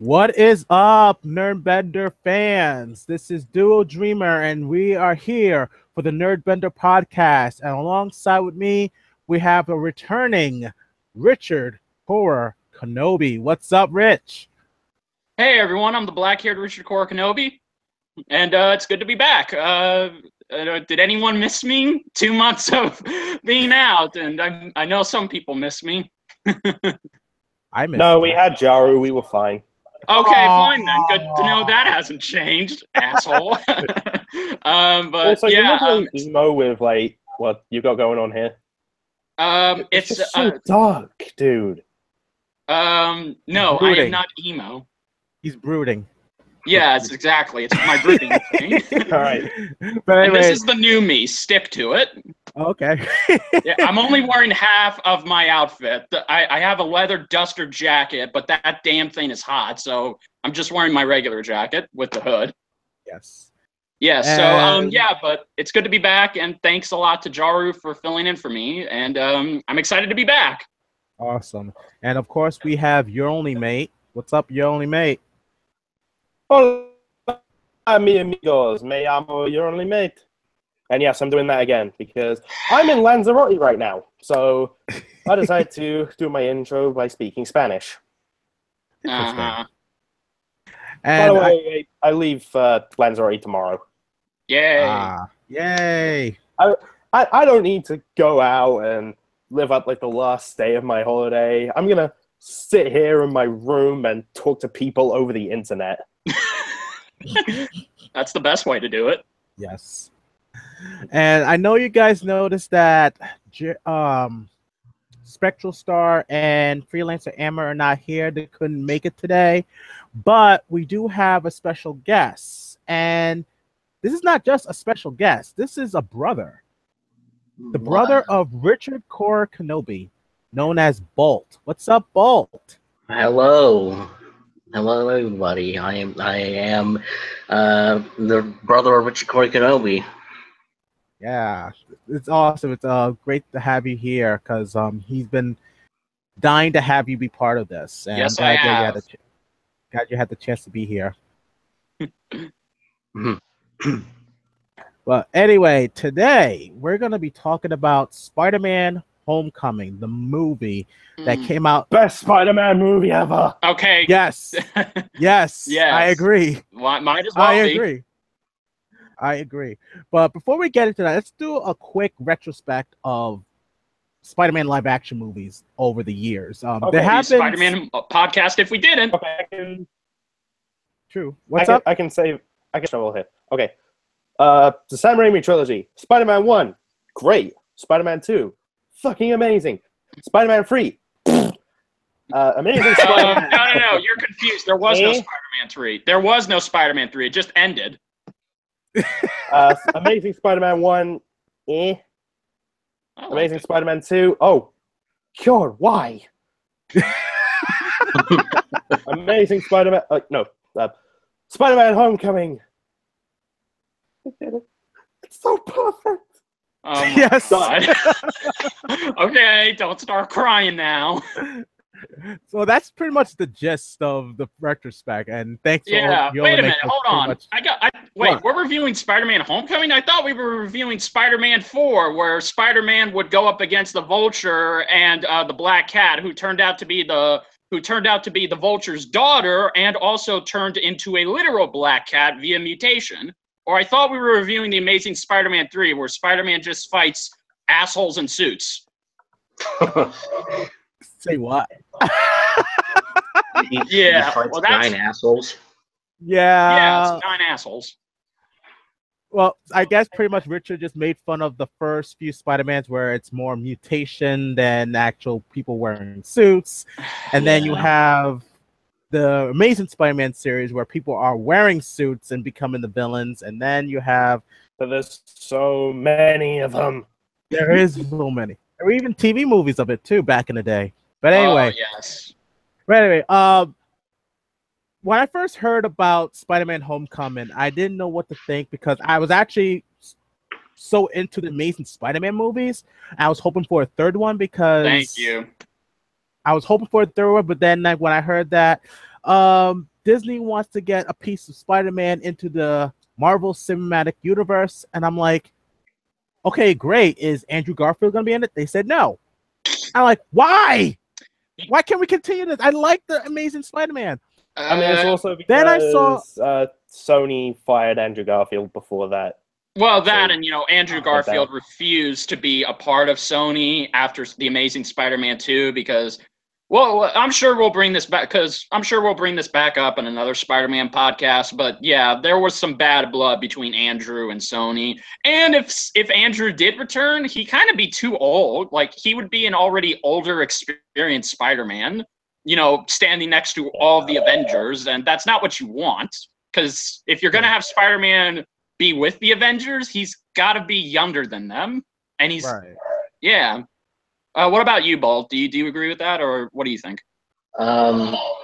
What is up, Nerdbender fans? This is Duo Dreamer, and we are here for the Nerdbender podcast. And alongside with me, we have a returning Richard Korra Kenobi. What's up, Rich? Hey everyone, I'm the black-haired Richard Korra Kenobi, and it's good to be back. Did anyone miss me? 2 months of being out, and I know some people miss me. I missed No, you. we had Jaru. We were fine. Okay, fine then. Good to know that hasn't changed, asshole. But Also, you yeah, look really emo with like what you got going on here. it's just so dark, dude. no, I brooding. am not emo. He's brooding. Yes, exactly. It's my brooding thing. All right. But And this anyway, is the new me. Stick to it. okay. Yeah, I'm only wearing half of my outfit. I have a leather duster jacket, but that damn thing is hot, so I'm just wearing my regular jacket with the hood. Yes. Yeah, so And- yeah, but it's good to be back, and thanks a lot to Jaru for filling in for me, and I'm excited to be back. Awesome. And of course, we have your only mate. What's up, your only mate? Hola, mi amigos. Me llamo your only mate. And yes, I'm doing that again because I'm in Lanzarote right now. So I decided to do my intro by speaking Spanish. Interesting. Uh-huh. By And the way, I leave Lanzarote tomorrow. Yay. Yay. I don't need to go out and live up like the last day of my holiday. I'm going to sit here in my room and talk to people over the internet. That's the best way to do it. Yes. And I know you guys noticed that SpectralStar and Freelancer Amber are not here. They couldn't make it today. But we do have a special guest. And this is not just a special guest. This is a brother. The brother of Richard Korra Kenobi, known as Bolt. What's up, Bolt? Hello, everybody. I am the brother of Richard Korra Kenobi. Yeah, it's awesome. It's great to have you here because he's been dying to have you be part of this. And Yes, I'm glad I that have. glad you had the chance to be here. Mhm. Well, anyway, today we're going to be talking about Spider-Man Homecoming, the movie that Mm. came out. Best Spider-Man movie ever. Okay. Yes, yes, Yes. I agree. Might as well I be. agree. I agree. But before we get into that, let's do a quick retrospect of Spider-Man live action movies over the years. Okay, There have been Spider-Man podcast if we didn't. Okay, I can True. What's up? I can shovel here. Okay. The Sam Raimi trilogy. Spider-Man 1, great. Spider-Man 2, fucking amazing. Spider-Man 3, amazing. Spider-Man. No. You're confused. There was no Eh? Spider-Man 3. There was no Spider-Man 3. It just ended. Amazing Spider-Man 1, I liked Amazing it. Spider-Man 2, oh, God, why? Amazing Spider-Man, Spider-Man Homecoming. It's so perfect. Oh my Yes. God. Okay, don't start crying now. So that's pretty much the gist of the retrospect. And thanks Yeah. for Wait a minute. Hold on. Much... Wait. What? We're reviewing Spider-Man: Homecoming. I thought we were reviewing Spider-Man 4, where Spider-Man would go up against the Vulture and the Black Cat, who turned out to be the Vulture's daughter, and also turned into a literal Black Cat via mutation. Or I thought we were reviewing the Amazing Spider-Man 3, where Spider-Man just fights assholes in suits. Say what? Yeah, He fights well, that's- giant assholes. Yeah, it's 9 assholes. Well, I guess pretty much Richard just made fun of the first few Spider-Mans where it's more mutation than actual people wearing suits. And then you Yeah. have the Amazing Spider-Man series where people are wearing suits and becoming the villains. And then you have, But there's so many of them. there is so many. There were even TV movies of it too back in the day. But anyway, Oh, yes. When I first heard about Spider-Man Homecoming, I didn't know what to think because I was actually so into the Amazing Spider-Man movies. I was hoping for a third one because Thank you. I was hoping for a third one, but then when I heard that, Disney wants to get a piece of Spider-Man into the Marvel Cinematic Universe, and I'm like, okay, great. Is Andrew Garfield going to be in it? They said no. I'm like, why? Why can't we continue this? I like the Amazing Spider-Man. I mean, it's also because then I saw Sony fired Andrew Garfield before that. Well, that and, Andrew Garfield refused to be a part of Sony after The Amazing Spider-Man 2 because, well, I'm sure we'll bring this back up in another Spider-Man podcast. But yeah, there was some bad blood between Andrew and Sony. And if Andrew did return, he kind of be too old. Like, he would be an already older, experienced Spider-Man, standing next to all of the Avengers. And that's not what you want. Because if you're going to have Spider-Man be with the Avengers, he's got to be younger than them, and he's right. Yeah. What about you, Balt? Do you agree with that, or what do you think? Honestly,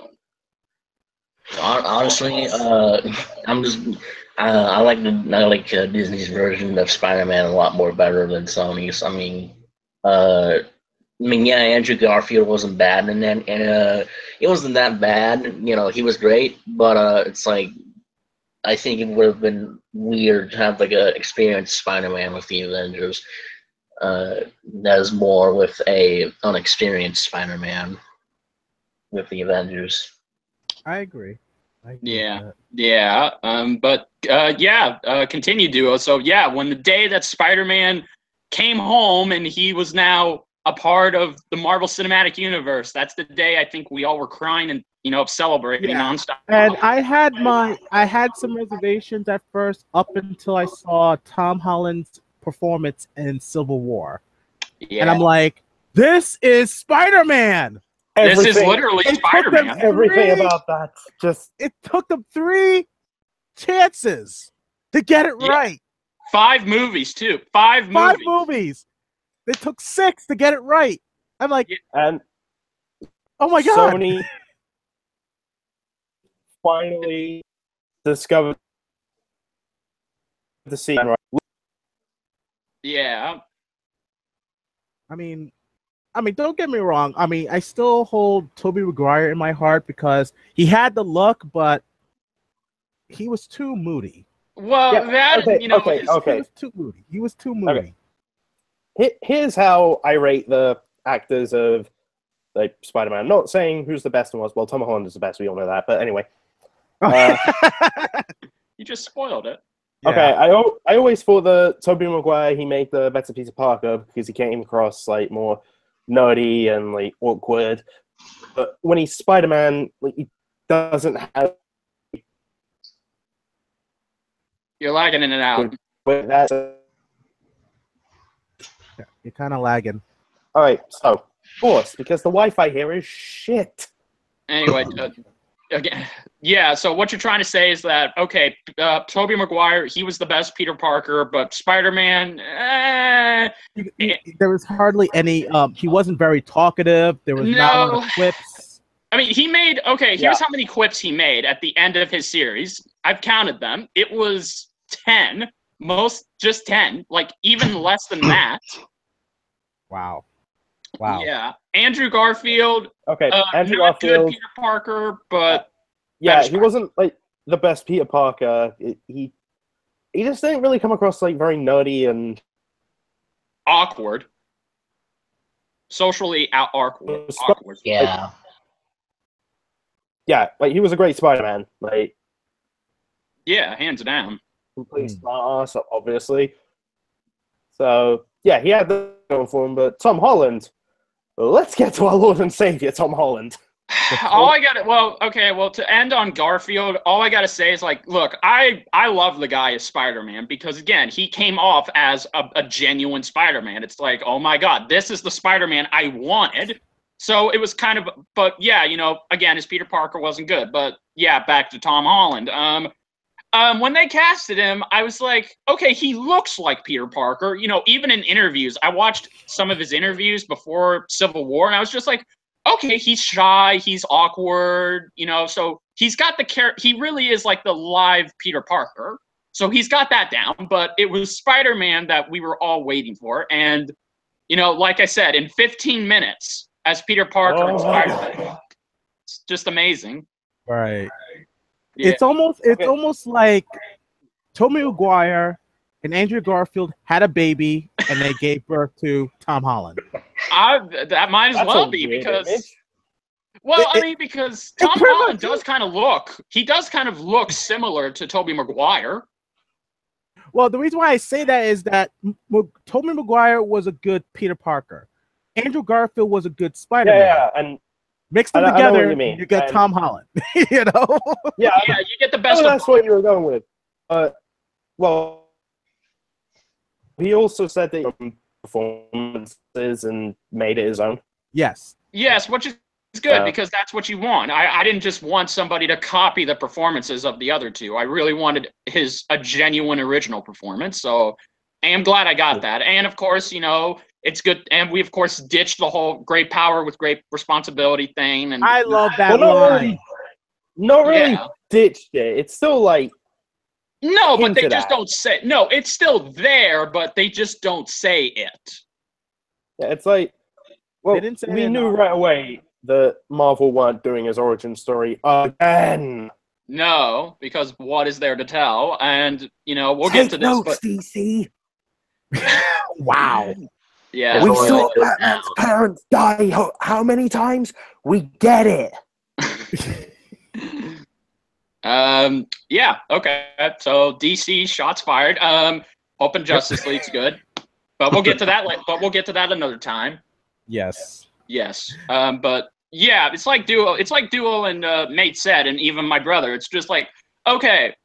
I like Disney's version of Spider-Man a lot more better than Sony's. Yeah, Andrew Garfield wasn't bad, and it wasn't that bad. He was great, but it's like, I think it would have been weird to have like a experienced Spider-Man with the Avengers. That is more with a unexperienced Spider-Man with the Avengers. I agree. Yeah. Continue, Duo. So yeah, when the day that Spider-Man came home and he was now a part of the Marvel Cinematic Universe, that's the day I think we all were crying and celebrating nonstop. And I had some reservations at first up until I saw Tom Holland's performance in Civil War. Yeah. And I'm like, this is Spider-Man. This is literally Spider-Man. Everything about that. It took them 3 chances to get it right. 5 movies, too. 5 movies. They took 6 to get it right. I'm like, and oh my God. Sony finally discovered the scene. Right? Yeah. I mean, don't get me wrong. I still hold Tobey Maguire in my heart because he had the look, but he was too moody. Well, He was too moody. He was too moody. Okay. Here's how I rate the actors of like Spider-Man. I'm not saying who's the best one was. Well, Tom Holland is the best. We all know that. But anyway. You just spoiled it. Yeah. Okay, I always thought that Tobey Maguire, he made the better Peter Parker because he came across like more nerdy and like awkward. But when he's Spider-Man, like, he doesn't have. You're lagging in and out. You're kind of lagging. All right, so of course, because the Wi-Fi here is shit. Anyway, again, yeah. So what you're trying to say is that okay, Tobey Maguire, he was the best Peter Parker, but Spider-Man, there was hardly any. He wasn't very talkative. There was not a lot of quips. I mean, he made Here's how many quips he made at the end of his series. I've counted them. It was 10, just 10, like even less than that. Wow. Yeah, Andrew Garfield. Okay, Andrew not Garfield. Good Peter Parker, but yeah, he wasn't like the best Peter Parker. He just didn't really come across like very nerdy and awkward, socially awkward. Yeah. Yeah, like he was a great Spider-Man. Like, yeah, hands down. Complete smart ass, obviously. So yeah, he had that going for him. But Tom Holland. Let's get to our Lord and Savior, Tom Holland. To end on Garfield, all I got to say is, like, look, I love the guy as Spider-Man because, again, he came off as a genuine Spider-Man. It's like, oh, my God, this is the Spider-Man I wanted. So it was kind of, but, yeah, again, his Peter Parker wasn't good. But, yeah, back to Tom Holland. When they casted him, I was like, okay, he looks like Peter Parker. Even in interviews, I watched some of his interviews before Civil War, and I was just like, okay, he's shy, he's awkward, so he's got he really is like the live Peter Parker. So he's got that down, but it was Spider-Man that we were all waiting for. And, like I said, in 15 minutes as Peter Parker and Spider-Man, it's just amazing. Right. Yeah. It's almost like Tobey Maguire and Andrew Garfield had a baby and they gave birth to Tom Holland. That might as That's well a be weird because image. well, It- I mean, because Tom pretty Holland much does kind of look similar to Tobey Maguire. Well, the reason why I say that is that Tobey Maguire was a good Peter Parker. Andrew Garfield was a good Spider-Man. Yeah, and Mix them I know together, what you mean. you get And- Tom Holland. You know? yeah, Yeah, you get the I best know of that's what you were going with. Well, he also said that he performances and made it his own. Yes. Yes, which is good because that's what you want. I didn't just want somebody to copy the performances of the other two. I really wanted a genuine original performance. So I am glad I got that. And of course, you know, it's good. And we of course ditched the whole great power with great responsibility thing. And I love that Well, line. not really Yeah. ditched it. It's still like no, but they hinted just at. don't say. No, it's still there, but they just don't say it. it's like well, They didn't say we it knew enough. right away that Marvel weren't doing his origin story again. No, because what is there to tell? And you know, we'll get to this. But DC. Wow. yeah, We saw Batman's parents die how many times? We get it. Yeah, okay. So DC shots fired. Hoping Justice League's good, but we'll get to that. But we'll get to that another time. Yes. Yes. But yeah, it's like Duo. It's like Duo and Nate said, and even my brother. It's just like okay.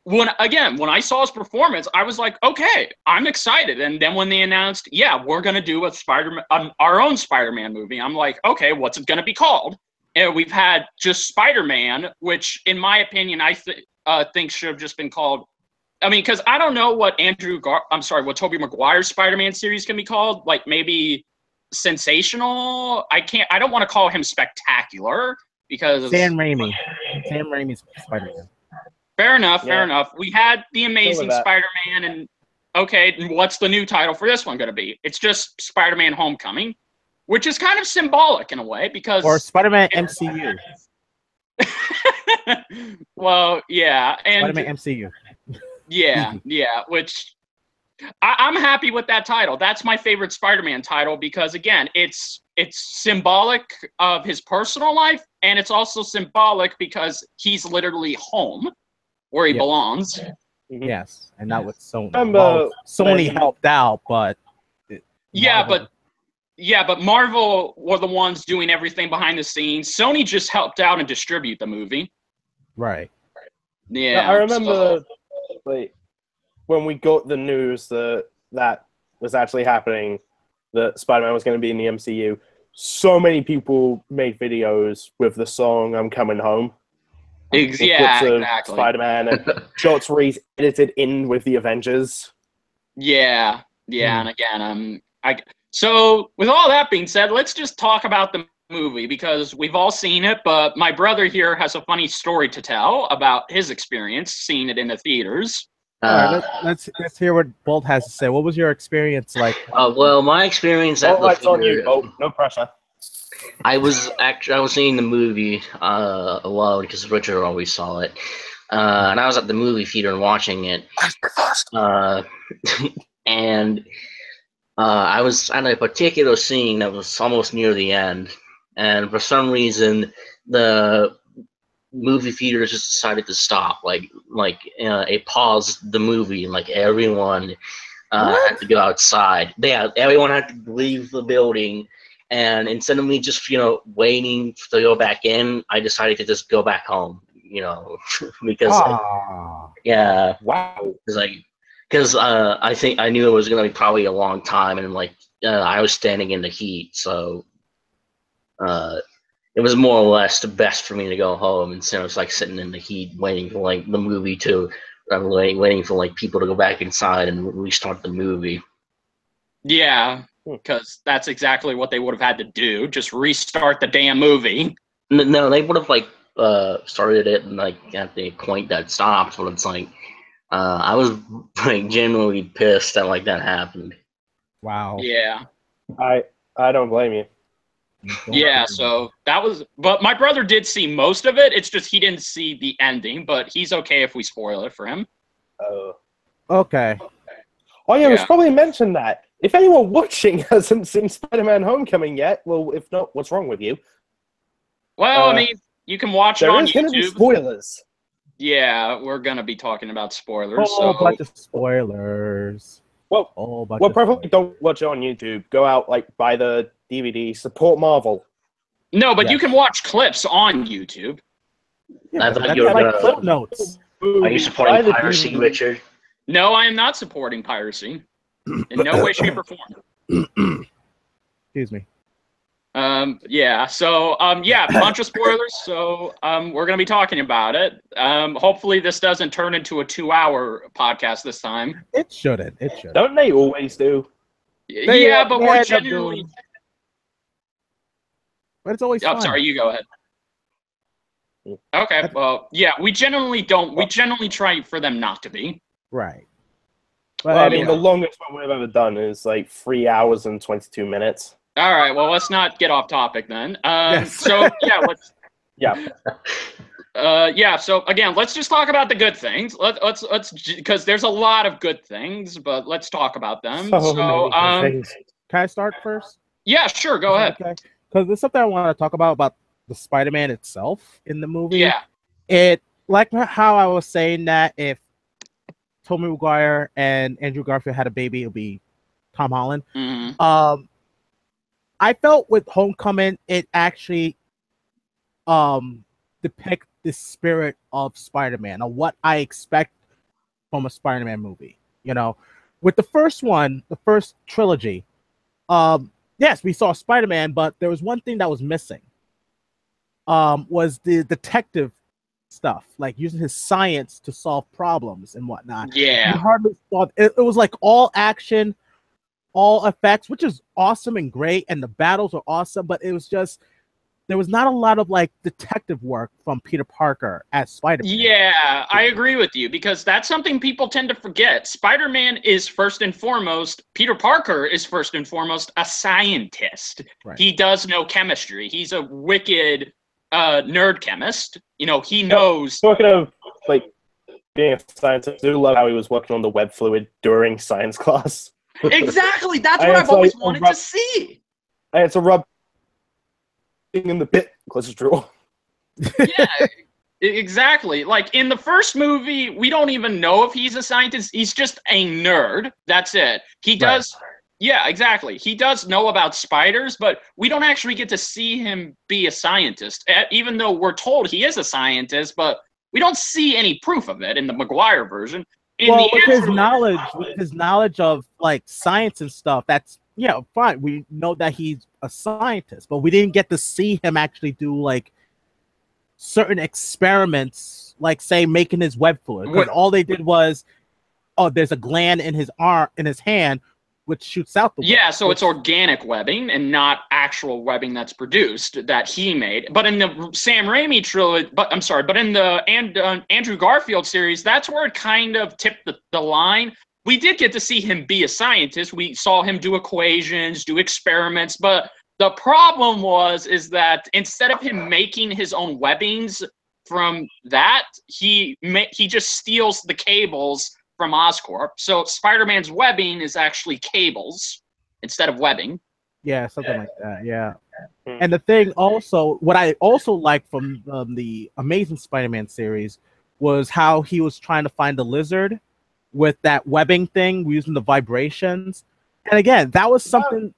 When I saw his performance, I was like, okay, I'm excited. And then when they announced, yeah, we're gonna do our own Spider-Man movie, I'm like, okay, what's it gonna be called? And we've had just Spider-Man, which, in my opinion, I think should have just been called. I mean, because I don't know what what Tobey Maguire's Spider-Man series can be called. Like maybe sensational. I don't want to call him spectacular because Sam Raimi. Sam Raimi's Spider-Man. Fair enough. Yeah. Fair enough. We had the Amazing that. Spider-Man, and okay, and what's the new title for this one going to be? It's just Spider-Man: Homecoming, which is kind of symbolic in a way because. Or Spider-Man MCU. Well, yeah, and Spider-Man MCU. yeah, which I'm happy with that title. That's my favorite Spider-Man title because again, it's symbolic of his personal life, and it's also symbolic because he's literally home where he Yep. belongs. Yes. And not with Sony. Remember Well, Sony when- helped out, but Yeah, but Marvel were the ones doing everything behind the scenes. Sony just helped out and distribute the movie. right. Yeah, I remember like when we got the news that was actually happening, that Spider-Man was going to be in the MCU. So many people made videos with the song "I'm Coming Home." With clips of exactly. Spider-Man and shots where he's edited in with the Avengers. Yeah, and again, so with all that being said, let's just talk about the movie because we've all seen it, but my brother here has a funny story to tell about his experience seeing it in the theaters. All right, let's hear what Bolt has to say. What was your experience like? Well, my experience at Oh, the that's on you, theater, Bolt. No pressure. I was seeing the movie alone because Richard always saw it, and I was at the movie theater and watching it. And I was at a particular scene that was almost near the end, and for some reason the movie theater just decided to stop. It paused the movie, and like everyone had to go outside. Everyone had to leave the building. And instead of me just, waiting to go back in, I decided to just go back home, because, yeah, Wow. because I think I knew it was going to be probably a long time, and I was standing in the heat, so it was more or less the best for me to go home instead of sitting in the heat waiting for the movie to, waiting for people to go back inside and restart the movie. Yeah, because that's exactly what they would have had to do. Just restart the damn movie. No, they would have started it and at the point that stopped, but it's I was genuinely pissed that that happened. Wow. Yeah. I don't blame you. Yeah, so that was, but my brother did see most of it. It's just he didn't see the ending, but he's okay if we spoil it for him. Okay. Oh yeah, we Yeah. should probably mention that. If anyone watching hasn't seen Spider-Man Homecoming yet, well, if not, what's wrong with you? Well, I mean, you can watch it There on is going to be YouTube. spoilers. Yeah, we're gonna be talking about spoilers. Oh, a So bunch of spoilers. Well, Oh, bunch well, of probably don't watch it on YouTube. Go out, like, buy the DVD, support Marvel. no, but you Yes. can watch clips on YouTube. Yeah, I but thought that's you were like gonna- clip notes. Are you supporting piracy, Richard? No, I am not supporting piracy in no way, shape, or form. Excuse me. Yeah. So, yeah, bunch of spoilers. So, we're gonna be talking about it. Hopefully, this doesn't turn into a 2-hour podcast this time. It shouldn't. It shouldn't. Don't they always do? Yeah, but they we're end up genuinely. doing- But it's always Oh, fun. sorry. You go ahead. Okay. Well, yeah, we generally don't. We generally try for them not to be. Right. But Well, I mean, anyway. the longest one we've ever done is like 3 hours and 22 minutes. All right. Well, let's not get off topic then. Yes. So yeah, let's. Yeah. Yeah. So again, let's just talk about the good things. Let's because there's a lot of good things, but let's talk about them. So many things. Can I start first? yeah, sure. Go ahead. Okay. Because there's something I want to talk about the Spider-Man itself in the movie. Yeah. It, like how I was saying that if Tobey Maguire and Andrew Garfield had a baby, it would be Tom Holland. Mhm. I felt with Homecoming, it actually depict the spirit of Spider-Man, or what I expect from a Spider-Man movie. You know, with the first one, the first trilogy, yes, we saw Spider-Man, but there was one thing that was missing. Was the detective stuff, like using his science to solve problems and whatnot. Yeah. You hardly saw it. It was like all action, all effects, which is awesome and great, and the battles are awesome, but it was just there was not a lot of like detective work from Peter Parker as Spider-Man. Yeah, I agree with you because that's something people tend to forget. Spider-Man is first and foremost, Peter Parker is first and foremost a scientist. Right. He does know chemistry. He's a wicked nerd chemist. You know, he knows. Talking of, like, being a scientist, I do love how he was working on the web fluid during science class. Exactly. That's And what it's I've always like a wanted rub- to see. And it's a rub in the bit closest drawer. Yeah, exactly. Like in the first movie, we don't even know if he's a scientist. He's just a nerd. That's it. He does. Yeah, exactly. He does know about spiders, but we don't actually get to see him be a scientist, even though we're told he is a scientist, but we don't see any proof of it in the Maguire version. Well, with his knowledge of like science and stuff, that's fine. We know that he's a scientist, but we didn't get to see him actually do like certain experiments, like say making his web fluid. Because all they did was, there's a gland in his arm, in his hand, which shoots out the web. Yeah, so it's organic webbing and not actual webbing that's produced that he made. But in the Sam Raimi trilogy, but in the Andrew Garfield series, that's where it kind of tipped the line. We did get to see him be a scientist. We saw him do equations, do experiments, but the problem is that instead of him making his own webbings from that, he just steals the cables from Oscorp. So Spider-Man's webbing is actually cables instead of webbing. Yeah, something like that. Yeah. And the thing also, what I also liked from the Amazing Spider-Man series was how he was trying to find the lizard with that webbing thing, using the vibrations. And again, that was something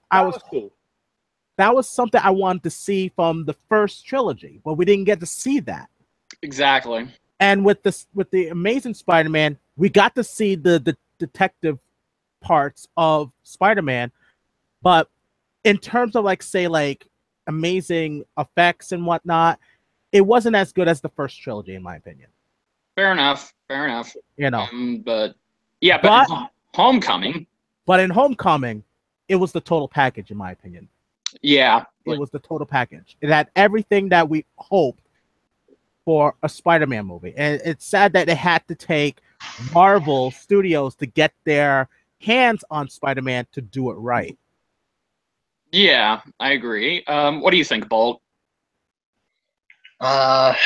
that was something I wanted to see from the first trilogy, but we didn't get to see that. Exactly. And with the Amazing Spider-Man, we got to see the detective parts of Spider-Man, but in terms of like amazing effects and whatnot, it wasn't as good as the first trilogy, in my opinion. Fair enough. You know, but in Homecoming. But in Homecoming, it was the total package, in my opinion. Yeah, it was the total package. It had everything that we hoped for a Spider-Man movie, and it's sad that it had to take Marvel Studios to get their hands on Spider-Man to do it right. Yeah, I agree. What do you think, Bolt? I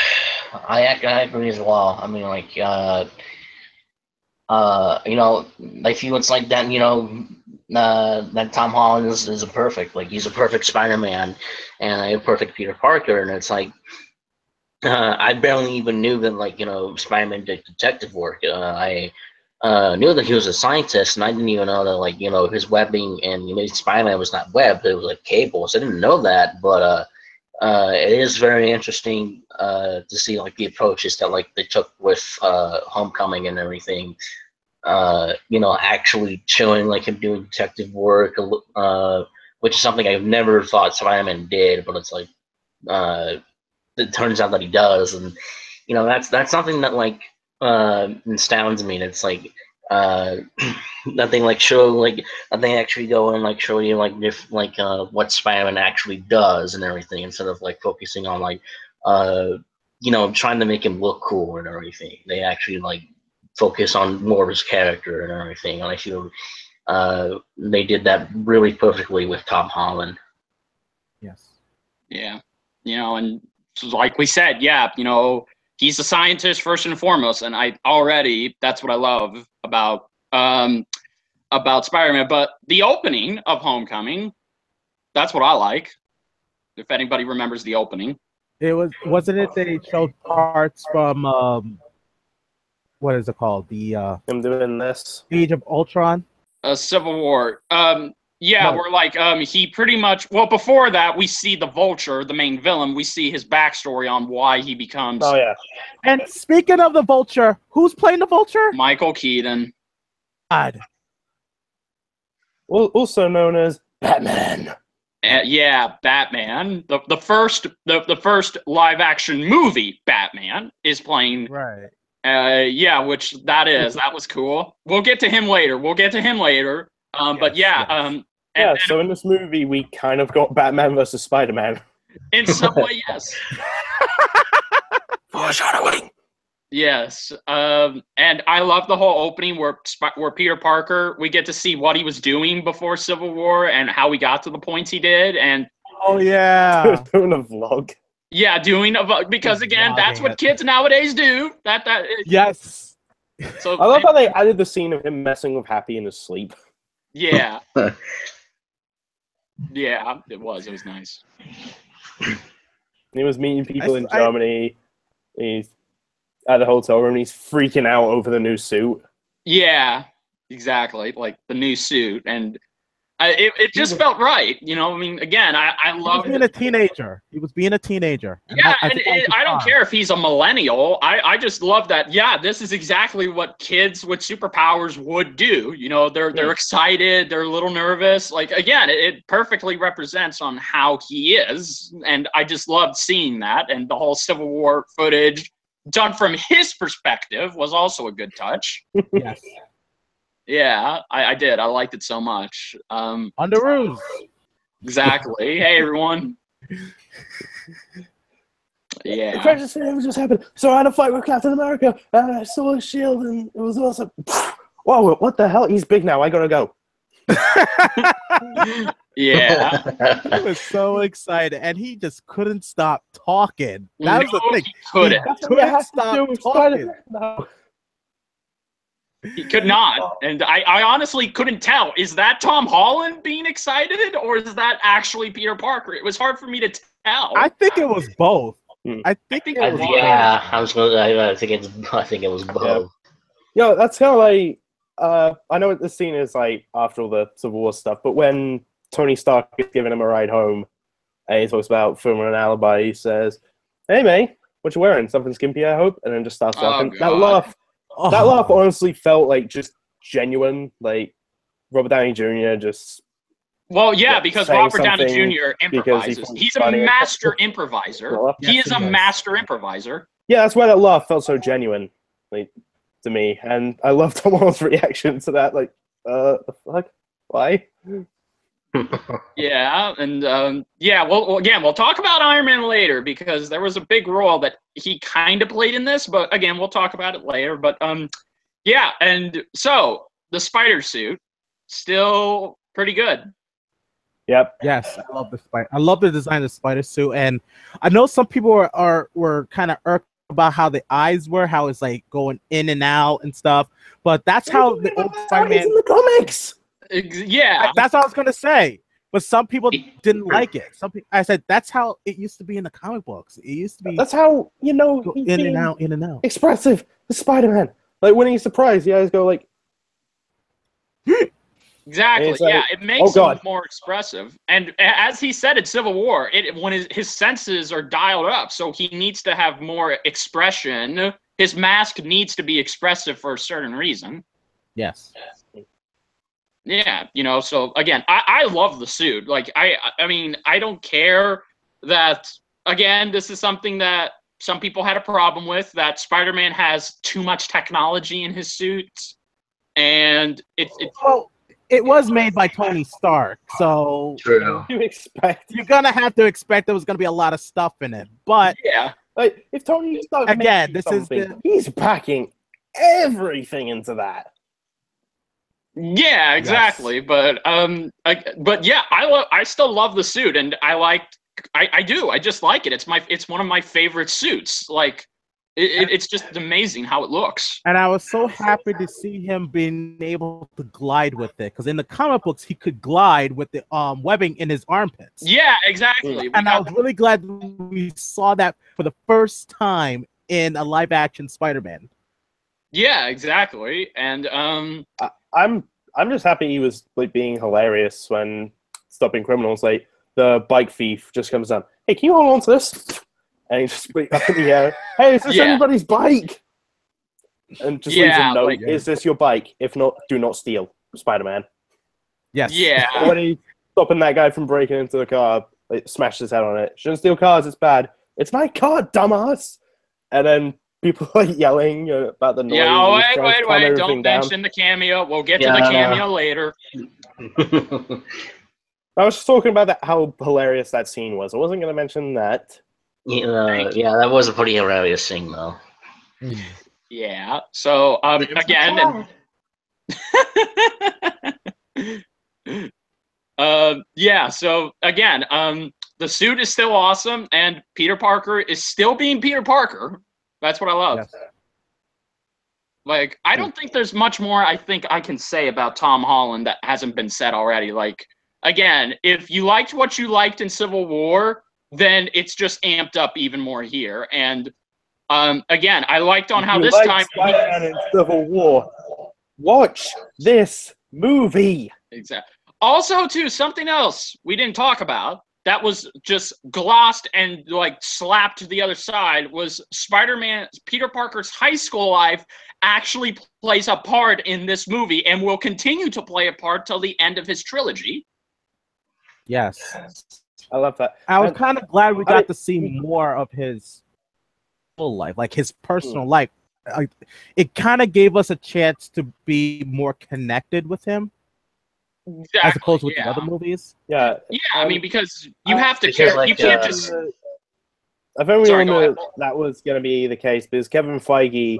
agree as well. I mean, like, you know, I feel it's like that. You know, that Tom Holland is a perfect, like, he's a perfect Spider-Man, and a perfect Peter Parker, and it's like, I barely even knew that, like, you know, Spider-Man did detective work. I knew that he was a scientist, and I didn't even know that, like, you know, his webbing and, you know, Spider-Man was not webbed; it was like cables. I didn't know that, but it is very interesting to see, like, the approaches that, like, they took with Homecoming and everything. You know, actually showing, like, him doing detective work, which is something I've never thought Spider-Man did, but it's like, uh, it turns out that he does, and, you know, that's something that, like, astounds me. And it's like, uh, nothing like show, like, nothing actually go and, like, show you, like, if, like, what Spider-Man actually does and everything, instead of, like, focusing on, like, uh, you know, trying to make him look cool and everything. They actually, like, focus on more of his character and everything. And I feel they did that really perfectly with Tom Holland. Yes. Yeah, you know, and like we said, yeah, you know, he's a scientist first and foremost, and that's what I love about Spider-Man. But the opening of Homecoming, that's what I like. If anybody remembers the opening, Wasn't it they showed parts from what is it called? The I'm doing this. Age of Ultron? Civil War. Yeah, No. we're like, he pretty much. Well, before that, we see the Vulture, the main villain. We see his backstory on why he becomes Oh yeah. And speaking of the Vulture, who's playing the Vulture? Michael Keaton. God. Also known as Batman. Yeah, Batman. The first live action movie Batman is playing. Right. Yeah, that was cool. We'll get to him later. But yeah, yes. and So in this movie, we kind of got Batman versus Spider-Man. in some way, yes. Foreshadowing. Yes, and I love the whole opening where Peter Parker, we get to see what he was doing before Civil War and how he got to the points he did, and Oh yeah. Doing a vlog. yeah, because again, that's what kids nowadays do. Yes. So I love how they added the scene of him messing with Happy in his sleep. yeah, yeah, it was nice. He was meeting people in Germany. He's at the hotel room. He's freaking out over the new suit. Yeah, exactly. Like the new suit, and it just felt right. You know, I mean, again, I love being a teenager. He was being a teenager. Yeah, and I don't care if he's a millennial. I just love that. Yeah, this is exactly what kids with superpowers would do. You know, they're excited, they're a little nervous. Like, again, it perfectly represents on how he is, and I just loved seeing that. And the whole Civil War footage done from his perspective was also a good touch. Yes. Yeah, I did. I liked it so much. Underoos. Exactly. Hey, everyone. Yeah. It just happened. So I had a fight with Captain America, and I saw his shield, and it was awesome. Whoa, what the hell? He's big now. I gotta go. Yeah. He was so excited, and he just couldn't stop talking. That was the thing. He couldn't. He couldn't stop talking. No. He could not. And I honestly couldn't tell. Is that Tom Holland being excited, or is that actually Peter Parker? It was hard for me to tell. I think it was both. I think it was Yeah, I think it was both. Yeah, that's kind of like I know what the scene is like after all the Civil War stuff, but when Tony Stark is giving him a ride home, and he talks about filming an alibi, he says, "Hey, May, what you wearing? Something skimpy, I hope," and then just starts laughing. That laugh honestly felt like just genuine, like Robert Downey Jr. just. Well, yeah, because Robert Downey Jr. improvises. He's a master improviser. He is a master improviser. Yeah, that's why that laugh felt so genuine, like, to me, and I love Tom Holland's reaction to that. Like, the fuck, why? Yeah, and yeah, well, again, we'll talk about Iron Man later because there was a big role that he kind of played in this, but again, we'll talk about it later. But yeah, and so the spider suit still pretty good. Yep. Yes, I love the spider. I love the design of the spider suit, and I know some people were kind of irked about how the eyes were, how it's like going in and out and stuff. But that's how the old It's Spider-Man. in the comics. Yeah. That's what I was gonna say. But some people didn't like it. Some people, I said that's how it used to be in the comic books. It used to be That's how he's in and being out, in and out. expressive. The Spider-Man, like when he's surprised, the eyes go like. Exactly. It's like, yeah, it makes oh, God. him more expressive. And as he said in Civil War, when his senses are dialed up, so he needs to have more expression. His mask needs to be expressive for a certain reason. Yes. Yeah, so again, I love the suit. Like I mean, I don't care that, again, this is something that some people had a problem with, that Spider-Man has too much technology in his suits. And well, it was made by Tony Stark, so True. You expect you're gonna have to expect there was gonna be a lot of stuff in it. But yeah. like if Tony Stark again, makes this is something, he's packing everything into that. Yeah, exactly. Yes. But yeah, I still love the suit, and I do. I just like it. It's one of my favorite suits. Like it's just amazing how it looks. And I was so happy to see him being able to glide with it, because in the comic books he could glide with the webbing in his armpits. Yeah, exactly. And I was really glad we saw that for the first time in a live action Spider-Man. Yeah, exactly. And I'm just happy he was like being hilarious when stopping criminals. Like the bike thief just comes down. Hey, can you hold on to this? And he just like, up in the air. Hey, is this anybody's bike? And just leaves a note. Is this your bike? If not, do not steal. Spider-Man. Yes. Yeah. When he's stopping that guy from breaking into the car, like smashed his head on it. Shouldn't steal cars. It's bad. It's my car, dumbass. And then people are yelling about the noise. Yeah, wait. Don't mention the cameo. We'll get to the cameo later. I was just talking about how hilarious that scene was. I wasn't going to mention that. Yeah, that was a pretty hilarious scene, though. Yeah. So again, yeah. So again, the suit is still awesome, and Peter Parker is still being Peter Parker. That's what I love. Yes. Like, I don't think there's much more I think I can say about Tom Holland that hasn't been said already. Like, again, if you liked what you liked in Civil War, then it's just amped up even more here. And again, I liked on how this time Spider-Man in Civil War. Watch this movie. Exactly. Also, too, something else we didn't talk about that was just glossed and like slapped to the other side was Spider-Man, Peter Parker's high school life actually plays a part in this movie and will continue to play a part till the end of his trilogy. Yes. I love that. I was kind of glad we got to see more of his full life, like his personal life. It kind of gave us a chance to be more connected with him. Exactly, as opposed with the other movies. Yeah. Yeah, I mean, because you have to care. Like, you can't just... I think we all knew that was going to be the case, because Kevin Feige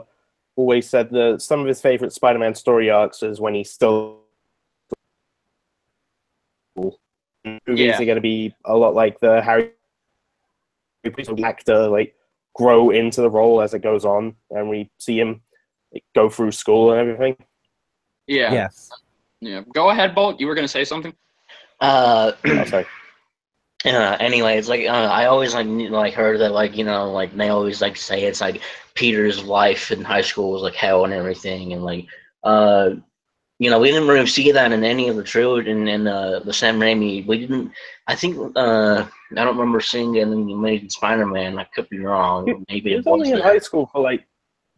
always said that some of his favorite Spider-Man story arcs is when he's still... Movies are going to be a lot like the Harry actor, like, grow into the role as it goes on, and we see him like, go through school and everything. Yeah. Yes. Yeah. Go ahead, Bolt. You were going to say something? Oh, sorry. Anyway, it's like I always like heard that like like they always like say it's like Peter's life in high school was like hell and everything, and like we didn't really see that in any of the trilogy in the Sam Raimi. We didn't. I think I don't remember seeing it in the Amazing Spider-Man. I could be wrong. Maybe it was only in high school for like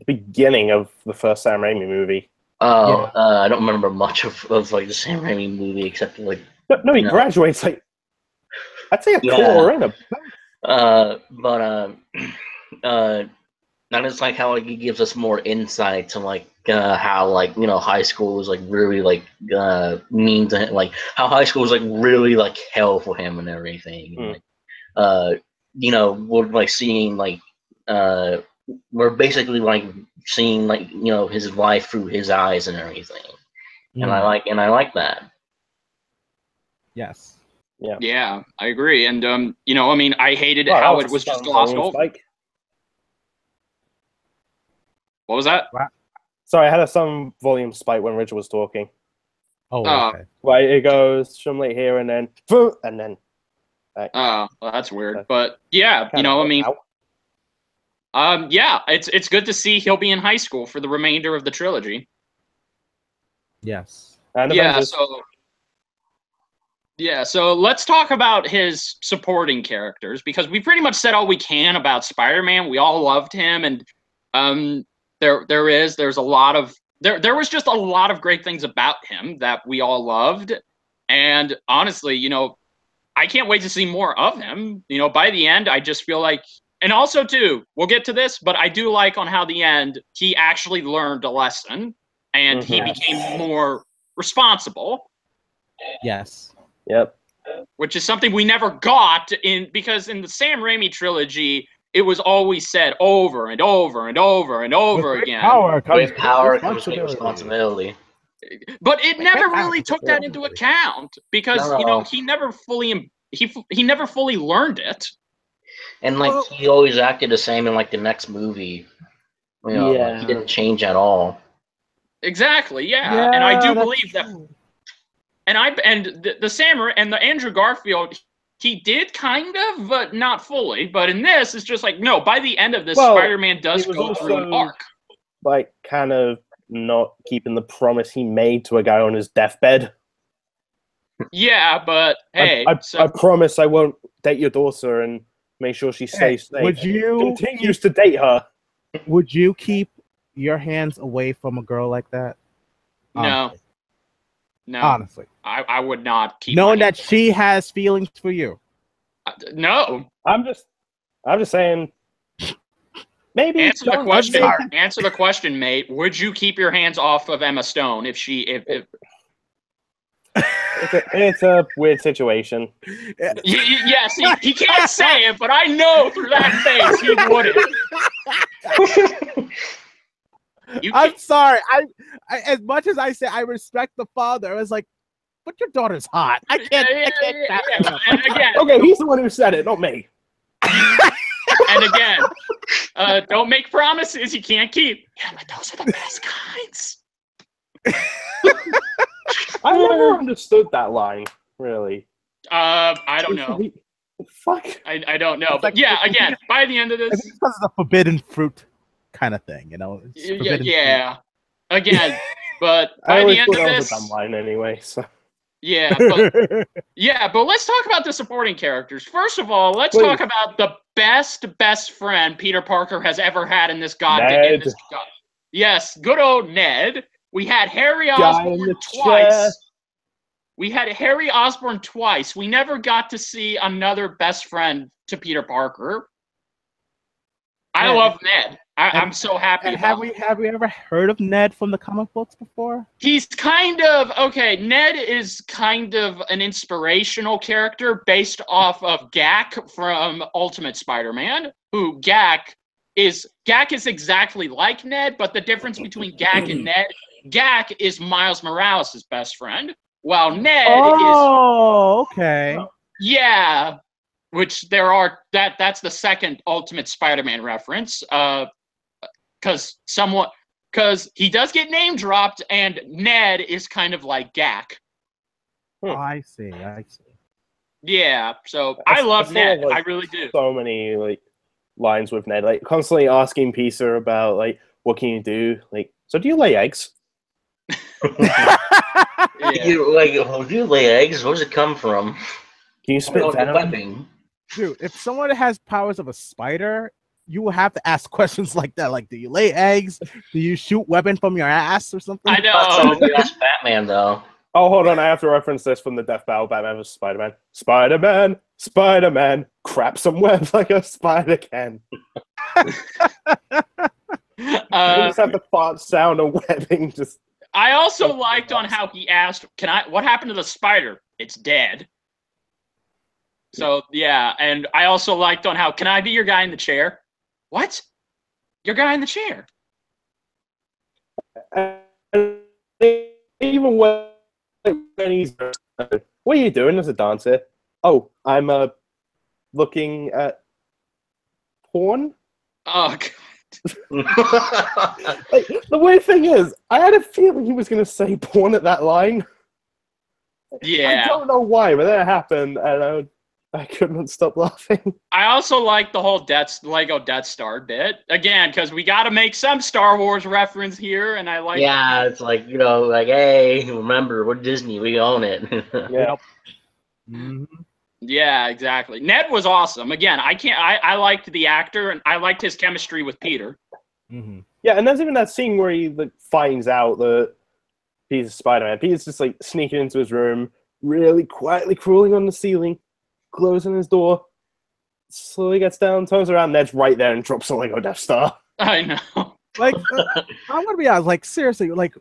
the beginning of the first Sam Raimi movie. Oh, yeah. I don't remember much of like the Sam Raimi movie except like. No, he graduates like. I'd say a quarter in a. That is like how like, he gives us more insight to like how like high school was like really like mean to him, like how high school was like really like hell for him and everything. And, like, we're like seeing like we're basically like seeing like his life through his eyes and everything, and I like that. Yes. Yeah, I agree. And you know, I mean, I hated Well, how that it was just some glossed volume over. spike. What was that? Sorry, I had some volume spike when Richard was talking. Oh, okay. Well, it goes Shumlate here and then back. Oh, well, that's weird. But yeah, you know, I mean, yeah, it's good to see he'll be in high school for the remainder of the trilogy. Yes. And Yeah, Avengers. so let's talk about his supporting characters, because we pretty much said all we can about Spider-Man. We all loved him, and there's a lot of there was just a lot of great things about him that we all loved. And honestly, you know, I can't wait to see more of him. You know, by the end, I just feel like, and also too, we'll get to this, but I do like on how the end he actually learned a lesson and he became more responsible. Yes. Yep. Which is something we never got because in the Sam Raimi trilogy, it was always said over and over and over and over again. Great power comes with responsibility. But it never really took that into account because you know he never fully learned it. And like he always acted the same in like the next movie. You know, like, he didn't change at all. Exactly. Yeah. And I do believe that. And the Sam and the Andrew Garfield, he did kind of, but not fully. But in this, it's just like, no, by the end of this, Spider-Man does go through an arc. Like, kind of not keeping the promise he made to a guy on his deathbed. Yeah, but hey. I promise I won't date your daughter and make sure she stays safe. Would you continues to date her? Would you keep your hands away from a girl like that? Honestly. No. Honestly. I would not keep knowing that she has feelings for you. No. I'm just saying. Maybe answer the question. Answer the question, mate. Would you keep your hands off of Emma Stone if she? If... It's a weird situation. Yes, he can't say it, but I know through that face he wouldn't. I'm sorry. I as much as I say I respect the father, I was like, but your daughter's hot. I can't. And again, okay, he's the one who said it, not me. And again, don't make promises you can't keep. Yeah, but those are the best kinds. I never understood that line, really. I don't know. Fuck. I don't know. But yeah, again, by the end of this, I think because of the forbidden fruit kind of thing, you know. Yeah. Again, but by the end of this, that was a dumb line anyway. So. Yeah, but let's talk about the supporting characters. First of all, let's talk about the best friend Peter Parker has ever had in this goddamn. Yes, good old Ned. We had Harry Osborn twice. We had Harry Osborn twice. We never got to see another best friend to Peter Parker. I love Ned. I'm so happy. Have we ever heard of Ned from the comic books before? He's kind of Ned is kind of an inspirational character based off of Gak from Ultimate Spider-Man. Who Gak is exactly like Ned, but the difference between Gak and Ned, Gak is Miles Morales' best friend, while Ned is okay. Yeah. Which that's the second Ultimate Spider-Man reference. Because he does get name dropped, and Ned is kind of like Gak. Oh, I see. Yeah, so I love Ned. I really do. So many lines with Ned, constantly asking Peter about what can you do? So do you lay eggs? Do you lay eggs? Where does it come from? Can you spit venom? Dude, if someone has powers of a spider, you will have to ask questions like that. Like, do you lay eggs? Do you shoot weapon from your ass or something? I know. That's Batman, though. Oh, hold on. I have to reference this from the Death Battle Batman vs. Spider-Man. Spider-Man, crap some web like a spider can. You just have the fart sound of webbing. I also liked on how he asked, what happened to the spider? It's dead. So, yeah, and I also liked on how, can I be your guy in the chair? What? Your guy in the chair? Even when he's... What are you doing as a dancer? Oh, I'm looking at porn. Oh, God. Like, the weird thing is, I had a feeling he was going to say porn at that line. I Yeah. don't know why, but that happened, and I couldn't stop laughing. I also like the whole Lego Death Star bit. Again, because we got to make some Star Wars reference here, and I like... Yeah, it's like, like, hey, remember, we're Disney, we own it. Yeah. Mhm. Yeah, exactly. Ned was awesome. Again, I liked the actor, and I liked his chemistry with Peter. Mhm. Yeah, and there's even that scene where he finds out that Peter's Spider-Man. Peter's just like sneaking into his room, really quietly crawling on the ceiling, closing his door, slowly gets down, turns around, Ned's right there and drops a Lego Death Star. I know. Like, I'm gonna be honest. Like, seriously, like,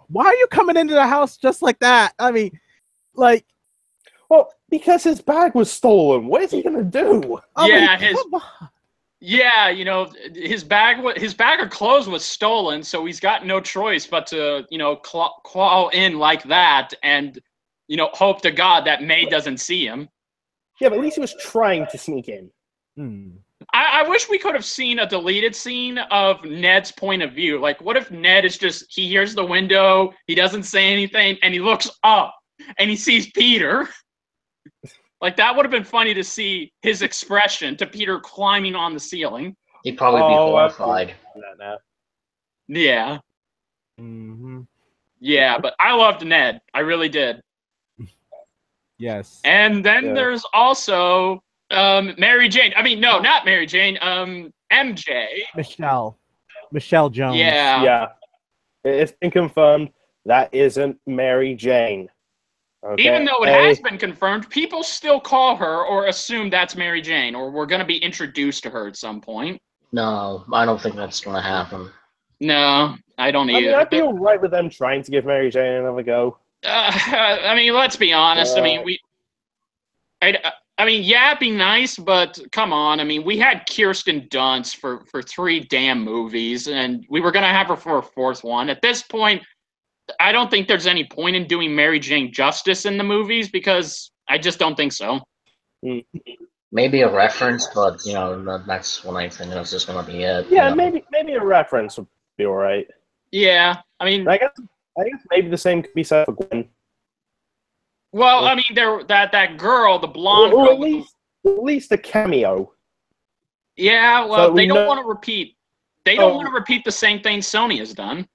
why are you coming into the house just like that? I mean, like, Well, because his bag was stolen. What is he gonna do? I Yeah, mean, come on. Yeah, his bag of clothes was stolen, so he's got no choice but to, claw in like that and, hope to God that May doesn't see him. Yeah, but at least he was trying to sneak in. Hmm. I wish we could have seen a deleted scene of Ned's point of view. Like, what if Ned is he hears the window, he doesn't say anything, and he looks up and he sees Peter? Like, that would have been funny to see his expression to Peter climbing on the ceiling. He'd probably be horrified. Yeah. Mm-hmm. Yeah, but I loved Ned. I really did. Yes. And then there's also Mary Jane. I mean, no, not Mary Jane. MJ. Michelle Jones. Yeah. Yeah. It's been confirmed that isn't Mary Jane. Okay? Even though it has been confirmed, people still call her or assume that's Mary Jane, or we're going to be introduced to her at some point. No, I don't think that's going to happen. No, I don't either. I mean, I'd be alright with them trying to give Mary Jane another go. I mean, let's be honest. Yeah, it'd be nice, but come on. I mean, we had Kirsten Dunst for 3 damn movies, and we were going to have her for a 4th one. At this point, I don't think there's any point in doing Mary Jane justice in the movies because I just don't think so. Maybe a reference, but that's when I think it's just gonna be it. Yeah, maybe a reference would be alright. Yeah, I mean, I guess maybe the same could be said for Gwen. Well, I mean, that girl, the blonde or girl, at least a cameo. Yeah, well, So they don't want to repeat. They don't want to repeat the same thing Sony has done.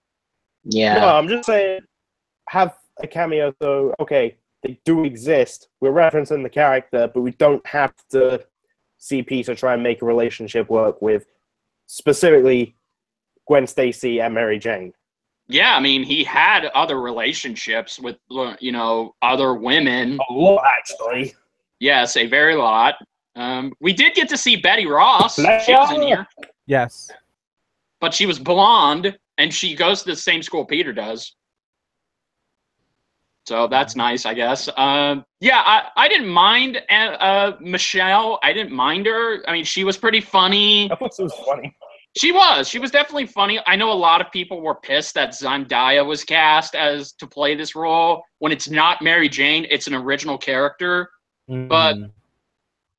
Yeah. No, I'm just saying, have a cameo. So okay, they do exist. We're referencing the character, but we don't have to see Peter try and make a relationship work with specifically Gwen Stacy and Mary Jane. Yeah, I mean, he had other relationships with, other women. A lot, actually. Yes, a very lot. We did get to see Betty Ross. She was in here. Yes. But she was blonde, and she goes to the same school Peter does. So that's nice, I guess. I didn't mind Michelle. I didn't mind her. I mean, she was pretty funny. I thought it was funny. She was definitely funny. I know a lot of people were pissed that Zendaya was cast to play this role when it's not Mary Jane, it's an original character. But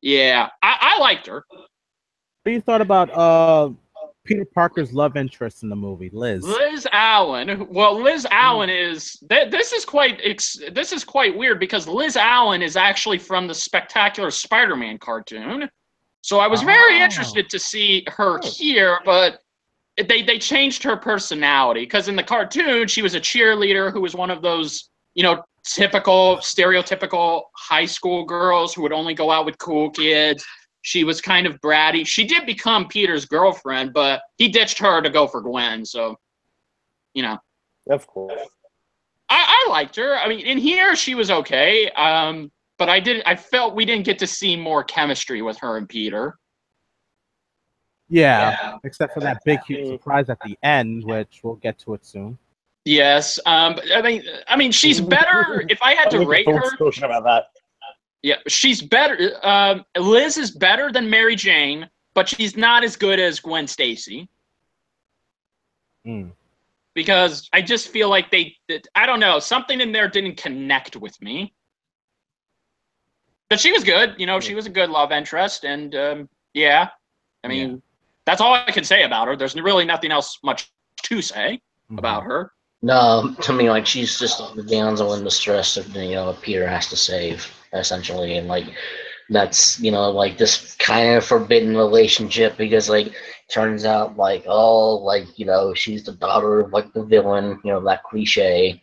yeah, I liked her. What do you thought about Peter Parker's love interest in the movie, Liz? Liz Allen. Well, Liz Allen is this is quite weird because Liz Allen is actually from the Spectacular Spider-Man cartoon. So I was very interested to see her here, but they changed her personality because in the cartoon she was a cheerleader who was one of those, typical, stereotypical high school girls who would only go out with cool kids. She was kind of bratty. She did become Peter's girlfriend, but he ditched her to go for Gwen. So, Of course. I liked her. I mean, in here she was okay. But I felt we didn't get to see more chemistry with her and Peter. Yeah. Except for that big, huge surprise at the end, which we'll get to it soon. Yes. I mean, she's better. If I had to rate her, talking about that. Yeah, she's better. Liz is better than Mary Jane, but she's not as good as Gwen Stacy. Because I just feel like I don't know, something in there didn't connect with me. But she was good. You know, she was a good love interest, and yeah, I mean, that's all I can say about her. There's really nothing else much to say about her. No, to me, like, she's just the damsel in distress of, you know, Peter has to save, essentially, and like that's, you know, like this kind of forbidden relationship because, like, turns out like, oh, like, you know, she's the daughter of like the villain, you know, that cliche,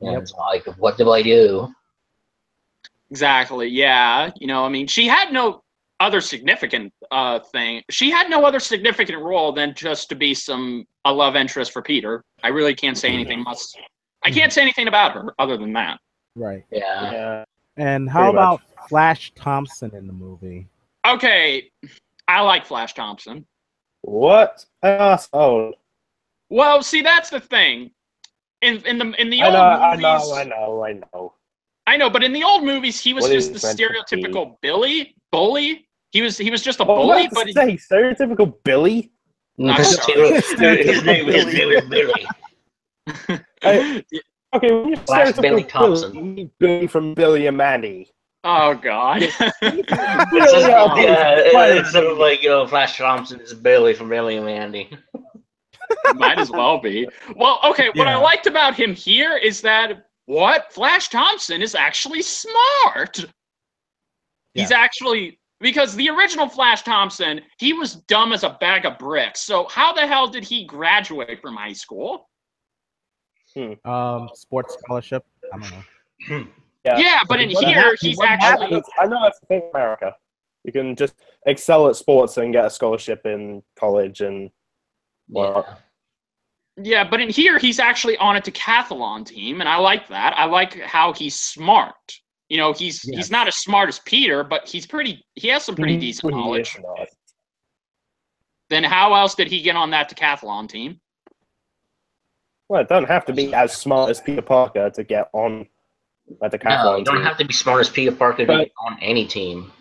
and it's like, what do I do? Exactly. Yeah. You know, I mean, she had no other significant thing. She had no other significant role than just to be a love interest for Peter. I really can't say anything much. I can't say anything about her other than that. Right. Yeah. And how about Flash Thompson in the movie? Okay, I like Flash Thompson. What an asshole! Well, see, that's the thing. In the old movies, I know, but in the old movies, he was just the stereotypical bully. He was just a bully, but stereotypical Billy. His name is Billy. Okay, when you Flash Billy Thompson. Billy, you mean Billy from Billy and Mandy. Oh God! Instead of like, you know, Flash Thompson is Billy from Billy and Mandy. Might as well be. Well, okay. What I liked about him here is that Flash Thompson is actually smart. He's actually, because the original Flash Thompson, he was dumb as a bag of bricks. So how the hell did he graduate from high school? Sports scholarship. I don't know. Yeah, but in here, he's actually... I know that's the thing in America. You can just excel at sports and get a scholarship in college and whatnot. Yeah, but in here, he's actually on a decathlon team, and I like that. I like how he's smart. You know, he's not as smart as Peter, but he has some pretty decent knowledge. Then how else did he get on that decathlon team? Well, it doesn't have to be as smart as Peter Parker to get on a decathlon No, you don't have to be smart as Peter Parker to get on any team.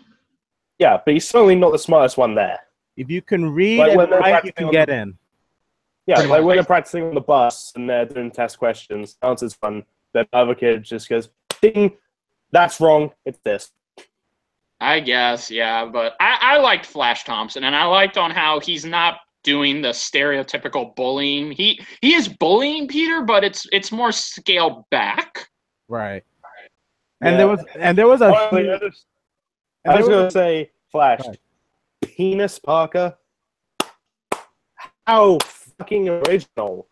Yeah, but he's certainly not the smartest one there. If you can read and write, you can get in. Yeah, like when they're practicing on the bus and they're doing test questions, the answer's fun. The other kid just goes, ding, that's wrong, it's this. I guess, yeah, but I liked Flash Thompson, and I liked on how he's not doing the stereotypical bullying. He is bullying Peter, but it's more scaled back. Right. And there was a. I was gonna say, Flash, penis Parker. How fucking original.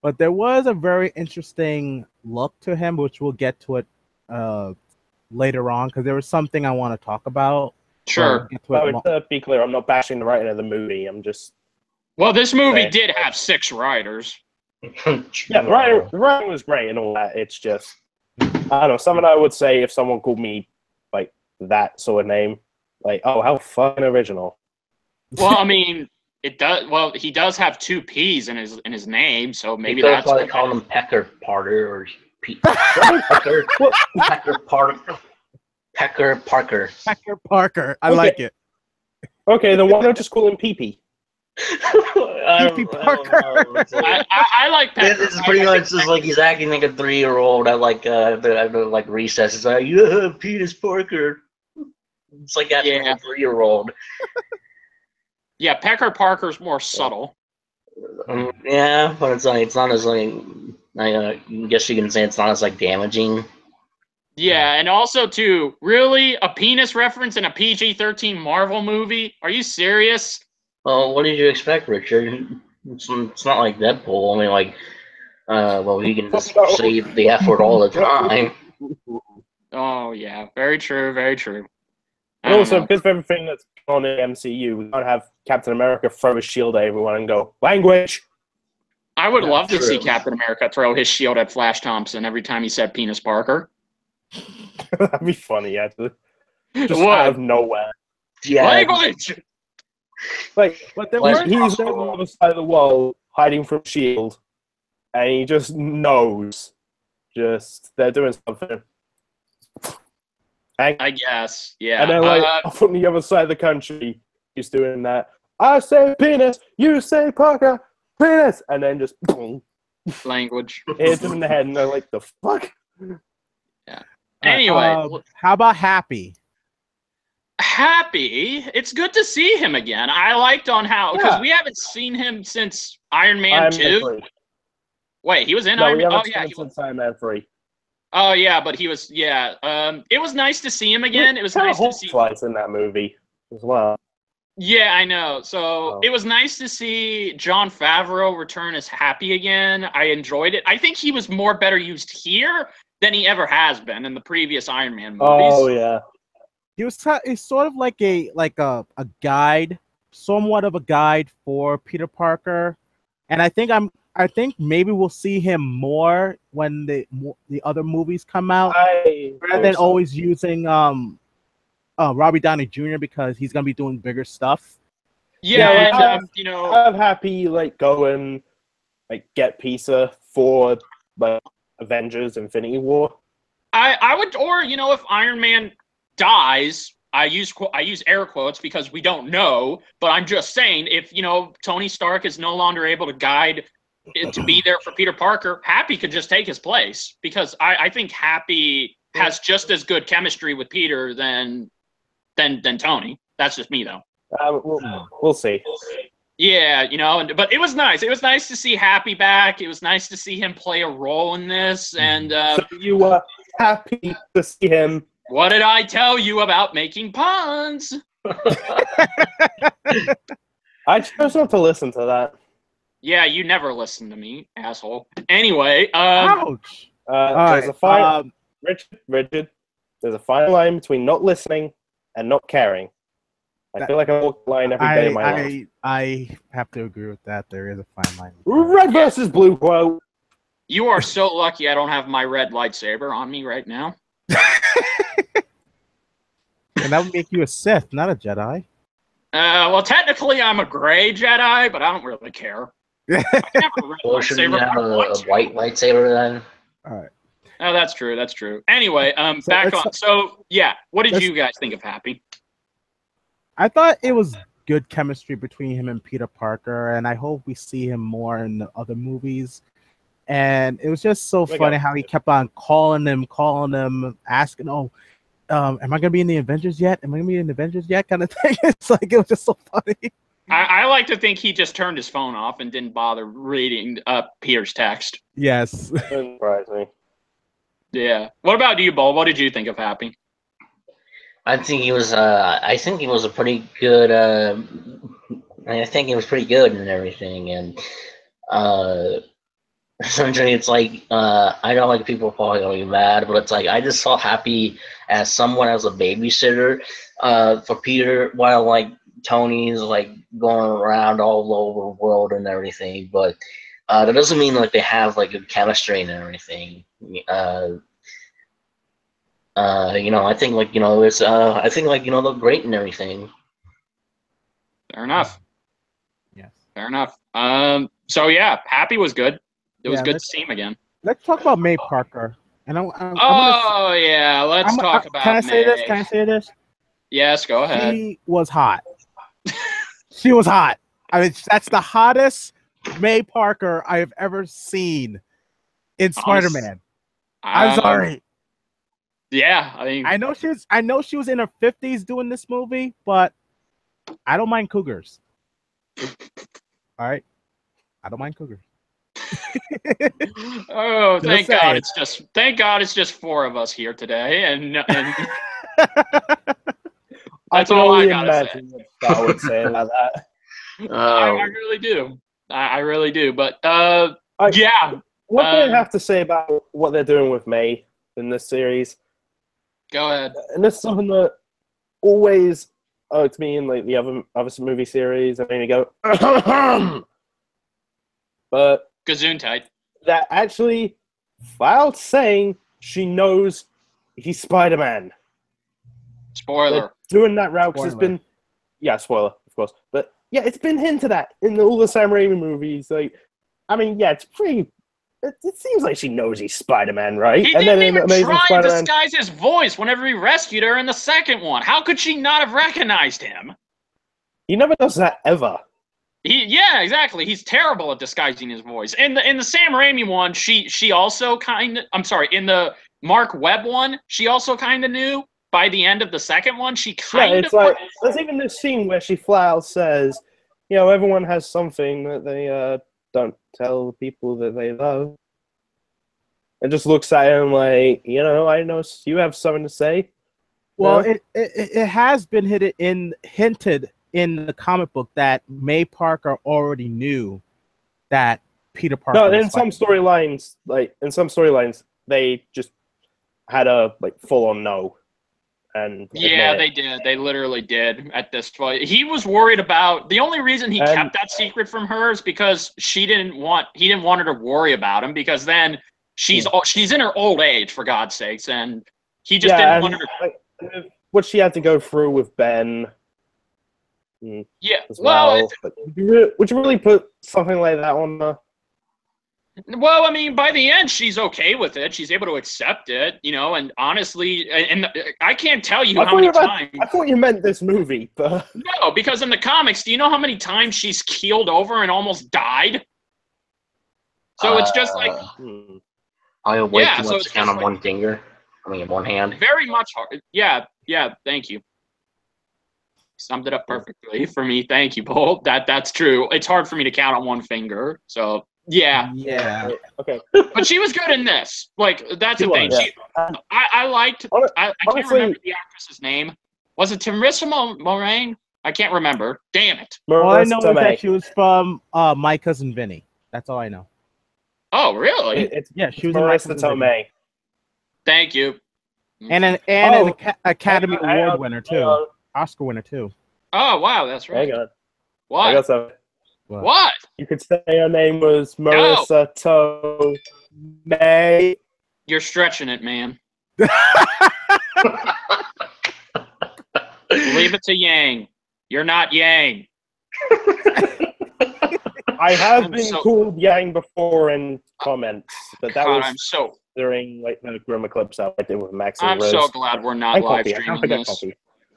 But there was a very interesting look to him, which we'll get to it later on, because there was something I want to talk about. Sure. To be clear, I'm not bashing the writing of the movie. I'm just... Well, this movie did have 6 writers. Yeah, the writing was great and all that. It's just... I don't know, something I would say if someone called me, like, that sort of name. Like, oh, how fucking original. Well, I mean... It does. Well, he does have 2 P's in his name, so maybe that's why they call him Pecker Parker or Pecker Parker. Pecker Parker. Pecker Parker. I like it. Okay, then why not just call him Pee-Pee? Pee-Pee Parker. I like Pecker. This is pretty much just like he's acting like a 3-year-old at like recess. It's like, yeah, Penis Parker. It's like acting like a 3-year-old. Yeah, Pecker Parker's more subtle. Yeah, but it's not as like I guess you can say it's not as like damaging. Yeah, and also too, really a penis reference in a PG-13 Marvel movie? Are you serious? Oh, what did you expect, Richard? It's not like Deadpool. I mean, like, well, you can just say the F word all the time. Oh yeah, very true, very true. And also, because of everything that's on in the MCU, we can't have Captain America throw his shield at everyone and go, language! I would love to see Captain America throw his shield at Flash Thompson every time he said Penis Parker. That'd be funny, actually. Just out of nowhere. Yeah. Language! Like, he's on the other side of the wall, hiding from S.H.I.E.L.D., and he just knows. They're doing something. I guess, yeah. And then, off on the other side of the country, he's doing that. I say penis, you say Parker, penis! And then just, boom. Language. It hits him in the head, and they're like, "The fuck." Yeah. Anyway, how about Happy? Happy. It's good to see him again. I liked on how because we haven't seen him since Iron Man 2. Wait, he was in Iron Man. Oh yeah, he was since Iron Man 3. Oh yeah, but he was it was nice to see him again. It was nice to see twice in that movie as well. Yeah, I know. So it was nice to see Jon Favreau return as Happy again. I enjoyed it. I think he was better used here than he ever has been in the previous Iron Man movies. Oh yeah. He's sort of like a guide, somewhat of a guide for Peter Parker, and I think maybe we'll see him more when the other movies come out, rather than always using Robbie Downey Jr. because he's gonna be doing bigger stuff. Yeah, and I'm happy go and get pizza for Avengers Infinity War. I would, or if Iron Man dies, I use air quotes because we don't know, but I'm just saying if Tony Stark is no longer able to guide it to be there for Peter Parker, Happy could just take his place because I think Happy has just as good chemistry with Peter than Tony. That's just me though. We'll see. Yeah, but it was nice. It was nice to see Happy back. It was nice to see him play a role in this. And so you were happy to see him. What did I tell you about making puns? I chose not to listen to that. Yeah, you never listen to me, asshole. Anyway, ouch. There's a fine, Richard. There's a fine line between not listening and not caring. I feel like I walk the line every day of my life. I have to agree with that. There is a fine line. Red versus blue quote. You are so lucky I don't have my red lightsaber on me right now. And that would make you a Sith, not a Jedi. Well, technically I'm a gray Jedi, but I don't really care. Or should you have a white lightsaber then? All right. Oh, that's true. That's true. Anyway, back on. So, yeah, what did you guys think of Happy? I thought it was good chemistry between him and Peter Parker, and I hope we see him more in the other movies. And it was just so funny how he kept on calling them, asking, am I going to be in the Avengers yet? Am I going to be in the Avengers yet? Kind of thing. It's like, it was just so funny. I like to think he just turned his phone off and didn't bother reading Peter's text. Yes. Doesn't surprise me. Yeah. What about you, Bo? What did you think of Happy? I think he was. I think he was a pretty good. I think he was pretty good and everything. And essentially, it's like I know like people are probably gonna be mad, but it's like I just saw Happy as someone as a babysitter for Peter, while like Tony's like going around all over the world and everything. But that doesn't mean like they have like good chemistry and everything. I think like it's I think like they're great and everything. Fair enough. Yes. Fair enough. So yeah, Happy was good. It was good to see him again. Let's talk about May Parker. And let's talk about. Can I say this? Can I say this? Yes, go ahead. She was hot. She was hot. I mean, that's the hottest May Parker I have ever seen in Spider-Man. I'm sorry. Yeah, I mean, I know she was in her 50s doing this movie, but I don't mind cougars. All right, I don't mind cougars. Oh, thank God! It's just four of us here today, and that's all I gotta say. I would say about that. I really do. I really do. But yeah. What do you have to say about what they're doing with May in this series? Go ahead. And this is something that always irked me in like the other movie series. I mean, you go, but Gesundheit. That actually, without saying, she knows he's Spider-Man. Spoiler. They're doing that route because it's been, spoiler, of course, but yeah, it's been hinted at in all the Sam Raimi movies. Like, I mean, yeah, it's pretty. It seems like she knows he's Spider-Man, right? He didn't even try and disguise his voice whenever he rescued her in the second one. How could she not have recognized him? He never does that ever. Yeah, exactly. He's terrible at disguising his voice. In the Sam Raimi one, she also kind of. I'm sorry. In the Mark Webb one, she also kind of knew. By the end of the second one, she kind of. It's like there's even this scene where she flat out says, "You know, everyone has something that they don't tell people that they love." And just looks at him like, you know, I know you have something to say. Well, it has been hinted in the comic book that May Parker already knew that Peter Parker. No, in some storylines, they just had a full on no. And yeah, they did. They literally did at this point. He was worried about the only reason he kept that secret from her is because he didn't want her to worry about him because then she's in her old age, for God's sakes, and he just didn't want her to. What she had to go through with Ben. Yeah. Well, would you really put something like that on the? Well, I mean, by the end, she's okay with it. She's able to accept it, you know. And honestly, and I can't tell you how many times. I thought you meant this movie, but no, because in the comics, do you know how many times she's keeled over and almost died? So it's just like. I way too much to count on one finger. I mean, one hand. Very much hard. Yeah. Thank you. Summed it up perfectly for me. Thank you, Bolt. That's true. It's hard for me to count on one finger. So. Yeah. Okay. But she was good in this. Like that's the thing. Yeah. I liked. I can't remember the actress's name. Was it Teresa Moraine? I can't remember. Damn it. All I know is that she was from My Cousin Vinny. That's all I know. Oh, really? She was Marissa Tomei. Thank you. And an Academy Award winner too. Oscar winner too. Oh wow, that's right. Hang on. What? I got something. What? You could say her name was Marissa Tomei. You're stretching it, man. Leave it to Yang. You're not Yang. I have been called Yang before in comments, but that was during the Grim Eclipse I did with Max and Rose. I'm so glad we're not live streaming this.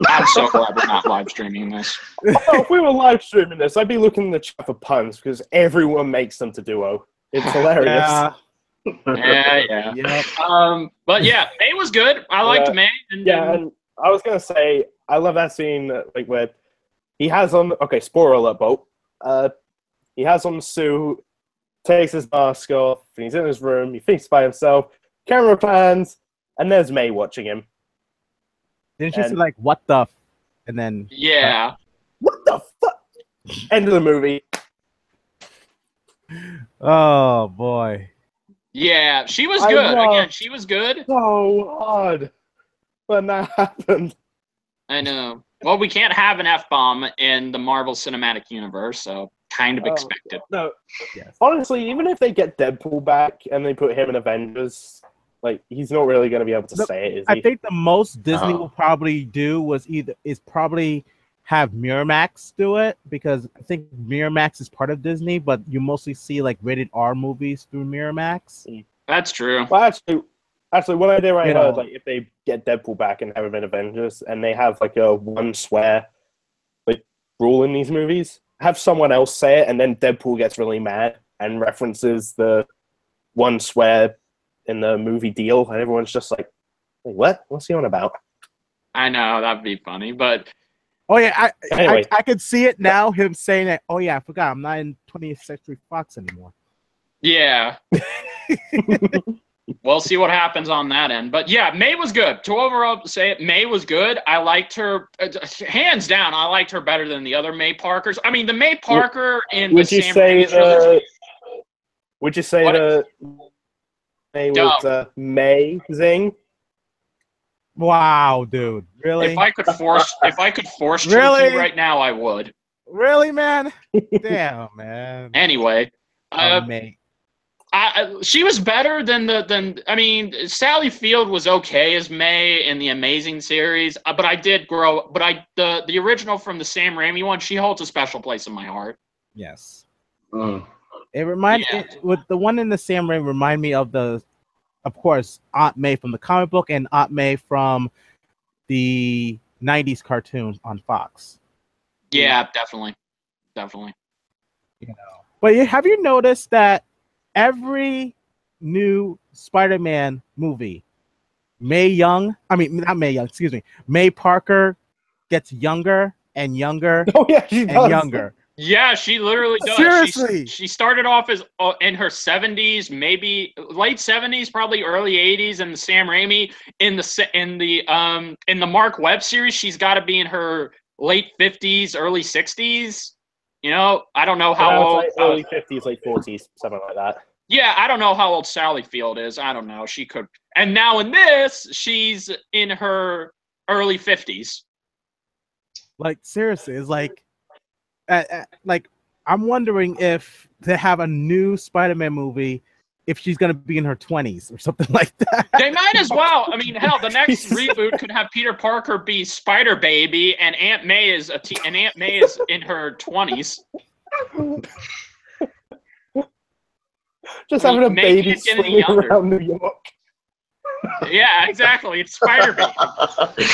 I'm so glad we're not live streaming this. Oh, if we were live streaming this, I'd be looking in the chat for puns because everyone makes them to duo. It's hilarious. Yeah. But yeah, May was good. I liked May. And I was gonna say I love that scene where he has on. Okay, spoiler alert, Bolt. He has on the suit, takes his mask off, and he's in his room. He thinks by himself. Camera pans, and there's May watching him. Didn't she say what the and then what the fuck? End of the movie. Oh boy. Yeah, she was good. Again, she was good. So odd when that happened. I know. Well, we can't have an F-bomb in the Marvel Cinematic Universe, so kind of expected. No. Yes. Honestly, even if they get Deadpool back and they put him in Avengers, he's not really going to be able to say it, is he? I think the most Disney will probably do is probably have Miramax do it, because I think Miramax is part of Disney, but you mostly see rated R movies through Miramax. That's true. Well, actually, one idea I heard, if they get Deadpool back and have him in Avengers, and they have a one swear rule in these movies, have someone else say it, and then Deadpool gets really mad and references the one swear in the movie deal, and everyone's just like, "Wait, what? What's he on about?" I know, that'd be funny, but anyway. I could see it now. Him saying that. Oh yeah, I forgot. I'm not in 20th Century Fox anymore. Yeah. We'll see what happens on that end, but yeah, May was good. To overall say it, May was good. I liked her hands down. I liked her better than the other May Parkers. I mean, the May Parker in the Sam Raimi trilogy. Would you say the May was amazing? Wow, dude! Really? If I could force truth you right now, I would. Really, man? Damn, man. Anyway, May. She was better than I mean, Sally Field was okay as May in the Amazing series, but I did grow. But the original from the Sam Raimi one, she holds a special place in my heart. Yes. It reminds with the one in the Sam Raimi remind me of of course, Aunt May from the comic book and Aunt May from the 90s cartoon on Fox. Yeah, definitely. But have you noticed that every new Spider-Man movie, May Parker gets younger and younger Oh yeah, she and does. younger. Yeah, she literally does. Seriously. She started off as in her 70s, maybe late 70s, probably early 80s, and Sam Raimi in the Mark Webb series, she's got to be in her late 50s, early 60s. You know, I don't know how old. Like early 50s, late 40s, something like that. Yeah, I don't know how old Sally Field is. I don't know. She could. And now in this, she's in her early 50s. Like seriously, it's like I'm wondering if they have a new Spider-Man movie, if she's gonna be in her 20s or something like that. They might as well. I mean, hell, the next reboot could have Peter Parker be Spider Baby, and Aunt May is in her 20s. Just having a baby swinging around New York. Yeah, exactly. It's Spider Baby.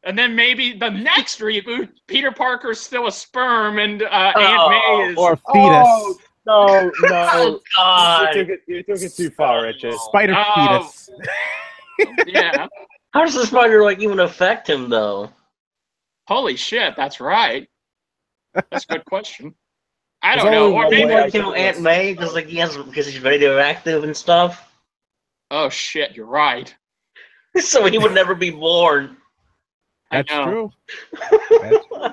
And then maybe the next reboot, Peter Parker's still a sperm, and Aunt May is or a fetus. Oh, no. Oh, God. You took it too far, Richard. Spider fetus. Yeah. How does the spider even affect him though? Holy shit, that's right. That's a good question. I There's don't know. only Or one maybe way I Kill Aunt May because he's radioactive and stuff. Oh shit, you're right. So he would never be born. That's I know. true.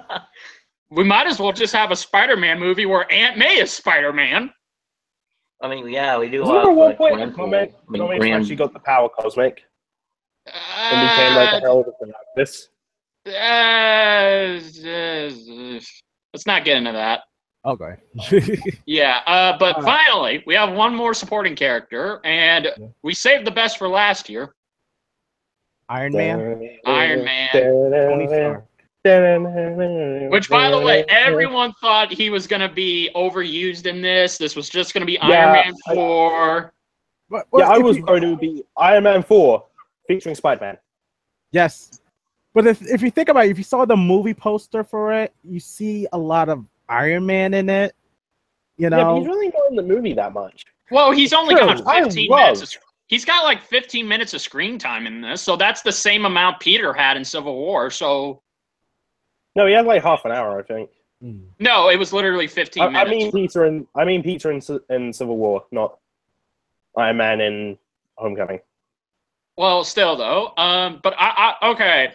We might as well just have a Spider-Man movie where Aunt May is Spider-Man. I mean, yeah, we do. Wasn't there one point when she got the power cosmic and became like the hell of a this? Let's not get into that. Okay. Yeah, but finally, we have one more supporting character, and we saved the best for last year. Iron Man. Iron Man. Tony Stark. Which, by the way, everyone thought he was going to be overused in this. This was just going to be Iron Man 4. I was going to be Iron Man 4 featuring Spider-Man. Yes. But if you think about it, if you saw the movie poster for it, you see a lot of Iron Man in it. You know? Yeah, but he's really not in the movie that much. Well, he's only got 15 minutes. He's got like 15 minutes of screen time in this, so that's the same amount Peter had in Civil War. So, no, he had like half an hour, I think. No, it was literally 15 minutes. I mean Peter in Civil War, not Iron Man in Homecoming. Well, still though, but okay.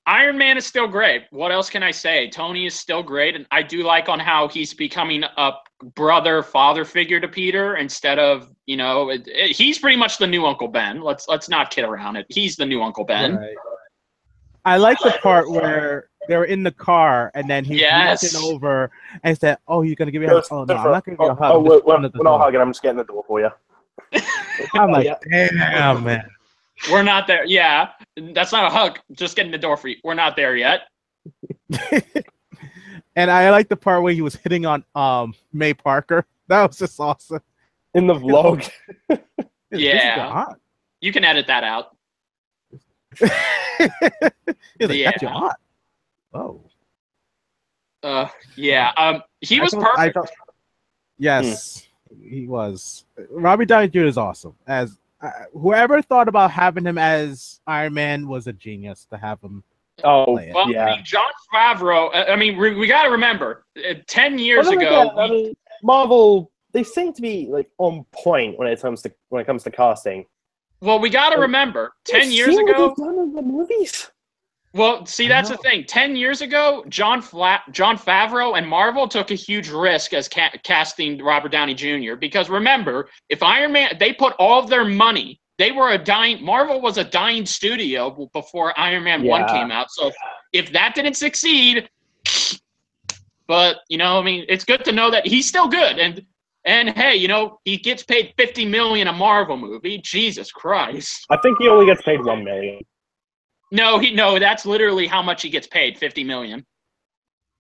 Iron Man is still great. What else can I say? Tony is still great, and I do like on how he's becoming a brother-father figure to Peter instead of, he's pretty much the new Uncle Ben. Let's not kid around it. He's the new Uncle Ben. Right. I like the part where they were in the car, and then he reached over and said, "Oh, you're gonna give me a hug?" Oh no, I'm not gonna give you a hug. We're not hugging. I'm just getting the door for you. I'm like, damn, man. We're not there. Yeah, that's not a hug. Just getting the door for you. We're not there yet. And I like the part where he was hitting on May Parker. That was just awesome. In the vlog. Yeah. You can edit that out. He's like, that's your aunt. Oh. Yeah. He was perfect. Yes, he was. Robert Downey Jr. is awesome. As whoever thought about having him as Iron Man was a genius to have him. Play it. Well, yeah. I mean, Jon Favreau. I mean, we got to remember, 10 years ago. I mean, Marvel, they seem to be like on point when it comes to casting. Well, we got to remember, 10 years ago. What they've done in the movies. Well, see, that's the thing. 10 years ago, Jon Favreau and Marvel took a huge risk as casting Robert Downey Jr. Because remember, if Iron Man, they put all of their money. Marvel was a dying studio before Iron Man 1 came out. So if that didn't succeed, but, I mean, it's good to know that he's still good. And hey, he gets paid $50 million a Marvel movie. Jesus Christ. I think he only gets paid $1 million. No, that's literally how much he gets paid, $50 million.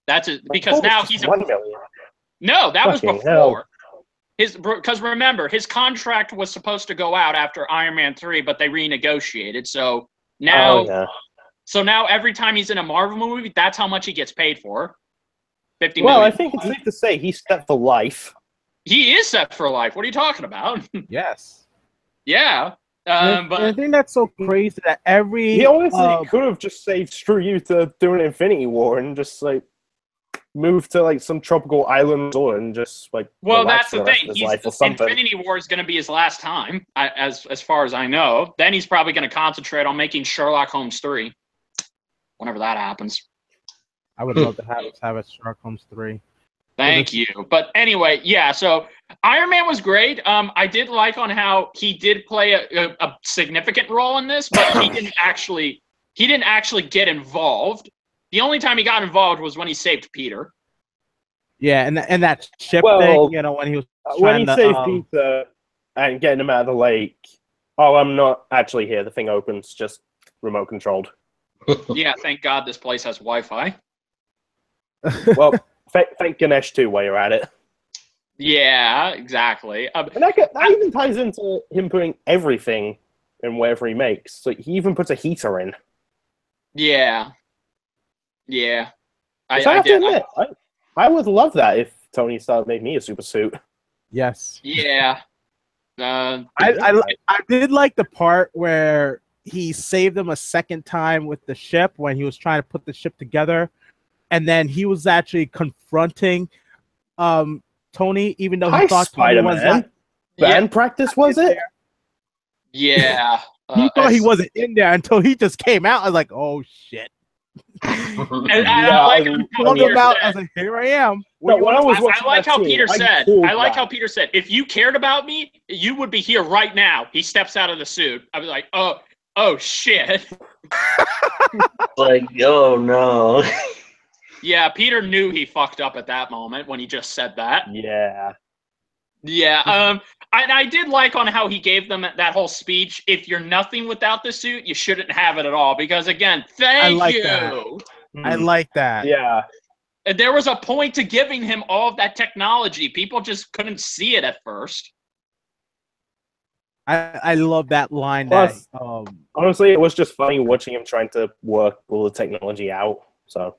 That's it, because now he's $1 million. No, that was Fucking before. hell. Because remember, his contract was supposed to go out after Iron Man 3, but they renegotiated. So now, now every time he's in a Marvel movie, that's how much he gets paid for. 50 Well, million. I think it's safe to say he's set for life. He is set for life. What are you talking about? Yes. Yeah. And I But think that's so crazy that every He honestly could have just saved screw you to do an Infinity War and just like move to like some tropical island resort and just like well, relax that's for the the rest thing. of his life or something. Infinity War is going to be his last time, as far as I know. Then he's probably going to concentrate on making Sherlock Holmes 3, whenever that happens. I would love to have a Sherlock Holmes 3. Thank you. But anyway, yeah, so Iron Man was great. I did like on how he did play a significant role in this, but he didn't actually get involved. The only time he got involved was when he saved Peter. Yeah, and that ship Well, thing, when he was when he trying saved to, Peter and getting him out of the lake, oh, I'm not actually here. The thing opens, just remote controlled. Yeah, thank God this place has Wi-Fi. Well, thank Ganesh too while you're at it. Yeah, exactly. And that even ties into him putting everything in wherever he makes. So he even puts a heater in. Yeah. Yeah. Which I have to admit, I would love that if Tony Stark made me a super suit. yes. Yeah. I did like the part where he saved them a second time with the ship when he was trying to put the ship together, and then he was actually confronting Tony, even though he thought Tony was not. Band practice, was it? Yeah. He thought he wasn't in there until he just came out. I was like, oh shit. And I like how Peter I said, was like, here I am. No, when I was I watching like that how scene, Peter said. called I like that. how Peter said, if you cared about me, you would be here right now. He steps out of the suit. I was like, oh shit. Like, oh no. Yeah, Peter knew he fucked up at that moment when he just said that. Yeah. Yeah. I did like on how he gave them that whole speech. If you're nothing without the suit, you shouldn't have it at all. Because again, thank you. I like that. Yeah. And there was a point to giving him all of that technology. People just couldn't see it at first. I love that line. Plus, that honestly, it was just funny watching him trying to work all the technology out. So.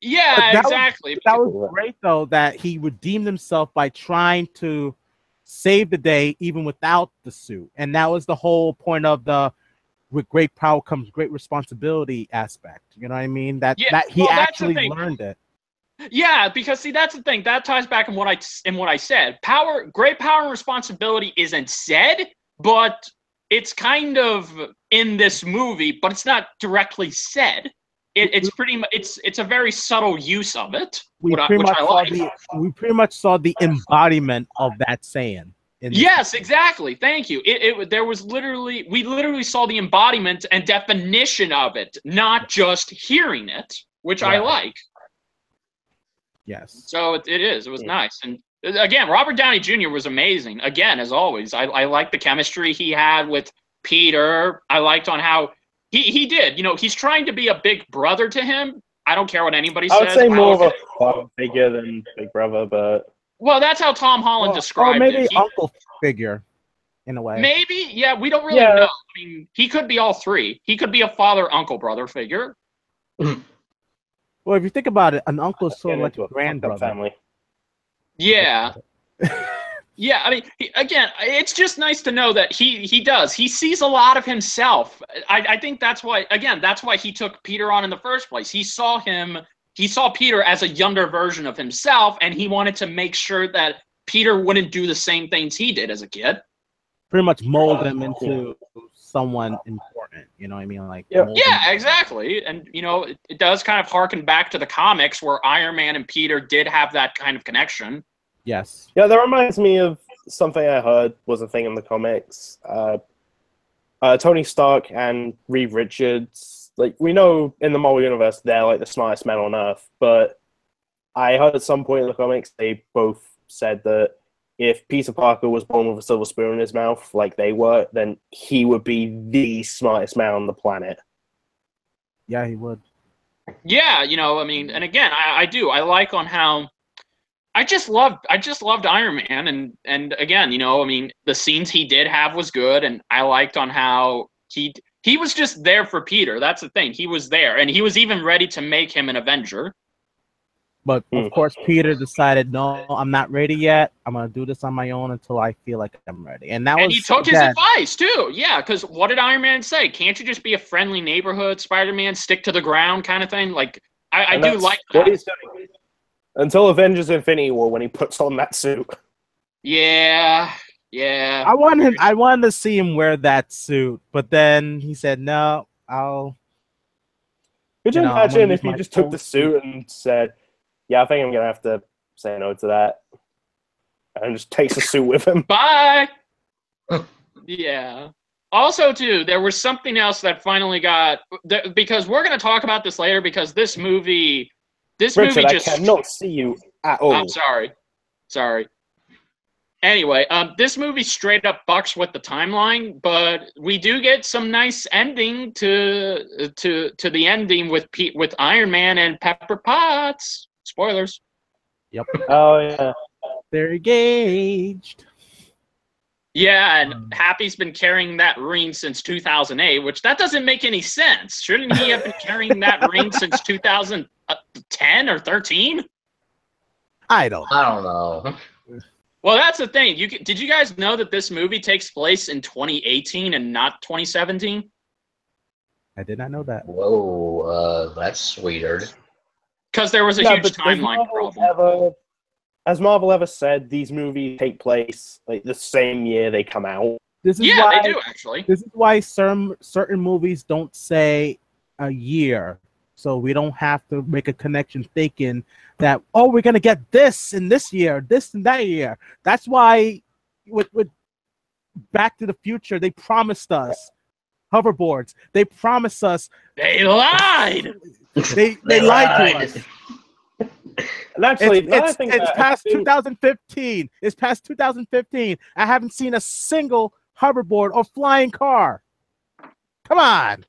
Yeah, exactly. That was great, though, that he redeemed himself by trying to save the day even without the suit. And that was the whole point of the with great power comes great responsibility aspect. You know what I mean? That he actually learned it. Yeah, because see, that's the thing. That ties back in what I said. Great power and responsibility isn't said, but it's kind of in this movie, but it's not directly said. It's pretty much it's a very subtle use of it, which I like. We pretty much saw the embodiment of that saying. Yes, exactly. Thank you. We literally saw the embodiment and definition of it, not just hearing it, which I like. Yes. So it was nice. And again, Robert Downey Jr. was amazing. Again, as always, I like the chemistry he had with Peter. I liked on how he did. He's trying to be a big brother to him. I don't care what anybody says. I would say more of a father figure than big brother, but. Well, that's how Tom Holland described it. Or maybe it. uncle figure, in a way. Maybe, yeah, we don't really know. I mean, he could be all three. He could be a father, uncle, brother figure. Well, if you think about it, an uncle is sort of like a grandbrother. Family. Yeah. Yeah, I mean, again, it's just nice to know that he does. He sees a lot of himself. I think that's why he took Peter on in the first place. He saw Peter as a younger version of himself, and he wanted to make sure that Peter wouldn't do the same things he did as a kid. Pretty much mold him into someone important. You know what I mean? Like yeah, exactly. And it does kind of harken back to the comics where Iron Man and Peter did have that kind of connection. Yes. Yeah, that reminds me of something I heard was a thing in the comics. Tony Stark and Reed Richards, like, we know in the Marvel Universe they're like the smartest men on Earth, but I heard at some point in the comics they both said that if Peter Parker was born with a silver spoon in his mouth like they were, then he would be the smartest man on the planet. Yeah, he would. Yeah, I mean, and again, I do. I like on how I just loved Iron Man, and again, I mean, the scenes he did have was good, and I liked on how he was just there for Peter. That's the thing. He was there, and he was even ready to make him an Avenger. But of course, Peter decided, no, I'm not ready yet. I'm gonna do this on my own until I feel like I'm ready. And that was he took his advice too. Yeah, because what did Iron Man say? Can't you just be a friendly neighborhood Spider-Man, stick to the ground kind of thing? Like I do like that. What he's doing. Until Avengers Infinity War, when he puts on that suit. Yeah. I wanted to see him wear that suit, but then he said, no, Could you imagine if he just took the suit and said, yeah, I think I'm going to have to say no to that. And just takes the suit with him. Bye! Yeah. Also, too, there was something else that finally got... Because we're going to talk about this later, because this movie... Richard, I cannot see you at all. I'm sorry. Anyway, this movie straight up bucks with the timeline, but we do get some nice ending to the ending with Iron Man and Pepper Potts. Spoilers. Yep. Oh yeah. They're engaged. Yeah, and Happy's been carrying that ring since 2008, which that doesn't make any sense. Shouldn't he have been carrying that ring since 2010 or 13? I don't know. Well, that's the thing. Did you guys know that this movie takes place in 2018 and not 2017? I did not know that. Whoa, that's weird. Because there was a huge timeline problem. Has Marvel ever said these movies take place like the same year they come out? They do actually. This is why certain movies don't say a year, so we don't have to make a connection thinking that, oh, we're gonna get this in this year, this and that year. That's why with Back to the Future, they promised us hoverboards. They promised us. They lied. They lied to us. And actually, it's past 2015. It's past 2015. I haven't seen a single hoverboard or flying car. Come on.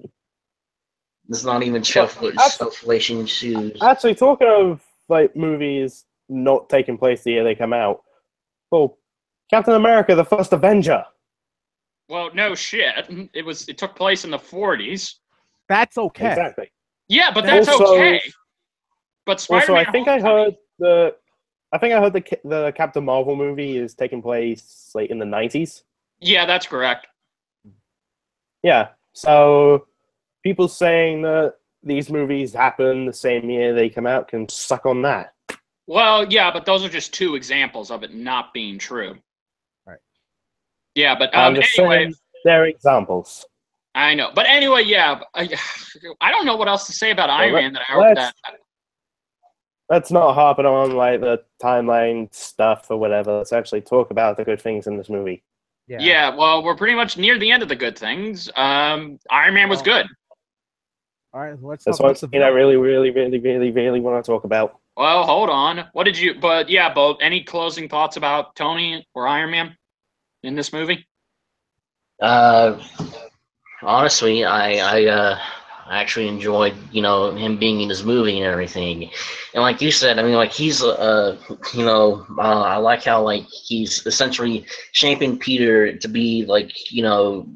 It's not even self-inflation shoes. Actually, talking of like movies not taking place the year they come out, well, Captain America: The First Avenger. Well, no shit. It took place in the 40s. That's okay. Exactly. Yeah, but that's okay. But Spider-Man. Also, I think I heard the Captain Marvel movie is taking place like in the 90s. Yeah, that's correct. Yeah, so people saying that these movies happen the same year they come out can suck on that. Well, yeah, but those are just two examples of it not being true. Right. Yeah, but I'm just saying they're examples. I know, but anyway, yeah, I don't know what else to say about Iron Man that Let's not harp on like the timeline stuff or whatever. Let's actually talk about the good things in this movie. Yeah, well, we're pretty much near the end of the good things. Iron Man was good. All right, let's That's talk one thing I really want to talk about. Well, hold on. But any closing thoughts about Tony or Iron Man in this movie? Honestly, I actually enjoyed, him being in this movie and everything. And like you said, I mean, like he's, I like how like he's essentially shaping Peter to be like, to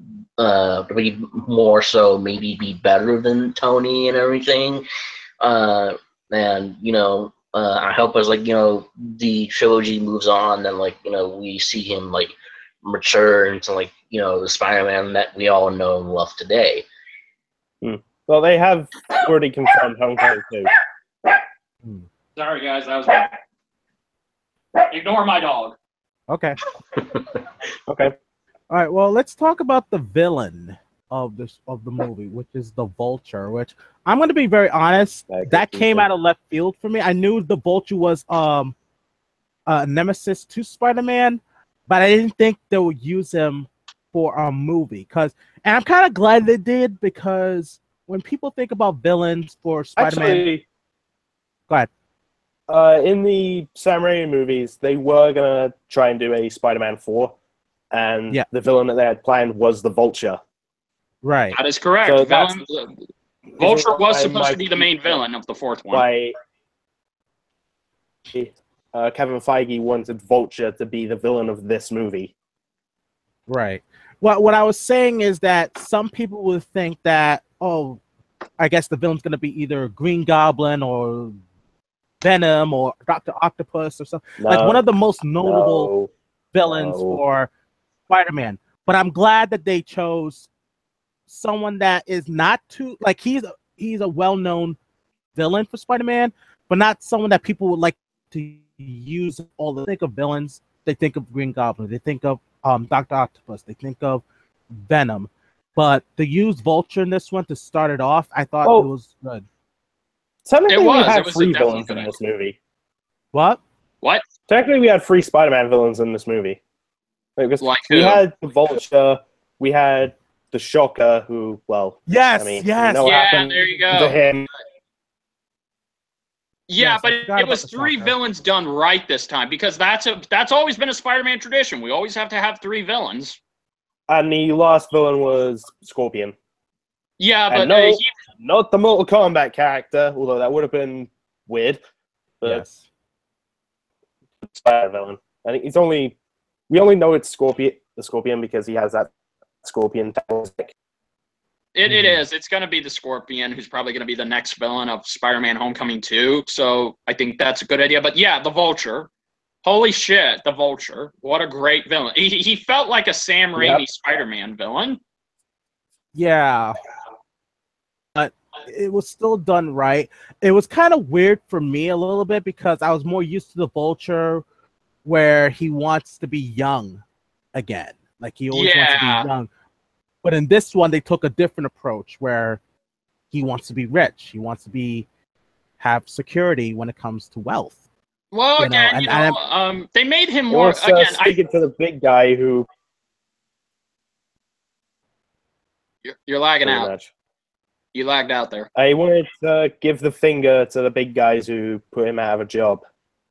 be more so maybe be better than Tony and everything. And I hope as like the trilogy moves on, and like we see him like mature into like the Spider-Man that we all know and love today. Well, they have already confirmed Homecoming too. Sorry, guys, that was bad. Ignore my dog. Okay. Okay. All right. Well, let's talk about the villain of the movie, which is the Vulture. Which I'm going to be very honest, that came out of left field for me. I knew the Vulture was a nemesis to Spider-Man, but I didn't think they would use him for a movie. And I'm kind of glad they did, because when people think about villains for Spider-Man, actually, go ahead. In the Sam Raimi movies, they were gonna try and do a Spider-Man 4, and the villain that they had planned was the Vulture. Right. That is correct. So Vulture was supposed to be the main villain of the fourth one. Why Kevin Feige wanted Vulture to be the villain of this movie. Right. What I was saying is that some people would think that, I guess the villain's going to be either Green Goblin or Venom or Dr. Octopus or something. No, Like one of the most notable villains no. for Spider-Man. But I'm glad that they chose someone that is not too like he's a well-known villain for Spider-Man, but not someone that people would like to use all the think of villains. They think of Green Goblin, they think of Dr. Octopus, they think of Venom. But to use Vulture in this one to start it off, I thought it was good. Technically, we had It was three definitely villains in good. this movie. What? What? Technically, we had 3 Spider-Man villains in this movie. Because Like we who? had the Vulture, we had the Shocker, who, well, Yes, I mean, yes. you know what Yeah, happened there you to go. him. Yeah, Yes, but I forgot it was about the 3 Shocker. villains done right this time because that's always been a Spider-Man tradition. We always have to have 3 villains. And the last villain was Scorpion. Yeah, And but not the Mortal Kombat character, although that would have been weird. But Yes. Spider villain. I think we only know it's the Scorpion because he has that Scorpion stick. it is. It's going to be the Scorpion, who's probably going to be the next villain of Spider-Man Homecoming 2. So I think that's a good idea. But yeah, the Vulture. Holy shit, the Vulture. What a great villain. He felt like a Sam Raimi Spider-Man villain. Yeah. But it was still done right. It was kind of weird for me a little bit because I was more used to the Vulture where he wants to be young again. Like he always wants to be young. But in this one, they took a different approach where he wants to be rich. He wants to have security when it comes to wealth. Well, again, they made him more. Again, speaking to the big guy who you're lagging out. Much. You lagged out there. I wanted to give the finger to the big guys who put him out of a job.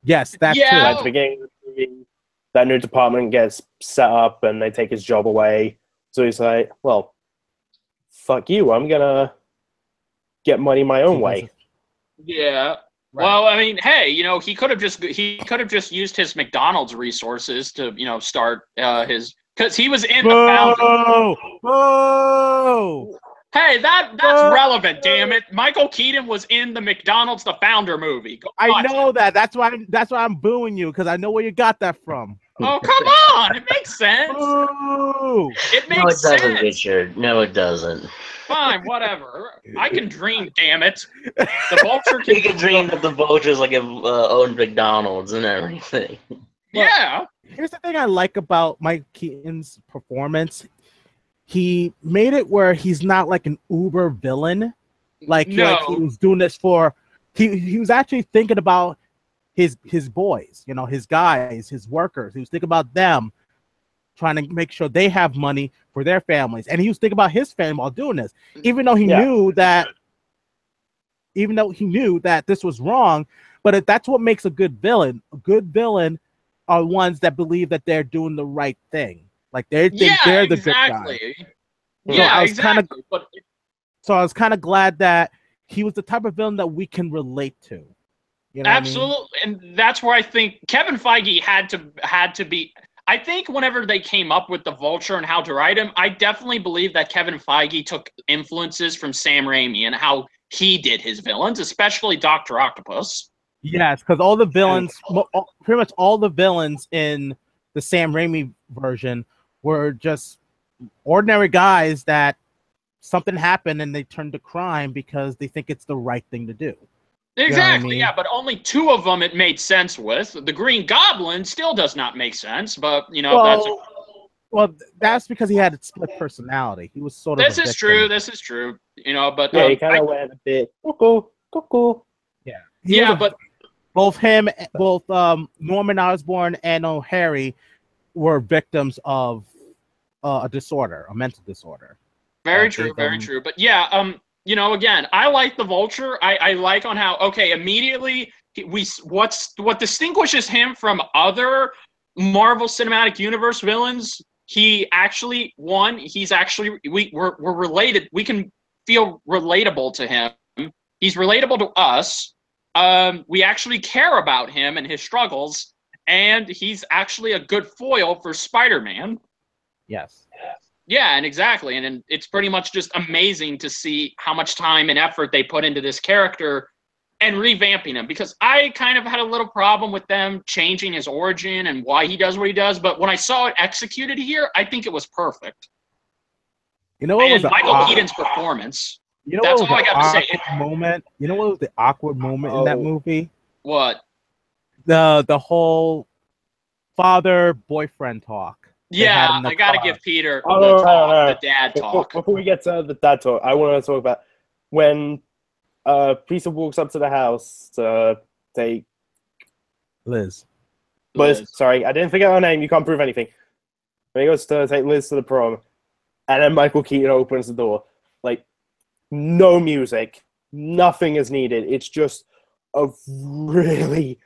Yes, that too. At the beginning of the movie, that new department gets set up and they take his job away. So he's like, well, fuck you. I'm going to get money my own way. Yeah. Right. Well, I mean, hey, he could have just used his McDonald's resources to, start his, because he was in the founder. Whoa! Hey, that's relevant, damn it. Michael Keaton was in the McDonald's The Founder movie. I know that. That's why I'm booing you, because I know where you got that from. Oh, come on. It makes sense. Boo! It makes No, it sense. doesn't, Richard. No, it doesn't. Fine, whatever. I can dream, damn it. The Vulture can... You can dream that the Vultures own McDonald's and everything. Yeah. Here's the thing I like about Mike Keaton's performance. He made it where he's not like an uber villain. Like he was doing this for... He was actually thinking about his boys, his guys, his workers. He was thinking about them, trying to make sure they have money for their families. And he was thinking about his family while doing this. Even though he knew that this was wrong, but that's what makes a good villain. A good villain are ones that believe that they're doing the right thing. Like they think they're the good guy. Yeah, exactly. So I was kind of glad that he was the type of villain that we can relate to. Absolutely. And that's where I think Kevin Feige had to be. I think whenever they came up with the Vulture and how to write him, I definitely believe that Kevin Feige took influences from Sam Raimi and how he did his villains, especially Dr. Octopus. Yes, because all the villains, pretty much all the villains in the Sam Raimi version were just ordinary guys that something happened and they turned to crime because they think it's the right thing to do. Exactly, yeah, but only 2 of them it made sense with. The Green Goblin still does not make sense, but, that's because he had a split personality. He was sort of This is true, but... Yeah, he kind of went a bit, cuckoo. Yeah. But both Norman Osborn and O'Harry were victims of a disorder, a mental disorder. Very true. But yeah, again, I like the Vulture. I like on how, immediately what distinguishes him from other Marvel Cinematic Universe villains, we're related. We can feel relatable to him. He's relatable to us. We actually care about him and his struggles, and he's actually a good foil for Spider-Man. Yes. Yeah, and exactly. And it's pretty much just amazing to see how much time and effort they put into this character and revamping him, because I kind of had a little problem with them changing his origin and why he does what he does. But when I saw it executed here, I think it was perfect. You know what was And Michael Keaton's performance. You know That's what all was I the got to say. awkward moment? You know what was the awkward moment in that movie? What? The whole father boyfriend talk. Yeah, I got to give Peter the dad talk. Before we get to the dad talk, I want to talk about when Peter walks up to the house to take Liz. Sorry, I didn't forget her name. You can't prove anything. When he goes to take Liz to the prom, and then Michael Keaton opens the door. Like, no music. Nothing is needed. It's just a really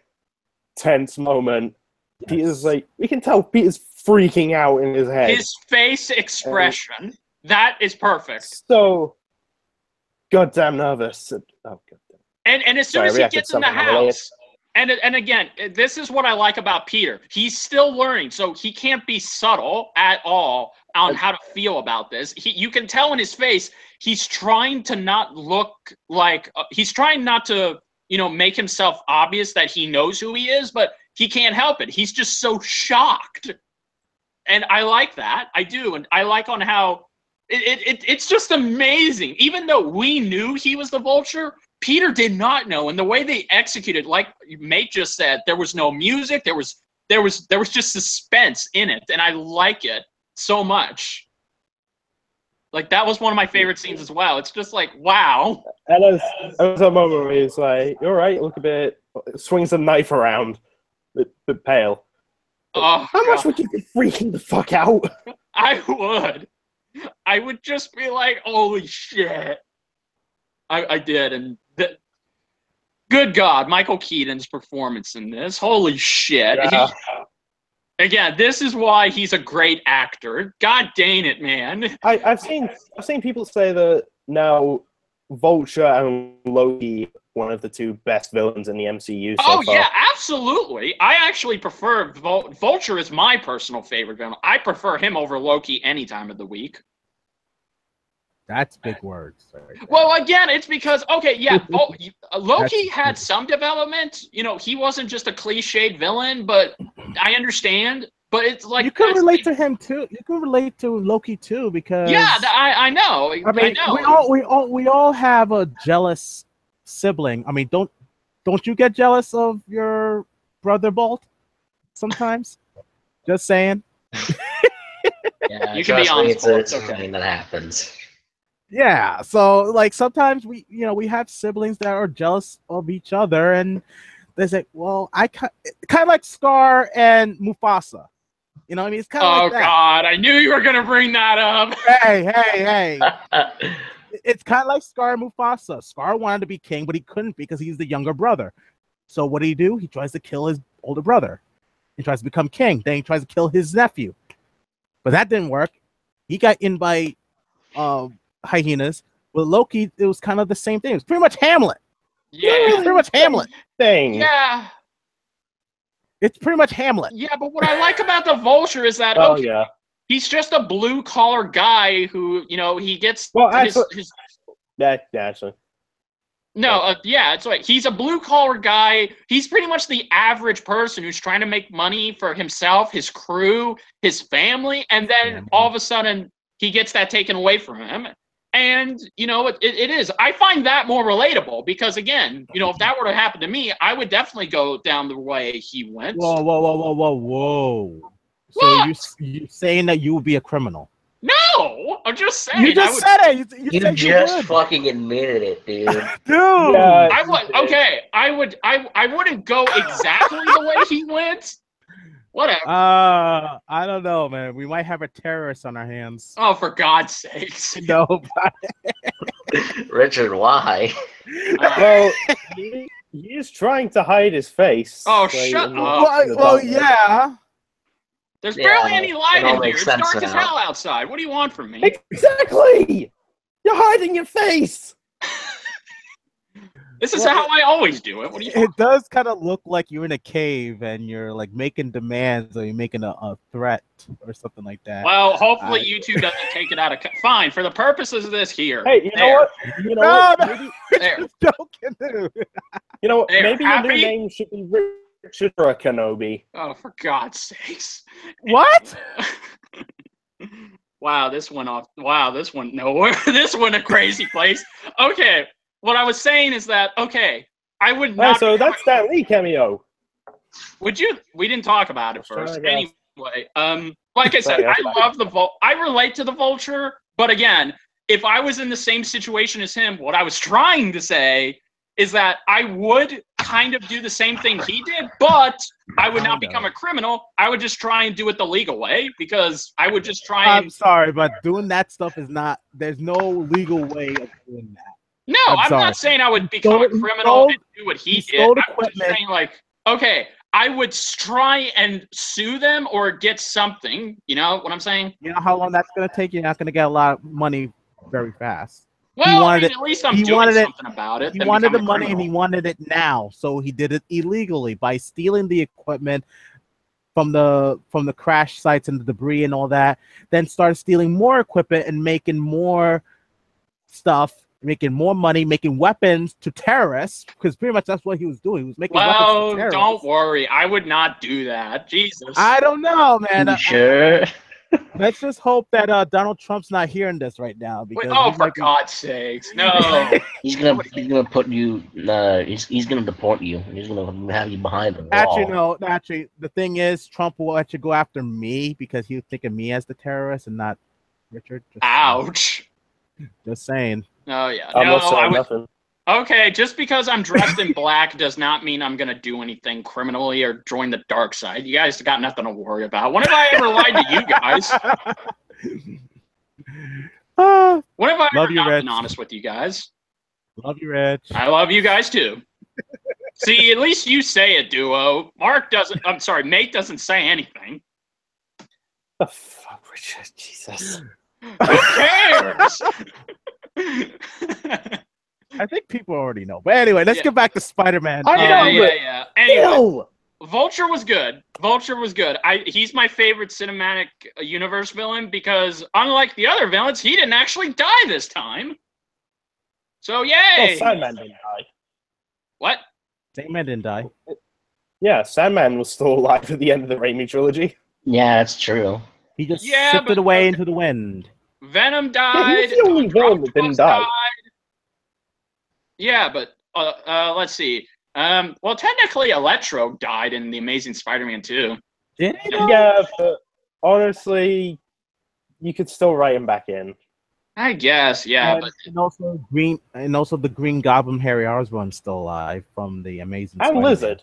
tense moment. Yes. Peter's like, we can tell Peter's freaking out in his head. His face expression, that is perfect. So goddamn nervous. Oh, goddamn. And as soon as he gets in the house, and again, this is what I like about Peter. He's still learning, so he can't be subtle at all on how to feel about this. You can tell in his face, he's trying to not look like, he's trying not to, make himself obvious that he knows who he is, but he can't help it. He's just so shocked. And I like that. I do. And I like on how it's just amazing. Even though we knew he was the Vulture, Peter did not know. And the way they executed, like Mate just said, there was no music. There was just suspense in it. And I like it so much. Like, that was one of my favorite scenes as well. It's just like, wow. And there's a moment where he's like, all right, look a bit, swings a knife around, a bit pale. Oh, how much would you be freaking the fuck out? I would just be like, holy shit. I did. And good God, Michael Keaton's performance in this. Holy shit. Yeah. Again, this is why he's a great actor. God dang it, man. I've seen people say that now Vulture and Loki, one of the two best villains in the MCU so far. Yeah, absolutely. I actually prefer Vulture is my personal favorite villain. I prefer him over Loki any time of the week. That's big words. Sorry. Well, again, it's because, Loki had some development. He wasn't just a cliched villain, but I understand. But it's like... You could relate to him, too. You could relate to Loki, too, because... Yeah, I know. I mean, we all have a jealous sibling. I mean, don't you get jealous of your brother Bolt sometimes? Just saying. Yeah, you can be honest. It's something that happens. Yeah, so like sometimes we have siblings that are jealous of each other, and they say, "Well, I kind of like Scar and Mufasa." You know what I mean? It's kind of like that. Oh God, I knew you were gonna bring that up. Hey! It's kind of like Scar and Mufasa. Scar wanted to be king, but he couldn't because he's the younger brother. So what do? He tries to kill his older brother. He tries to become king. Then he tries to kill his nephew, but that didn't work. He got in by hyenas. With Loki, it was kind of the same thing. It was pretty much Hamlet. Yeah, it's pretty much Hamlet thing. Yeah, it's pretty much Hamlet. Yeah, but what I like about the Vulture is that he's just a blue collar guy who he gets. Well, actually, actually. No, it's like he's a blue collar guy. He's pretty much the average person who's trying to make money for himself, his crew, his family, and then all of a sudden he gets that taken away from him. And, it is. I find that more relatable because, again, if that were to happen to me, I would definitely go down the way he went. Whoa. So you saying that you would be a criminal? No! I'm just saying. You just said it. You said just fucking admitted it, dude. Dude! I would. Okay, I wouldn't go exactly the way he went. Whatever. I don't know, man. We might have a terrorist on our hands. Oh, for God's sakes. No. Richard, why? Well, he is trying to hide his face. Oh, shut up. Well, yeah. There's barely any light in here. It's dark as hell outside. What do you want from me? Exactly! You're hiding your face! This is how I always do it. What do you? It does kind of look like you're in a cave and you're like making demands or you're making a threat or something like that. Well, hopefully YouTube doesn't take it out of. Fine, for the purposes of this here. Hey, you know what? You know what? Maybe, There. Just joking, dude. you know what? There, Maybe your new happy? name should be Richard or Kenobi. Oh, for God's sakes! What? Wow, this went off. Wow, this went nowhere. This went a crazy place. Okay, what I was saying is that I would Oh, not. so that's Stan Lee cameo. Would you? We didn't talk about it Sorry, first. guys. Anyway, like I said, Sorry, I that's love the I relate to the Vulture, but again, if I was in the same situation as him, what I was trying to say is that I would kind of do the same thing he did, but I would not become a criminal. I would just try and do it the legal way because I would just try and. I'm sorry, but doing that stuff is not. There's no legal way of doing that. No, I'm I'm sorry. not saying I would become a He criminal stole- and do what he did. stole I'm just equipment. saying, like, I would try and sue them or get something. You know what I'm saying? You know how long that's gonna take? You're not gonna get a lot of money very fast. Well, wanted at least I'm he doing wanted it- something about it. He than wanted the become a money and he criminal. wanted it now, so he did it illegally by stealing the equipment from the crash sites and the debris and all that. Then started stealing more equipment and making more stuff, making more money, making weapons to terrorists. Because pretty much that's what he was doing. He was making weapons Well, to terrorists. don't worry. I would not do that. Jesus. I don't know, man. You sure? Let's just hope that Donald Trump's not hearing this right now because Oh, he for might be- God's sakes. No. He's gonna put you. He's gonna deport you. He's gonna have you behind the wall. Actually, no. Actually, the thing is, Trump will actually go after me because he would think of me as the terrorist and not Richard. Ouch. Just saying. Oh, yeah. I'm No, not saying I would. nothing. Okay, just because I'm dressed in black does not mean I'm gonna do anything criminally or join the dark side. You guys got nothing to worry about. When have I ever lied to you guys? When have I Love ever you, not Rich. been honest with you guys? Love you, Rich. I love you guys too. See, at least you say it, Duo. Mark doesn't. I'm sorry, Mate doesn't say anything. Oh, fuck, Richard. Jesus. Who cares? I think people already know. But anyway, let's Yeah. get back to Spider-Man. I know, yeah. but- Anyway, Ew! Vulture was good. Vulture was good. He's my favorite cinematic universe villain because unlike the other villains, he didn't actually die this time. So yay! Well, Sandman didn't die. What? Sandman didn't die. Yeah, Sandman was still alive at the end of the Raimi trilogy. Yeah, that's true. He just Yeah, sifted but- away into the wind. Venom Yeah, died. he's the only villain that didn't die. Yeah, but let's see. Well, technically, Electro died in the Amazing Spider-Man 2. Did he? Yeah, but honestly, you could still write him back in. I guess, yeah, but And also the Green Goblin Harry Osborn's still alive from the Amazing And Spider-Man. Lizard.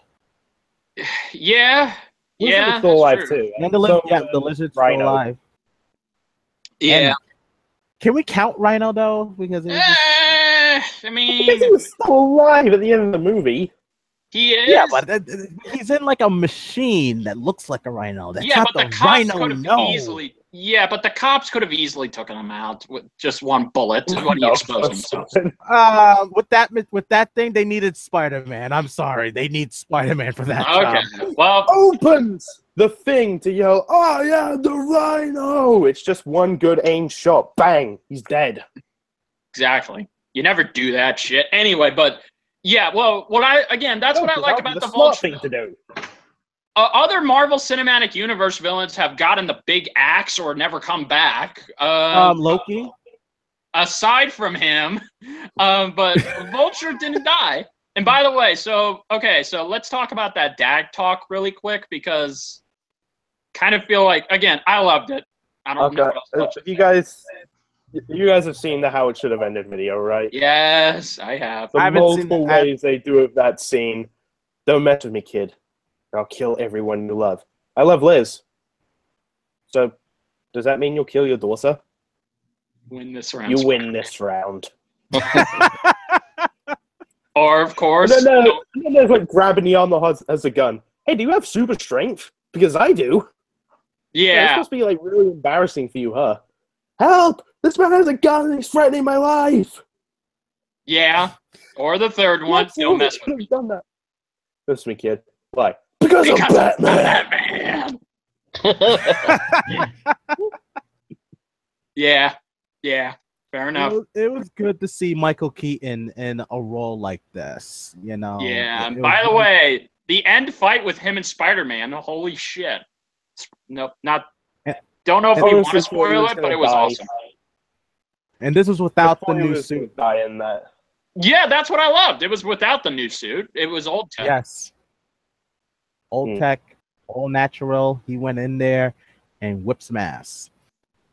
yeah, Lizard yeah, is still that's alive true. too. And the Lizard's still Rhino. alive. Yeah. Can we count Rhino though? Because it was just... I Because mean, he was still alive at the end of the movie. he is. yeah, but he's in like a machine that looks like a rhino. That's yeah, not but the the cops rhino. could have No. easily. Yeah, but the cops could have easily taken him out with just one bullet when he No, exposed himself. With that thing, they needed Spider-Man. I'm sorry, they need Spider-Man for that Okay, job. well, Opens the thing to yell, "Oh yeah, the rhino!" It's just one good aim shot. Bang, he's dead. exactly. You never do that shit. Anyway, but yeah, well, that's what I like about the smart Vulture. thing to do. Other Marvel Cinematic Universe villains have gotten the big axe or never come back. Loki. Aside from him, but Vulture didn't die. And by the way, so let's talk about that DAG talk really quick because kind of feel like again I loved it. I don't know Okay, what else to you say. guys have seen the How It Should Have Ended video, right? Yes, I have. The I haven't seen multiple that. ways they do it that scene. Don't mess with me, kid. I'll kill everyone you love. I love Liz. So, does that mean you'll kill your daughter? Win this round. You win this round. Or of course. And then there's like grabbing the arm that has a gun. Hey, do you have super strength? Because I do. It's Yeah. supposed to be like really embarrassing for you, huh? Help! This man has a gun and he's threatening my life. Yeah. Or the third one. What? Don't mess with me. Done that. Listen to me, kid. Why? Because I'm Batman. Yeah. Yeah. Fair enough. It was good to see Michael Keaton in a role like this. You know. Yeah. And It by was the way, the end fight with him and Spider-Man, holy shit. Nope, not. Don't know if we want to spoil it, but it was awesome. And this was without the new was suit. Die in that. Yeah, that's what I loved. It was without the new suit. It was old tech. Yes. Old tech, all natural. He went in there and whipped some ass.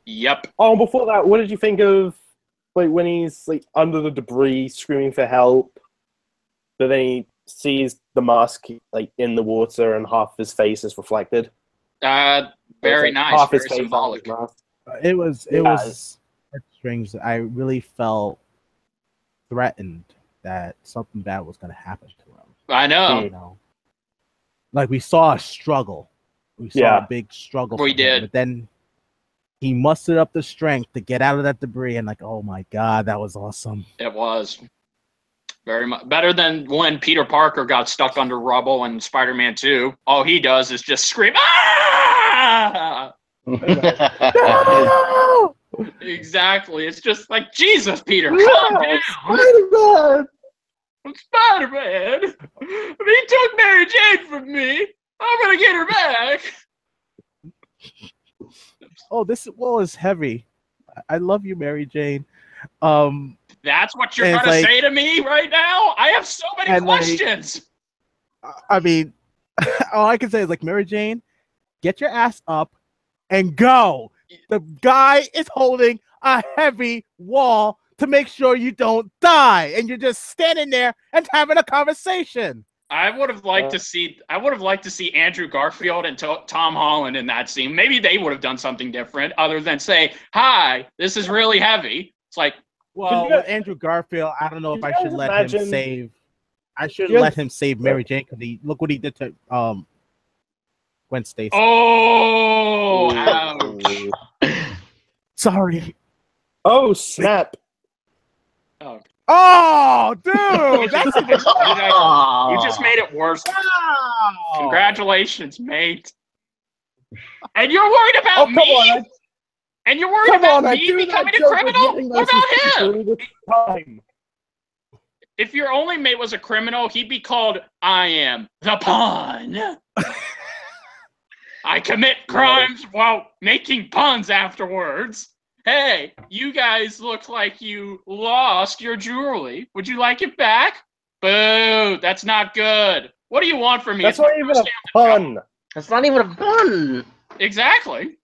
Yep. Oh, before that, what did you think of like when he's like under the debris screaming for help? But then he sees the mask like in the water and half his face is reflected. Very like, nice. half Very his face symbolic. on his mask. It was strange. I really felt threatened that something bad was going to happen to him. I know. You know, like we saw a struggle. We saw a big struggle. We did. But then he mustered up the strength to get out of that debris, and like, oh my god, that was awesome. It was very much better than when Peter Parker got stuck under rubble in Spider-Man 2. All he does is just scream, "Ah!" No! Exactly. It's just like, Jesus, Peter, calm down. Spider-Man! I'm Spider-Man. If he took Mary Jane from me, I'm gonna get her back. Oh, this wall is heavy. I love you, Mary Jane. That's what you're gonna say to me right now? I have so many questions. I mean, all I can say is like, Mary Jane, get your ass up and go. The guy is holding a heavy wall to make sure you don't die, and you're just standing there and having a conversation. I would have liked to see Andrew Garfield and Tom Holland in that scene. Maybe they would have done something different other than say, "Hi, this is really heavy." It's like, well, with Andrew Garfield, I don't know if I should let him save. I should let him save Mary Jane because look what he did to Gwen Stacy. Oh, ouch. Sorry. Oh, snap. Oh, dude! That's even... You just made it worse. Wow. Congratulations, mate. And you're worried about me? And you're worried about me becoming a criminal? What about him? If your only mate was a criminal, he'd be called I am the pawn. I commit crimes while making puns afterwards. Hey, you guys look like you lost your jewelry. Would you like it back? Boo, that's not good. What do you want from me? That's not even a pun. That's not even a pun. Exactly.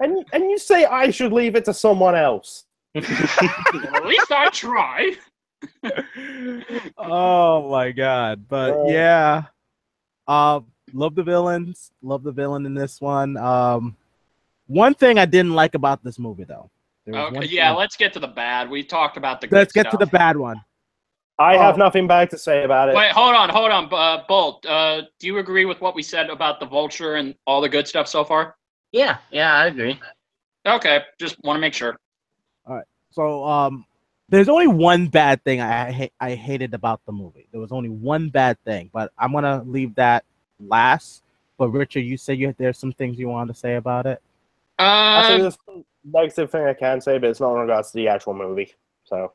And you say I should leave it to someone else. Well, at least I try. Oh my god. But yeah. Love the villains. Love the villain in this one. One thing I didn't like about this movie, though. Okay, yeah, let's get to the bad. We talked about the good Let's get stuff. to the bad one. I have nothing bad to say about it. Wait, hold on. Bolt, do you agree with what we said about the Vulture and all the good stuff so far? Yeah, I agree. Okay, just want to make sure. All right. So, there's only one bad thing I hated about the movie. There was only one bad thing, but I'm gonna leave that last. But Richard, you said there's some things you wanted to say about it. There's one negative thing I can say, but it's not in regards to the actual movie. So.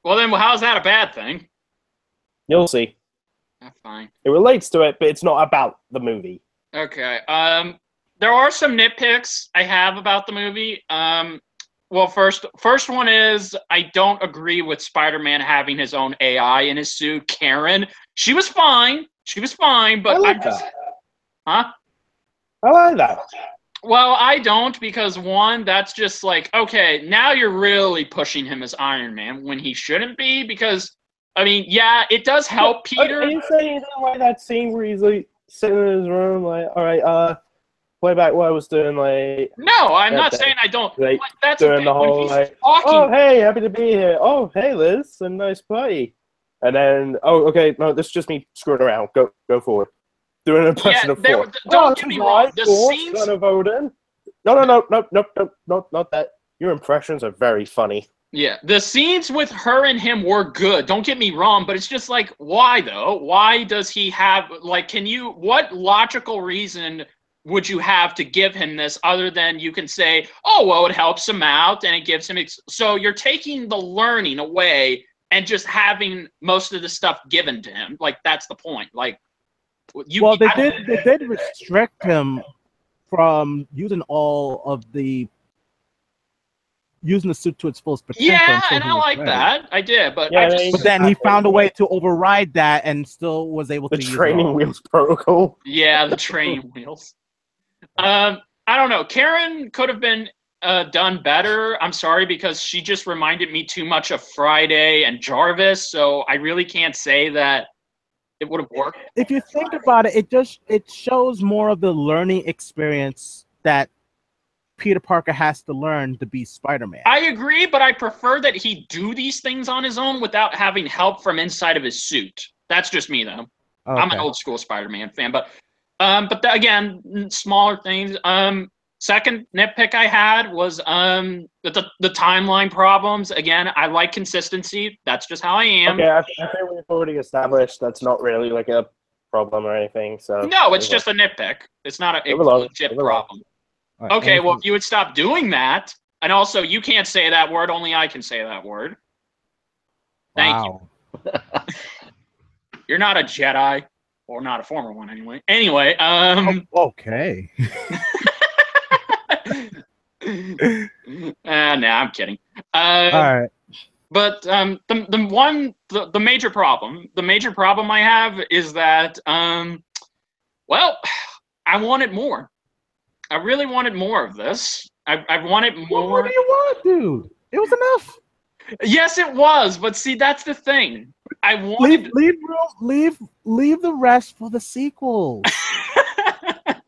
Well, then, how's that a bad thing? You'll see. Fine. It relates to it, but it's not about the movie. Okay. There are some nitpicks I have about the movie. Well, first one is I don't agree with Spider-Man having his own AI in his suit. Karen, she was fine, but I like that. Huh? I like that. Well, I don't, because one, that's just like, okay, now you're really pushing him as Iron Man when he shouldn't be, because, I mean, yeah, it does help Peter. Are you saying you don't like that scene where he's like sitting in his room, like, all right, play back what I was doing, like... No, I'm not saying I don't. Like, that's doing the whole, like, oh, hey, happy to be here. Oh, hey, Liz, a nice party. And then, oh, okay, no, this is just me screwing around. Go forward. Doing an impression of Thor. Don't get me wrong. The scenes... Son of Odin. No, not that. Your impressions are very funny. Yeah, the scenes with her and him were good. Don't get me wrong, but it's just like, why though? Why does he have like? What logical reason would you have to give him this other than you can say, oh well, it helps him out and it gives him. So you're taking the learning away and just having most of the stuff given to him. Like that's the point. Like, Well, they did restrict him from using using the suit to its fullest potential. Yeah, and I like that. I did, but Yeah, but then he found a way to override that and still was able to the use training wheels protocol. Yeah, the training wheels. I don't know. Karen could have been done better. I'm sorry because she just reminded me too much of Friday and Jarvis, so I really can't say that it would have worked. If you think about it, it shows more of the learning experience that Peter Parker has to learn to be Spider-Man. I agree, but I prefer that he do these things on his own without having help from inside of his suit. That's just me, though. Okay. I'm an old school Spider-Man fan, but again, smaller things. Second nitpick I had was the timeline problems. Again, I like consistency. That's just how I am. Okay, I think we've already established that's not really like a problem or anything. So no, it's just a nitpick. It's not a legit problem. Right, okay, well, if you would stop doing that, and also you can't say that word, only I can say that word. Thank you. You're not a Jedi, or not a former one anyway. Anyway, okay. Nah, I'm kidding. All right. But the major problem I have is that well, I wanted more. I really wanted more of this. I wanted more. What do you want, dude? It was enough. Yes, it was. But see, that's the thing. I wanted leave the rest for the sequels.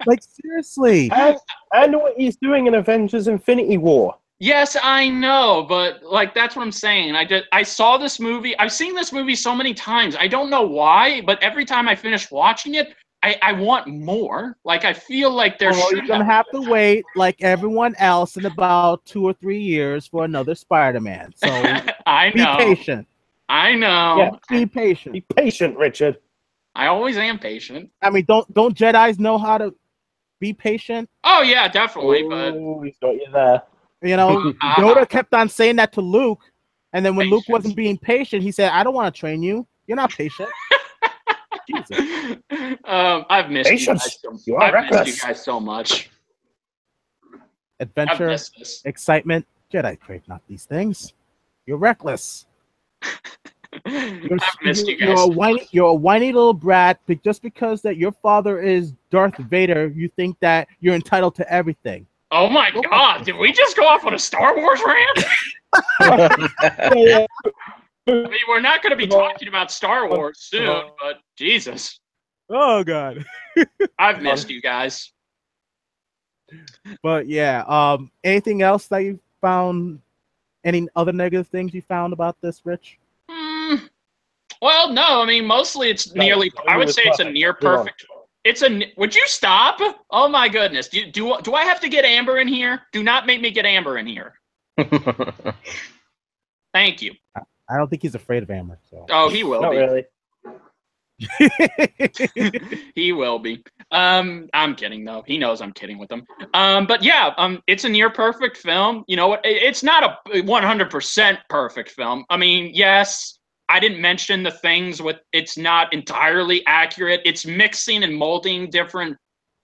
Like seriously. And what he's doing in Avengers: Infinity War. Yes, I know, but like that's what I'm saying. I saw this movie. I've seen this movie so many times. I don't know why, but every time I finish watching it, I want more. Like I feel like there's. You're gonna have to wait, like everyone else, in about 2 or 3 years for another Spider-Man. So I know. Be patient. I know. Yeah, be patient. Be patient, Richard. I always am patient. I mean, don't Jedis know how to be patient? Oh yeah, definitely. Oh, he's got you there. You know, Yoda kept on saying that to Luke, and then when Luke wasn't being patient, he said, "I don't want to train you. You're not patient." Jesus. I've missed Patience. you guys so much. Adventure, excitement. Jedi crave not these things. You're reckless. I've missed you guys. You're a whiny little brat, but just because that your father is Darth Vader, you think that you're entitled to everything. Oh my God! Did we just go off on a Star Wars rant? I mean, we're not going to be talking about Star Wars soon, but Jesus. Oh God. I've missed you guys. But yeah, anything else that you found? Any other negative things you found about this, Rich? Well, no. I mean, mostly it's nearly. I would say it's a near perfect. Would you stop? Oh my goodness. Do I have to get Amber in here? Do not make me get Amber in here. Thank you. I don't think he's afraid of Amber. So. Oh, he will Not be. really. He will be. I'm kidding though. He knows I'm kidding with him. But yeah, it's a near perfect film. You know what? It's not a 100% perfect film. I mean, yes. I didn't mention the things with it's not entirely accurate. It's mixing and molding different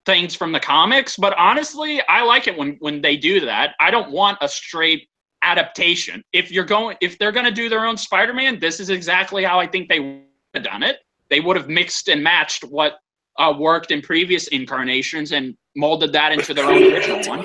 things from the comics, but honestly, I like it when they do that. I don't want a straight adaptation. If they're going to do their own Spider-Man, this is exactly how I think they would have done it. They would have mixed and matched what worked in previous incarnations and molded that into their own original one.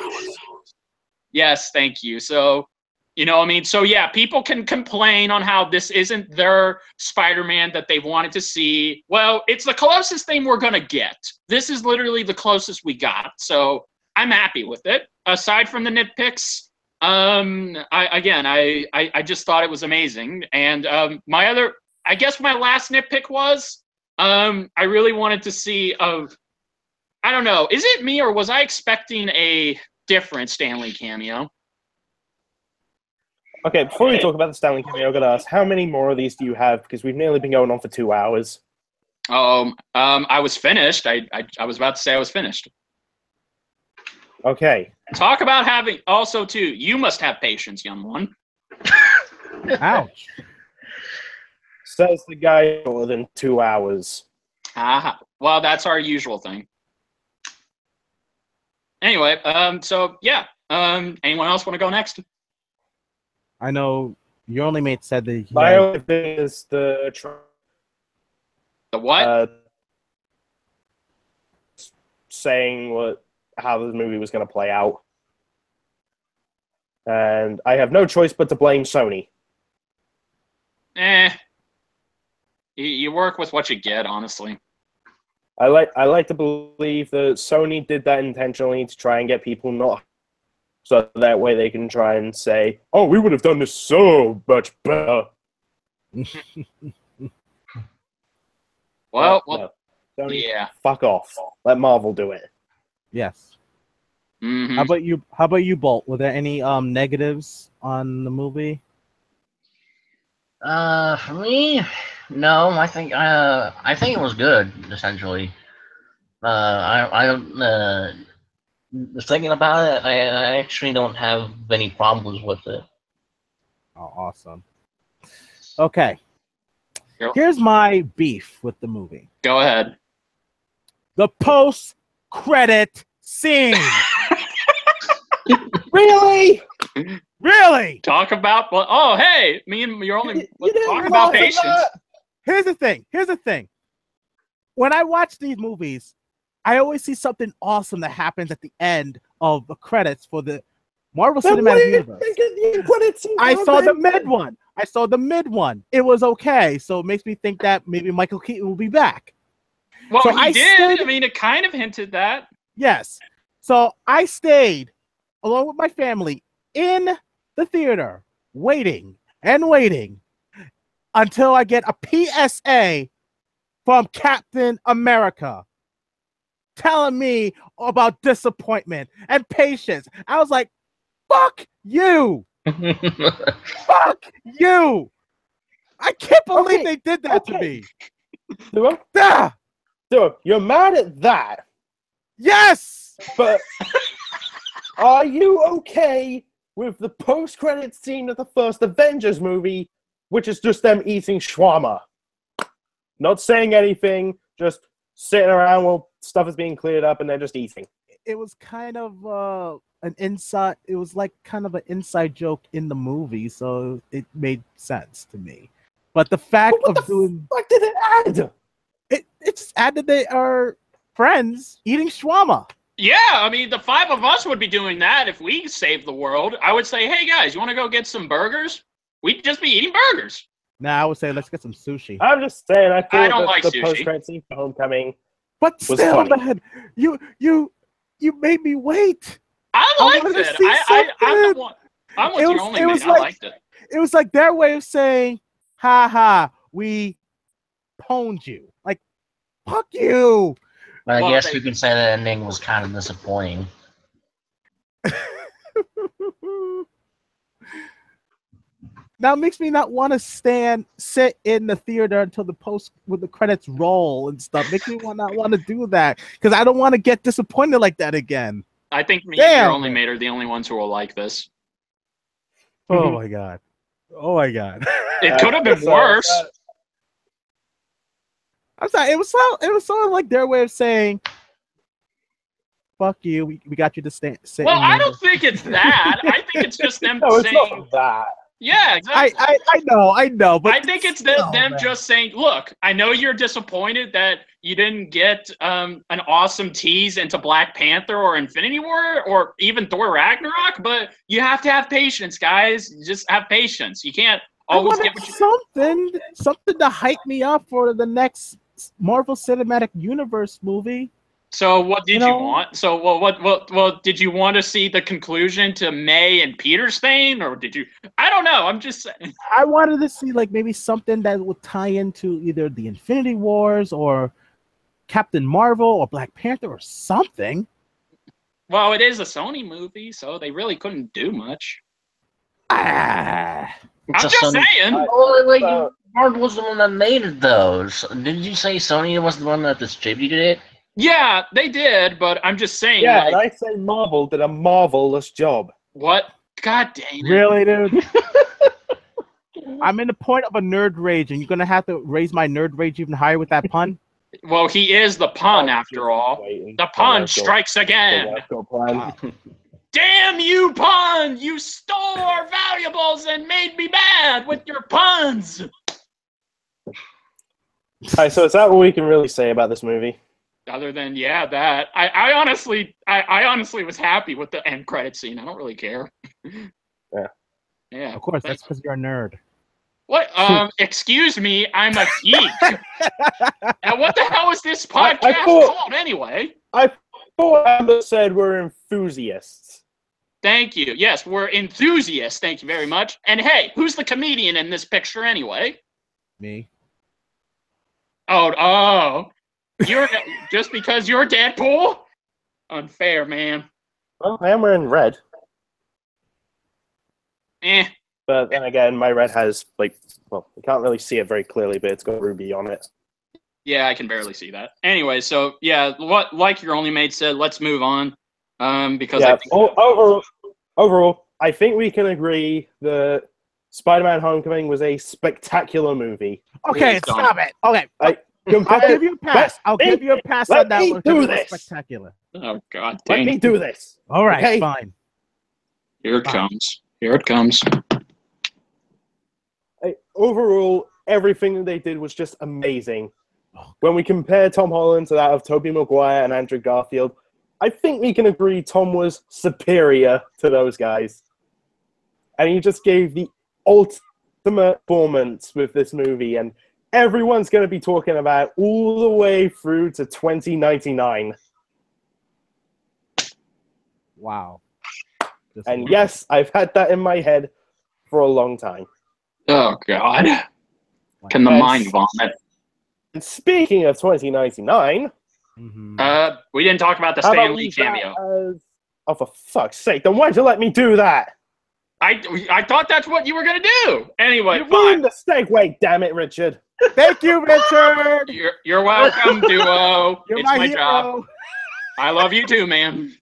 Yes, thank you. So you know what I mean? So, yeah, people can complain on how this isn't their Spider-Man that they wanted to see. Well, it's the closest thing we're going to get. This is literally the closest we got. So I'm happy with it. Aside from the nitpicks, I just thought it was amazing. And my last nitpick was I really wanted to see I don't know. Is it me or was I expecting a different Stan Lee cameo? Okay, before we talk about the Stanley cameo, I gotta ask, how many more of these do you have? Because we've nearly been going on for 2 hours. I was finished. I was about to say I was finished. Okay. Talk about having also too. You must have patience, young one. Ouch. Says the guy more than 2 hours. Well, that's our usual thing. Anyway, so yeah. Anyone else want to go next? I know your only mate said that he My had, only thing is the what? saying how the movie was going to play out, and I have no choice but to blame Sony. You work with what you get, honestly. I like to believe that Sony did that intentionally to try and get people not, so that way they can try and say, "Oh, we would have done this so much better." Well, no. Sony, yeah. fuck off. Let Marvel do it. yes. Mm-hmm. How about you, Bolt? Were there any negatives on the movie? For me, no. I think it was good. Essentially, I don't. Thinking about it, I actually don't have any problems with it. Oh, awesome. Okay. Yep. Here's my beef with the movie. Go ahead. The post-credit scene. Really? Really? Talk about hey, me and you're only You didn't talk about laugh at patience. that? Here's the thing. When I watch these movies, I always see something awesome that happens at the end of the credits for the Marvel Then what Cinematic do you Universe. think of the credit scene? I saw the mid one. It was okay, so it makes me think that maybe Michael Keaton will be back. Well, So he I did. stayed- I mean, it kind of hinted that. Yes. So I stayed along with my family in the theater, waiting until I get a PSA from Captain America telling me about disappointment and patience. I was like, fuck you. Fuck you. I can't believe they did that to me. Ah, Dude, you're mad at that, yes. but are you okay with the post-credit scene of the first Avengers movie, which is just them eating shawarma? Not saying anything, just sitting around while stuff is being cleared up and they're just eating. It was kind of an inside. It was like kind of an inside joke in the movie, so it made sense to me. But the fact But what the fuck did it add? it just added they are friends eating shawarma. Yeah, I mean, the 5 of us would be doing that if we saved the world. I would say, hey guys, you want to go get some burgers? We'd just be eating burgers. Nah, I would say let's get some sushi. I'm just saying, I thought don't like the sushi. post-credit scene for Homecoming But was still, funny. man, you made me wait. I liked wanted to it. see I'm something. the one. I'm with It your was- only it mate. was I like- liked it. It was like their way of saying, "Ha ha, we pwned you." Like, fuck you. But I Well, guess they- we can say the ending was kind of disappointing. Now it makes me not want to sit in the theater until the post with the credits roll and stuff. Makes me not want to do that because I don't want to get disappointed like that again. I think me and Damn. your only mate are the only ones who will like this. Oh my god. Oh my god. It could have been worse. I'm sorry. It was sort of like their way of saying, "Fuck you. We got you to sit." Well, in I the-" don't think it's that. I think it's just them No, it's saying, not that. yeah, exactly. I know, but I think it's still, them man. just saying, look, I know you're disappointed that you didn't get an awesome tease into Black Panther or Infinity War or even Thor Ragnarok, but you have to have patience, guys. Just have patience. You can't always I get wanted what you... something to hype me up for the next Marvel Cinematic Universe movie. So what did You you know- want? So what did you want to see the conclusion to May and Peter's thing, or did you? I don't know. I'm just saying. I wanted to see like maybe something that would tie into either the Infinity Wars or Captain Marvel or Black Panther or something. Well, it is a Sony movie, so they really couldn't do much. Ah. I'm just saying. Oh, like, Mark was the one that made it, though. So, didn't you say Sony was the one that distributed it? Yeah, they did, but I'm just saying. Yeah, like, and I say Marvel did a marvelous job. what? God dang it! Really, dude? I'm in the point of a nerd rage, and you're gonna have to raise my nerd rage even higher with that pun. Well, he is the pun after all. The pun strikes again. Damn you, pun! You stole our valuables and made me mad with your puns. Alright, so is that what we can really say about this movie? Other than that I honestly was happy with the end credit scene. I don't really care. Yeah. Of course, that's because you're a nerd. What? Excuse me, I'm a geek. And what the hell is this podcast called anyway? I thought Amber said we're enthusiasts. Thank you. Yes, we're enthusiasts. Thank you very much. And hey, who's the comedian in this picture anyway? Me. Oh. You're just because you're Deadpool? Unfair, man. Well, I am wearing red. But then again, my red has, like, well, you can't really see it very clearly, but it's got ruby on it. Yeah, I can barely see that. Anyway, so, yeah, like your only mate said, let's move on. Because yeah, I think overall, I think we can agree that Spider-Man Homecoming was a spectacular movie. Okay, stop it. Okay. I'll give you a pass. I'll give you a pass on that one. Do this. Spectacular. Oh, God dang. Let me do this. All right, okay? fine. Here it comes. Here it comes. Overall, everything that they did was just amazing. When we compare Tom Holland to that of Tobey Maguire and Andrew Garfield, I think we can agree Tom was superior to those guys. And he just gave the ultimate performance with this movie, and everyone's going to be talking about all the way through to 2099. Wow. And yes, I've had that in my head for a long time. Oh, God. Can the mind vomit? And speaking of 2099... we didn't talk about the Stan Lee cameo. Oh, for fuck's sake, then why'd you let me do that? I thought that's what you were going to do. Anyway, you ruined the segue, damn it, Richard. Thank you, Richard. You're welcome, Duo. You're it's my my hero. job. I love you too, man.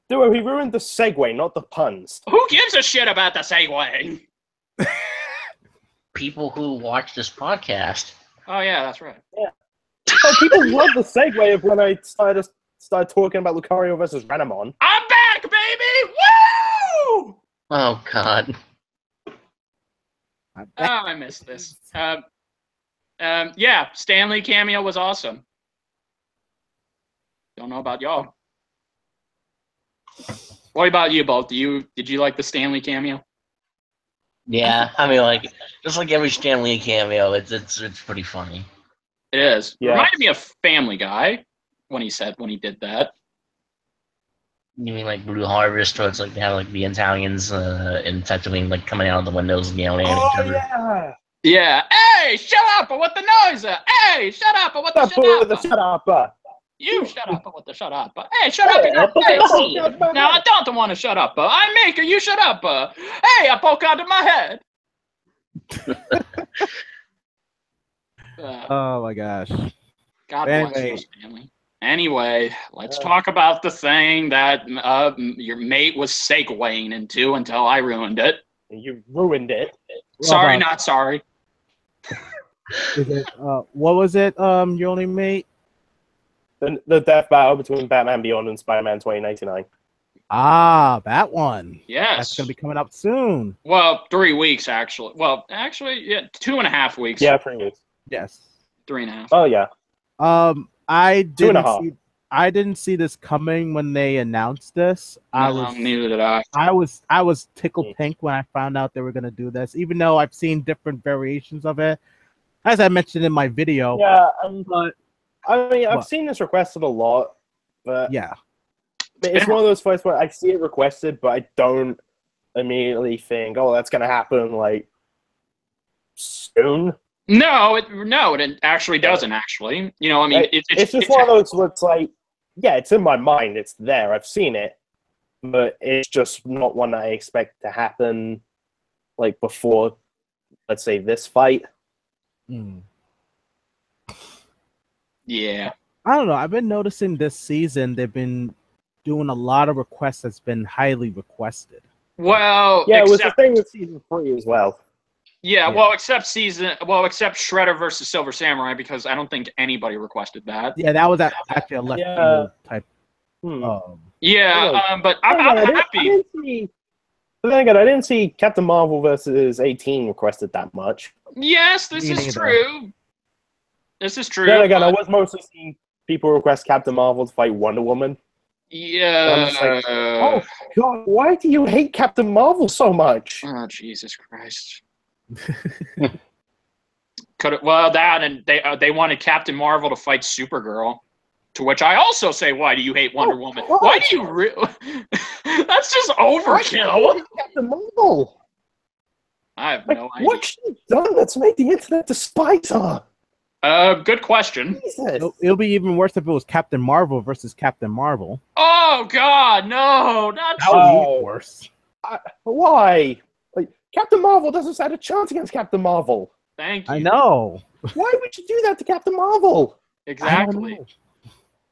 Duo, he ruined the segue, not the puns. Who gives a shit about the segue? People who watch this podcast. Oh, yeah, that's right. Yeah. Oh, people love the segue of when I started talking about Lucario versus Renamon. I'm back, baby! Woo! Oh, God. Oh, I missed this. Yeah, Stan Lee cameo was awesome. Don't know about y'all. What about you, Bolt? Did you like the Stan Lee cameo? Yeah, I mean, like, just like every Stan Lee cameo, it's pretty funny. It is. Yeah. Reminded me of Family Guy when he did that. You mean like Blue Harvest, or it's like they have like the Italians in Tatooine like coming out of the windows and yelling at each other. Yeah. Yeah. Hey, shut up! What the noise? Hey, shut up! What the shut up? You shut up! What the shut up? Hey, shut up! In your face! No, I don't want to shut up. I'm Maker. You shut up. Hey, I poke out of my head. Oh my gosh. God bless you, Stanley. Anyway, let's talk about the thing that your mate was segueing into until I ruined it. You ruined it. Sorry, not sorry. Is it, what was it, your only mate? The death battle between Batman Beyond and Spider-Man 2099. Ah, that one. Yes. That's going to be coming up soon. Well, 3 weeks, actually. Well, actually, yeah, 2.5 weeks. Yeah, 3 weeks. Yes. 3.5. Oh, yeah. I2.5. didn't see this coming when they announced this. Neither did I. I was tickled pink when I found out they were going to do this, even though I've seen different variations of it, as I mentioned in my video. Yeah, but I mean, I've seen this requested a lot, but yeah, it's one of those fights where I see it requested, but I don't immediately think, "Oh, that's going to happen like soon." No, it actually doesn't. Actually, you know, I mean, it's just one of those where it's like, yeah, it's in my mind, it's there, I've seen it, but it's just not one that I expect to happen like before, let's say, this fight. Yeah. I don't know. I've been noticing this season they've been doing a lot of requests that's been highly requested. Well, Yeah, it was the thing with season 3 as well. Yeah, well, except Shredder versus Silver Samurai, because I don't think anybody requested that. Yeah, that was actually a left field type. But I'm happy. But then again, I didn't see Captain Marvel versus 18 requested that much. Yes, this is true. This is true. Then again, I was mostly seeing people request Captain Marvel to fight Wonder Woman. Yeah. I'm just like, oh God, why do you hate Captain Marvel so much? Oh, Jesus Christ. That and they wanted Captain Marvel to fight Supergirl, to which I also say, why do you hate Wonder Woman? What? Why do you that's just overkill. Captain Marvel. I have no idea. What's she done that's made the internet despise her? Good question. It'll be even worse if it was Captain Marvel versus Captain Marvel. Oh God, no, not that would be worse. Why? Like, Captain Marvel doesn't stand a chance against Captain Marvel. Thank you. I know. Why would you do that to Captain Marvel? Exactly.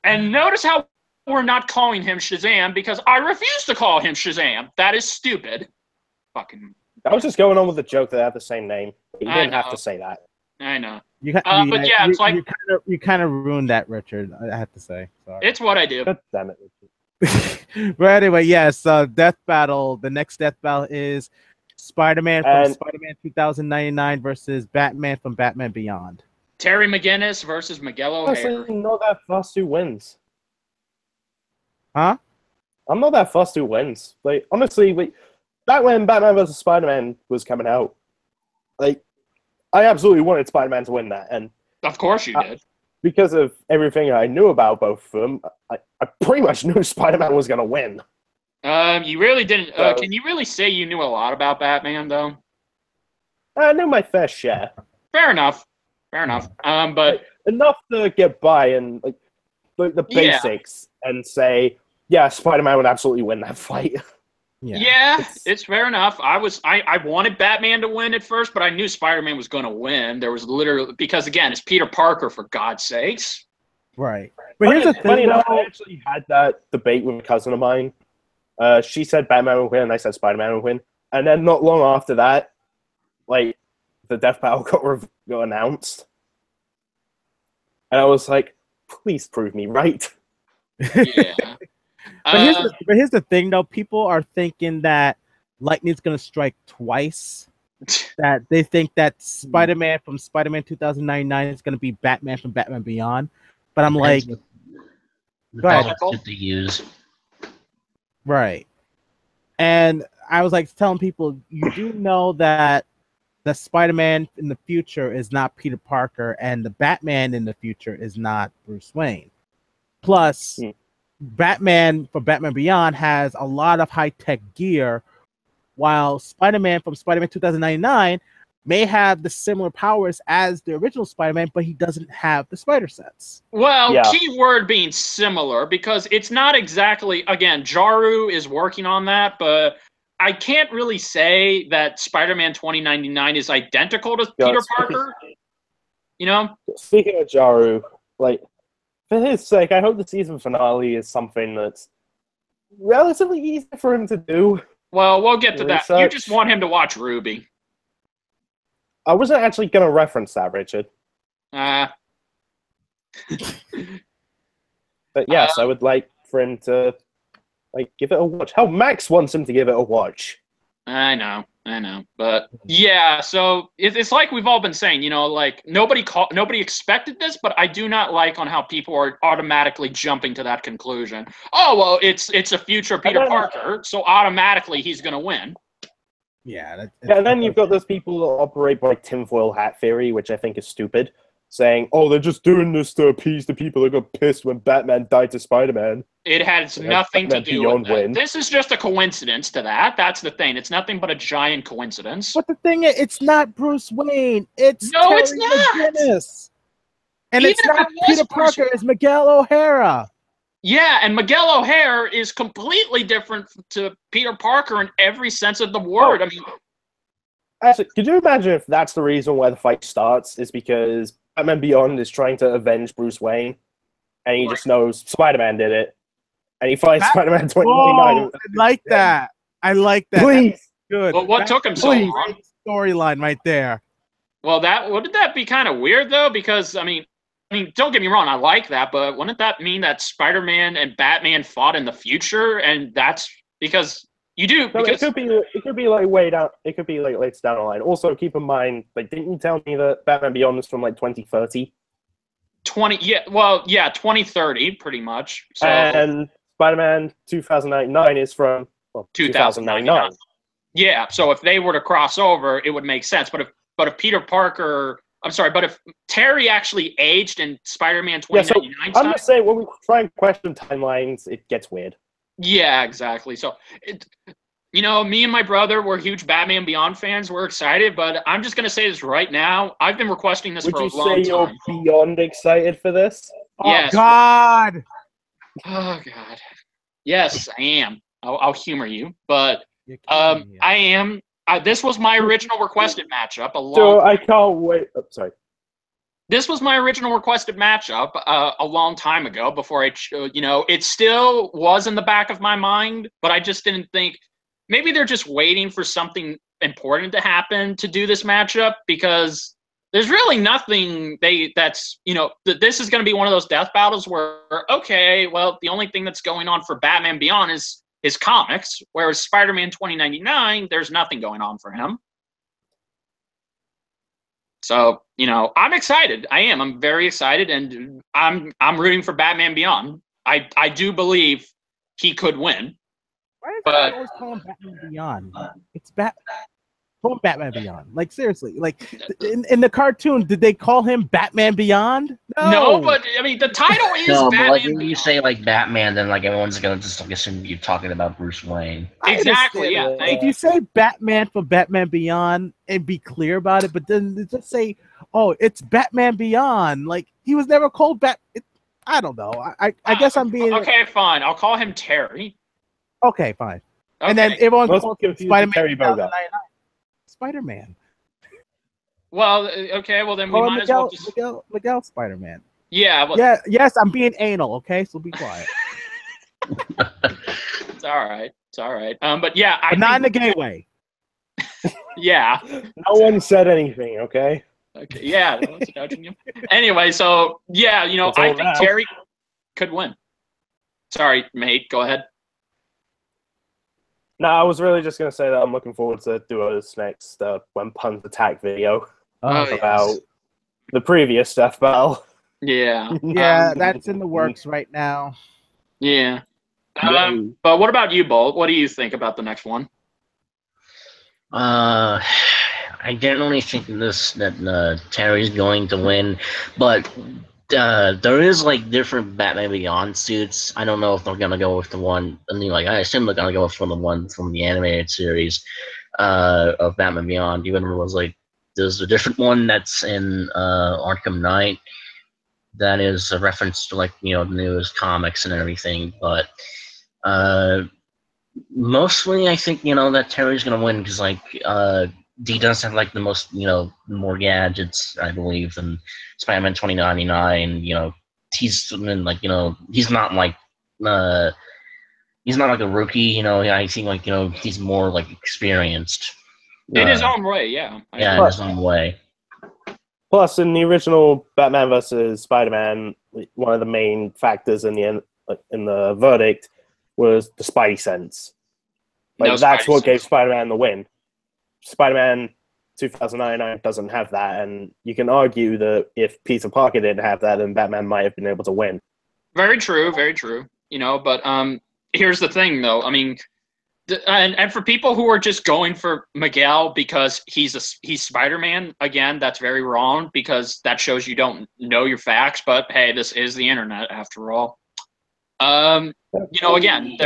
And notice how we're not calling him Shazam, because I refuse to call him Shazam. That is stupid. Fucking. I was just going on with the joke that they have the same name. You didn't have to say that. I know. But yeah, it's like you kind of ruined that, Richard. I have to say. Sorry. It's what I do. God damn it, Richard. But anyway, yes. Death battle. The next death battle is Spider-Man from Spider-Man 2099 versus Batman from Batman Beyond. Terry McGinnis versus Miguel O'Hare. Honestly, I'm not that fussed who wins. Huh? I'm not that fussed who wins. Like, honestly, back when Batman vs. Spider-Man was coming out, like, I absolutely wanted Spider-Man to win that, and of course you did. Because of everything I knew about both of them, I pretty much knew Spider-Man was going to win. You really didn't. Can you really say you knew a lot about Batman, though? I knew my fair share. Fair enough. But enough to get by and the basics and say, yeah, Spider-Man would absolutely win that fight. Yeah, it's fair enough. I wanted Batman to win at first, but I knew Spider-Man was going to win. There was literally, because again, it's Peter Parker, for God's sakes. Right. But here's the thing, I actually had that debate with a cousin of mine. She said Batman would win, and I said Spider-Man would win. And then not long after that, like, the death battle got announced. And I was like, please prove me right. Yeah. But here's the thing, though. People are thinking that lightning's going to strike twice. That they think that Spider-Man from Spider-Man 2099 is going to be Batman from Batman Beyond. But I'm like, go ahead. What they use. Right. And I was like telling people, you do know that the Spider-Man in the future is not Peter Parker, and the Batman in the future is not Bruce Wayne. Plus, Batman from Batman Beyond has a lot of high-tech gear, while Spider-Man from Spider-Man 2099 may have the similar powers as the original Spider-Man, but he doesn't have the spider sense. Well, keyword being similar, because it's not exactly, again, Jaru is working on that, but I can't really say that Spider-Man 2099 is identical to Peter Parker. You know? Speaking of Jaru, like, for his sake, I hope the season finale is something that's relatively easy for him to do. Well, we'll get to that. You just want him to watch Ruby. I wasn't actually going to reference that, Richard. But yes, I would like for him to give it a watch. Hell, Max wants him to give it a watch. I know. But yeah, so it's like we've all been saying, you know, like nobody expected this, but I do not like on how people are automatically jumping to that conclusion. Oh, well, it's a future Peter Parker, so automatically he's going to win. Yeah. And then you've got those people that operate by tinfoil hat theory, which I think is stupid, saying, oh, they're just doing this to appease the people that got pissed when Batman died to Spider-Man. It has nothing to do with that. This is just a coincidence to that. That's the thing. It's nothing but a giant coincidence. But the thing is, it's not Bruce Wayne. It's Terry McGinnis. And even it's not Peter Parker. It's Miguel O'Hara. Yeah, and Miguel O'Hare is completely different to Peter Parker in every sense of the word. I mean, Actually, could you imagine if that's the reason why the fight starts? Is because Batman Beyond is trying to avenge Bruce Wayne, and he just knows Spider-Man did it, and he fights Spider-Man 2099. I like that. I like that. Please, That's good. Well, what That's took him so a long? great storyline right there. Well, wouldn't that be kind of weird though? Because I mean, don't get me wrong, I like that, but wouldn't that mean that Spider-Man and Batman fought in the future? And that's because you do. no, Because it could be like way down. It could be like later down the line. Also, keep in mind, like, didn't you tell me that Batman Beyond is from like 2030? 2030, pretty much. So And Spider-Man 2099 is from 2099. Yeah, so if they were to cross over, it would make sense. But if Peter Parker, but if Terry actually aged in Spider-Man Yeah, so 2099 I'm just saying, when we try and question timelines, it gets weird. yeah, exactly. So, me and my brother were huge Batman Beyond fans. We're excited, but I'm just going to say this right now. I've been requesting this Would for a you long say you're time. beyond excited for this? Oh Yes. God! Oh, God. Yes, I am. I'll humor you. But You're kidding me. I am. This was my original requested matchup. So I can't wait. Oh, sorry. This was my original requested matchup a long time ago before it still was in the back of my mind, but I just didn't think maybe they're just waiting for something important to happen to do this matchup because there's really nothing this is going to be one of those death battles where, okay, well, the only thing that's going on for Batman Beyond is his comics, whereas Spider-Man 2099, there's nothing going on for him. So, I'm excited. I am. I'm very excited, and I'm rooting for Batman Beyond. I do believe he could win. Why is they always call him Batman Beyond? It's call him Batman Beyond. Like, seriously. Like, in the cartoon, did they call him Batman Beyond? No, but I mean, the title is No, but Batman like when Beyond. you say like Batman, then like everyone's gonna just like assume you're talking about Bruce Wayne. Exactly, yeah. If you say Batman for Batman Beyond and be clear about it, but then just say, oh, it's Batman Beyond. Like, he was never called I don't know. I guess I'm being... Okay, fine. I'll call him Terry. Okay, fine. Okay. And then everyone Let's calls confuse Spider-Man Terry Bogard. Spider-Man. Well, okay, well then we Call might him as well just... Miguel Spider-Man. Yeah, well, Yeah, yes, I'm being anal, okay? So be quiet. it's all right. It's all right. But yeah, But not in the gay way. Yeah. No one said anything, okay? Okay. Yeah. No one's judging you. Anyway, so yeah, It's I all think now. Terry could win. Sorry, mate. Go ahead. No, I was really just going to say that I'm looking forward to Duo's next When Puns Attack video Oh, about the previous Death Battle. Yeah. Yeah, that's in the works right now. Yeah. But what about you, Bolt? What do you think about the next one? I generally think that Terry's going to win, but there is like different Batman Beyond suits. I don't know if they're gonna go with the one. I mean, like I assume they're gonna go with the one from the animated series of Batman Beyond. Even though it was like there's a different one that's in Arkham Knight that is a reference to like the newest comics and everything, but mostly I think that Terry's gonna win because like he does have like the most more gadgets I believe than Spider-Man 2099. He's like he's not like a rookie. I think like he's more like experienced In his own way, yeah. in his own way. Plus, in the original Batman vs. Spider-Man, one of the main factors in the verdict was the Spidey sense. Like, that's what gave Spider-Man the win. Spider-Man 2099 doesn't have that, and you can argue that if Peter Parker didn't have that, then Batman might have been able to win. Very true, very true. But here's the thing, though. I mean, and for people who are just going for Miguel because he's Spider-Man, again, that's very wrong because that shows you don't know your facts. But hey, this is the internet after all. Again,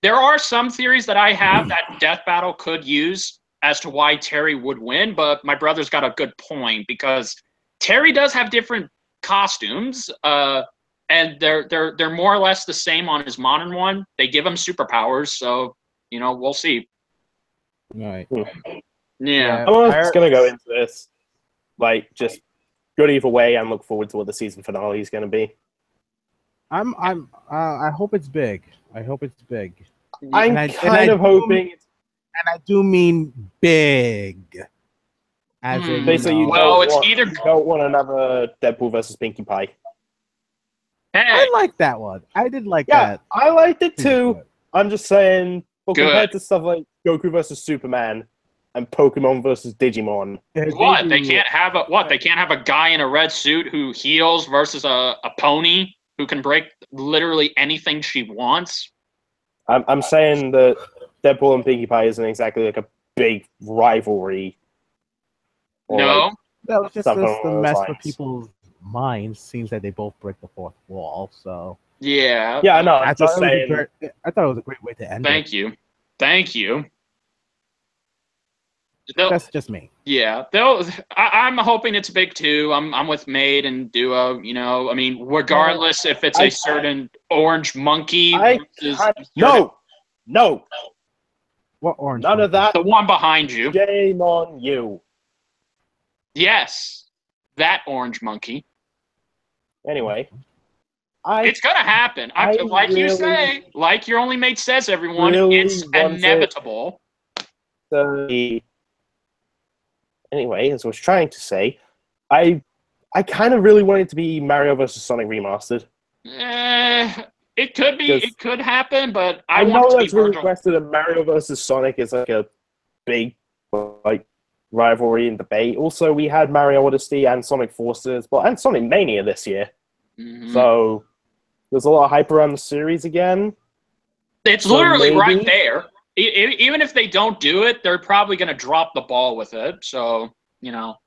there are some theories that I have that Death Battle could use as to why Terry would win, but my brother's got a good point because Terry does have different costumes, and they're more or less the same on his modern one. They give him superpowers, so we'll see. Right. Yeah. I'm just gonna go into this like just good either way and look forward to what the season finale is gonna be. I hope it's big. I hope it's big. I'm kind of hoping it's and I do mean big. As in, basically you don't want another Deadpool versus Pinkie Pie. Hey, I like that one. I did like that. I liked it too. I'm just saying, but compared to stuff like Goku versus Superman and Pokemon versus Digimon, what they can't have a guy in a red suit who heals versus a pony who can break literally anything she wants. I'm saying that Deadpool and Pinkie Pie isn't exactly like a big rivalry. No, that was just the mess with people's minds. Seems that they both break the fourth wall. So yeah, no. I thought it was a great way to end it. Thank you. That's just me. Yeah, I'm hoping it's big too. I'm with Maid and Duo. You know, I mean, regardless if it's a certain orange monkey. No. What orange? None of that. The one behind you. Shame on you. Yes, that orange monkey. Anyway, it's gonna happen. You say, like your only mate says, everyone, it's inevitable. Anyway, as I was trying to say, I kind of really want it to be Mario vs. Sonic remastered. It could be. It could happen, but I know that's really requested. And Mario vs. Sonic is like a big rivalry and debate. Also, we had Mario Odyssey and Sonic Forces, and Sonic Mania this year. Mm-hmm. So there's a lot of hype around the series again. It's literally right there. Even if they don't do it, they're probably going to drop the ball with it. So, you know,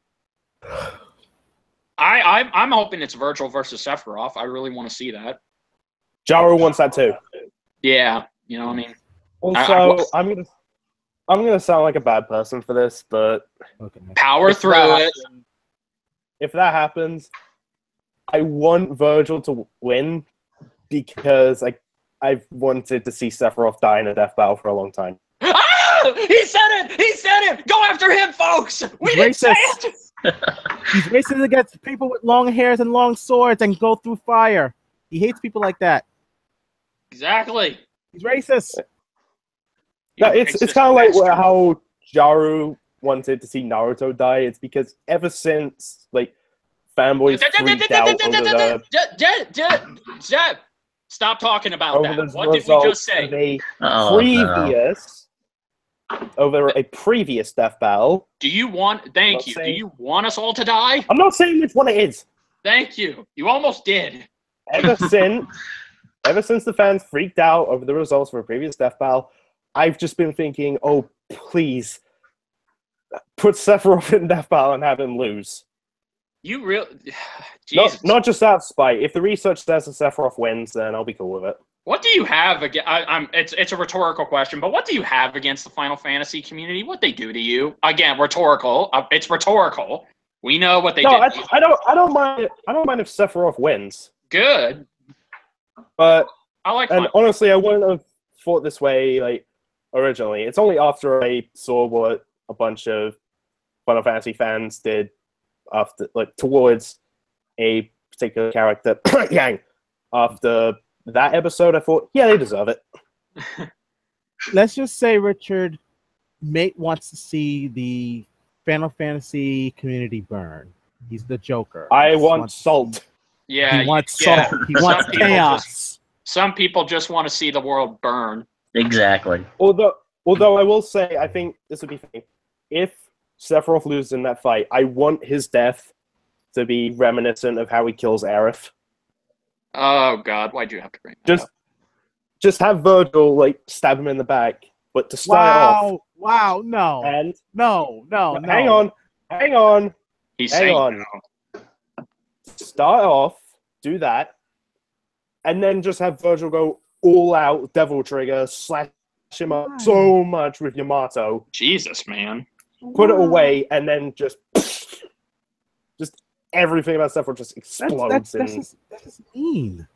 I'm hoping it's Virgil versus Sephiroth. I really want to see that. Jaro wants that too. Yeah, you know what I mean. Also, I'm gonna sound like a bad person for this, but power through it. If that happens, I want Virgil to win because I've wanted to see Sephiroth die in a death battle for a long time. Ah! He said it! Go after him, folks! We didn't say it! He's racist against people with long hairs and long swords and go through fire. He hates people like that. Exactly. He's racist. No, it's kind of like how Jaru wanted to see Naruto die. It's because ever since fanboys freaked out over the... Stop talking about that. What did we just say? Over a previous death battle. Do you want... Thank you. Do you want us all to die? I'm not saying which one it is. Thank you. You almost did. Ever since the fans freaked out over the results for a previous death battle, I've just been thinking, oh, please, put Sephiroth in death battle and have him lose. You really... Not just out of spite. If the research says that Sephiroth wins, then I'll be cool with it. What do you have against... It's a rhetorical question, but what do you have against the Final Fantasy community? What they do to you? Again, rhetorical. It's rhetorical. We know what they did. I don't mind if Sephiroth wins. Good. But and honestly, I wouldn't have thought this way originally. It's only after I saw what a bunch of Final Fantasy fans did after towards a particular character Yang after that episode, I thought, yeah, they deserve it. Let's just say Richard Mate wants to see the Final Fantasy community burn. He's the Joker. I want salt. Yeah, he wants salt. He wants chaos. Some people just want to see the world burn. Exactly. Although I will say, I think this would be funny. If Sephiroth loses in that fight, I want his death to be reminiscent of how he kills Aerith. Oh God, why'd you have to bring that up? Just have Virgil stab him in the back, but to start off. Wow, no. And no. Hang on. He's saying no. Start off, do that, and then just have Virgil go all out Devil Trigger, slash him up so much with Yamato. Jesus, man. Put it away, and then just everything about Sephiroth just explodes. That's just mean.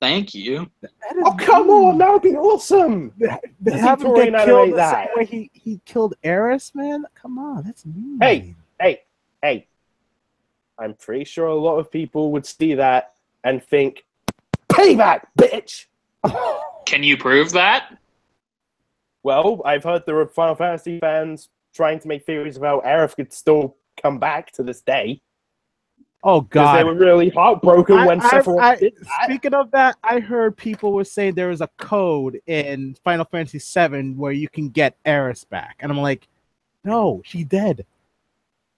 Thank you. That is Oh, come on, that would be awesome. They See have him Torian get killed animate the same that. way he killed Eris, man. Come on, that's mean. Hey. I'm pretty sure a lot of people would see that and think, payback, bitch! Can you prove that? Well, I've heard there are Final Fantasy fans trying to make theories about Aerith could still come back to this day. Oh Because they God! were really heartbroken when Sephiroth did that. Speaking of that, I heard people were saying there is a code in Final Fantasy VII where you can get Eris back, and I'm like, no, she's dead.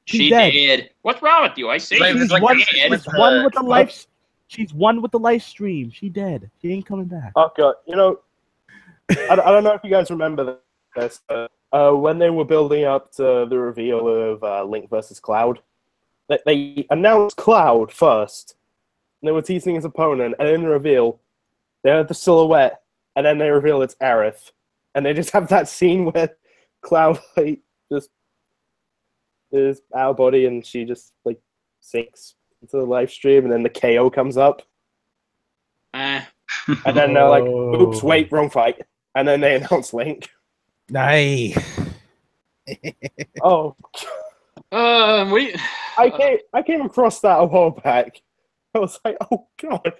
She dead. did. What's wrong with you? I see Like- you. She's like one. the- She's one with the life. She's one with the life stream. She dead. She ain't coming back. Oh God, I don't know if you guys remember this. When they were building up to the reveal of Link versus Cloud, they announced Cloud first. And they were teasing his opponent, and in the reveal, they had the silhouette, and then they reveal it's Aerith, and they just have that scene where Cloud just is out of body, and she just sinks into the live stream, and then the KO comes up. And then they're like, oops, wait, wrong fight. And then they announce Link. Nice. Oh, we. I came across that a while back. I was like, oh God.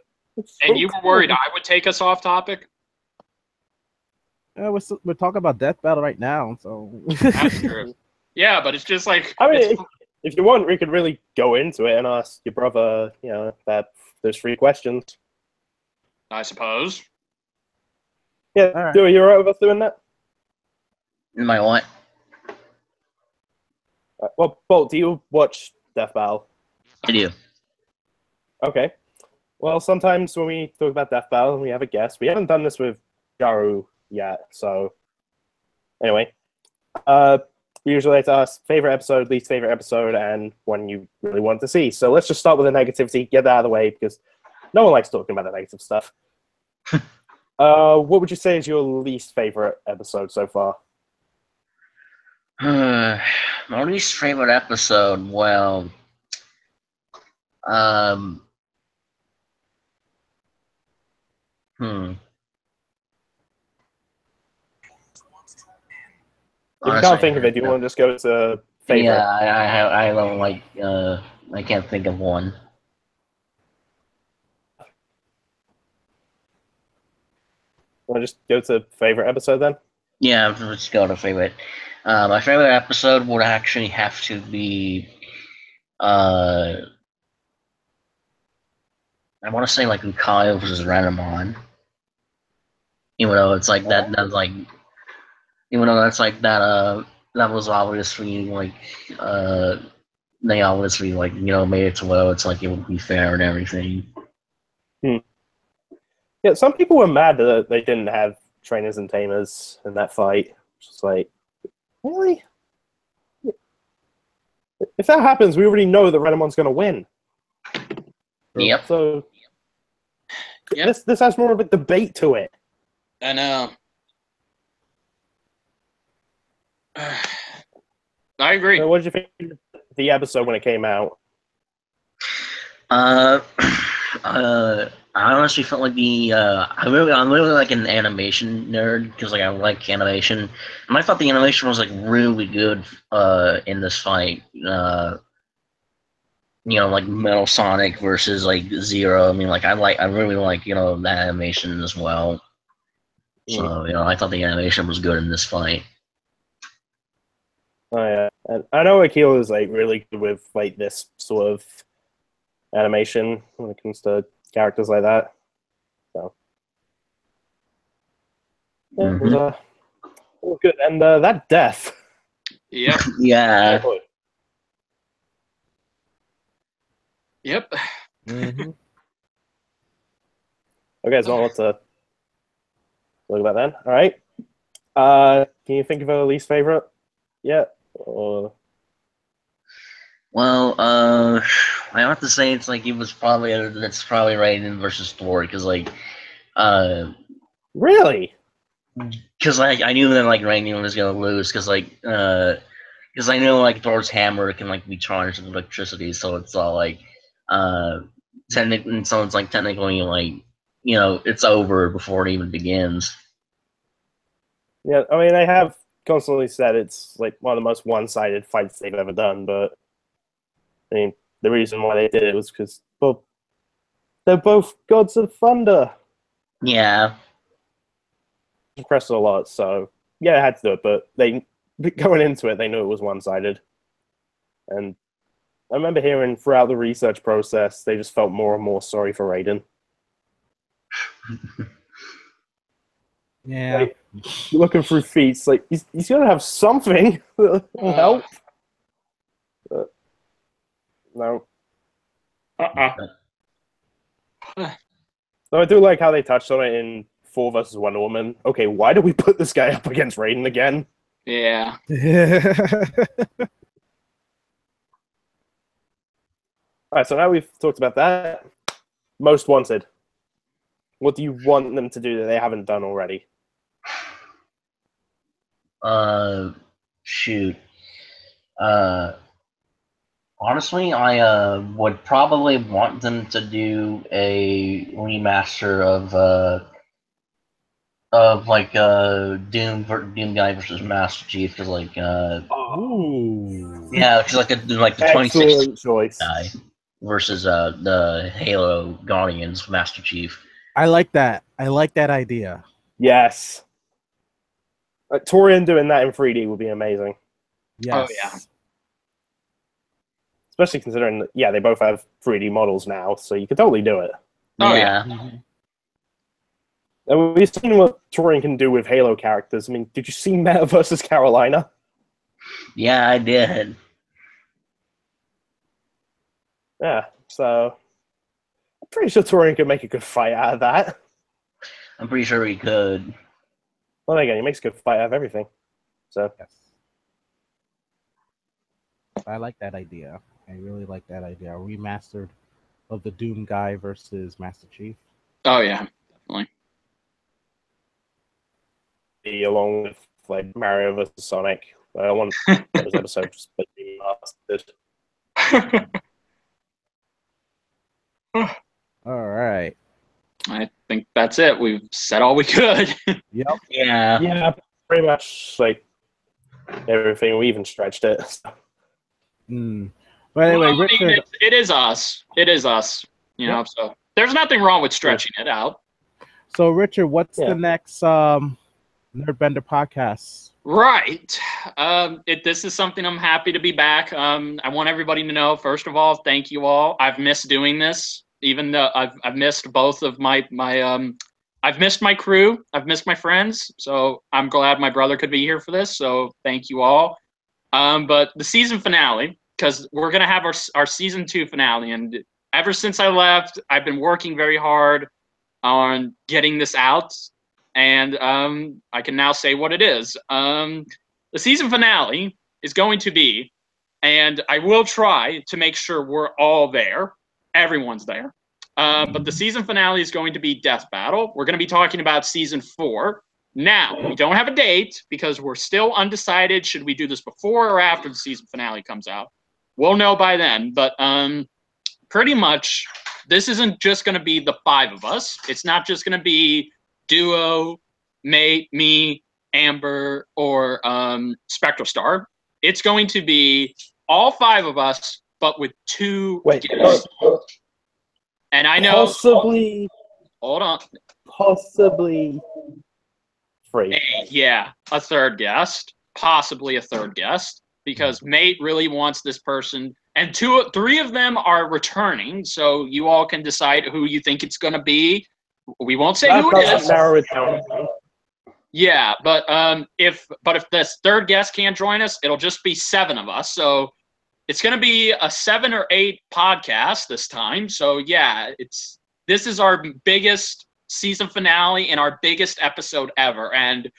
And you were worried I would take us off topic? We're talking about Death Battle right now, so. That's true. Yeah, but it's just like. I mean, if you want, we could really go into it and ask your brother, that there's 3 questions. I suppose. Yeah, All right. you alright with us doing that? Am I what? Well, Bolt, do you watch Death Battle? I do. Okay. Well, sometimes when we talk about Death Battle, we have a guest. We haven't done this with Jaru yet, so anyway. We usually like to ask favorite episode, least favorite episode, and one you really want to see. So let's just start with the negativity, get that out of the way, because no one likes talking about the negative stuff. What would you say is your least favorite episode so far? My least favorite episode, well, If you can't think of it, do you want to just go to favorite? Yeah, I don't like. I can't think of one. Want to just go to favorite episode then? Yeah, let's go to favorite. My favorite episode would actually have to be. I want to say like Lucario versus Renamon. Even though it's like that. That's like. Even though that's like that. That was obviously like. They obviously like made it to where it's like it would be fair and everything. Yeah, some people were mad that they didn't have trainers and tamers in that fight. Just like, really? If that happens, we already know that Renamon's going to win. Yep. So Yep. this has more of a debate to it. I know. I agree. So what did you think of the episode when it came out? I honestly felt like I'm really like an animation nerd because like I like animation, and I thought the animation was like really good in this fight. Like Metal Sonic versus like Zero. I mean, like I really like that animation as well. So I thought the animation was good in this fight. Oh yeah, and I know Akil is like really good with like this sort of animation when it comes to characters like that. So yeah, it was all good. And that death. Yep. Yeah. Yep. Mm-hmm. Okay, so let's look about then. All right. Can you think of a least favorite? Yeah. Well, I have to say it's like it's probably Raiden versus Thor because like, really? Because I knew that like Raiden was gonna lose because I know like Thor's hammer can like be charged with electricity, so it's all like technically like it's over before it even begins. Yeah, I mean, they have constantly said it's like one of the most one-sided fights they've ever done, but I mean, the reason why they did it was because, well, they're both gods of thunder. Yeah. Impressed a lot, so yeah, they had to do it, but going into it, they knew it was one-sided. And I remember hearing throughout the research process, they just felt more and more sorry for Raiden. Yeah. Like, looking through feats, like he's gonna have something that will help. But, no. So I do like how they touched on it in Thor vs. Wonder Woman. Okay, why do we put this guy up against Raiden again? Yeah. Alright, so now we've talked about that. Most Wanted. What do you want them to do that they haven't done already? Shoot. Honestly, I would probably want them to do a remaster of like Doom Guy versus Master Chief, because like Ooh. yeah, because like the 2016 Excellent choice. guy versus the Halo Guardians Master Chief. I like that. I like that idea. Yes. Torian doing that in 3D would be amazing. Yes. Oh, yeah. Especially considering that, yeah, they both have 3D models now, so you could totally do it. Oh, yeah. Mhm. And we've seen what Torian can do with Halo characters. I mean, did you see Meta versus Carolina? Yeah, I did. Yeah, so I'm pretty sure Torian could make a good fight out of that. I'm pretty sure he could. Well, again, he makes a good fight out of everything. So Yes. I like that idea. I really like that idea. A remastered of the Doom Guy versus Master Chief. Oh, yeah. Definitely. be along with like Mario versus Sonic. I want those episodes to be remastered. All right. I think that's it. We've said all we could. Yep. Yeah. Yeah, pretty much like everything. We even stretched it. Mm. But anyway, Well, I mean, Richard. it is us. It is us. You know, so there's nothing wrong with stretching it out. So, Richard, what's Yeah. the next Nerdbender podcast? Right. This is something I'm happy to be back. I want everybody to know, first of all, thank you all. I've missed doing this, even though I've missed both of my I've missed my crew. I've missed my friends. So I'm glad my brother could be here for this. So thank you all. But the season finale, because we're going to have our season 2 finale. And ever since I left, I've been working very hard on getting this out. And I can now say what it is. The season finale is going to be, and I will try to make sure we're all there. Everyone's there. But the season finale is going to be Death Battle. We're going to be talking about season 4. Now, we don't have a date because we're still undecided. Should we do this before or after the season finale comes out? We'll know by then. But pretty much, this isn't just going to be the 5 of us. It's not just going to be Duo, Mate, me, Amber, or SpectralStar. It's going to be all 5 of us, but with 2 guests. And I know... Possibly... Hold on. Possibly... 3. Yeah, a 3rd guest. Possibly a 3rd guest. Because Mate really wants this person. And 3 of them are returning, so you all can decide who you think it's going to be. We won't say who it is. Narrow it down. Yeah, but if this 3rd guest can't join us, it'll just be 7 of us. So it's going to be a 7 or 8 podcast this time. So yeah, this is our biggest season finale and our biggest episode ever. And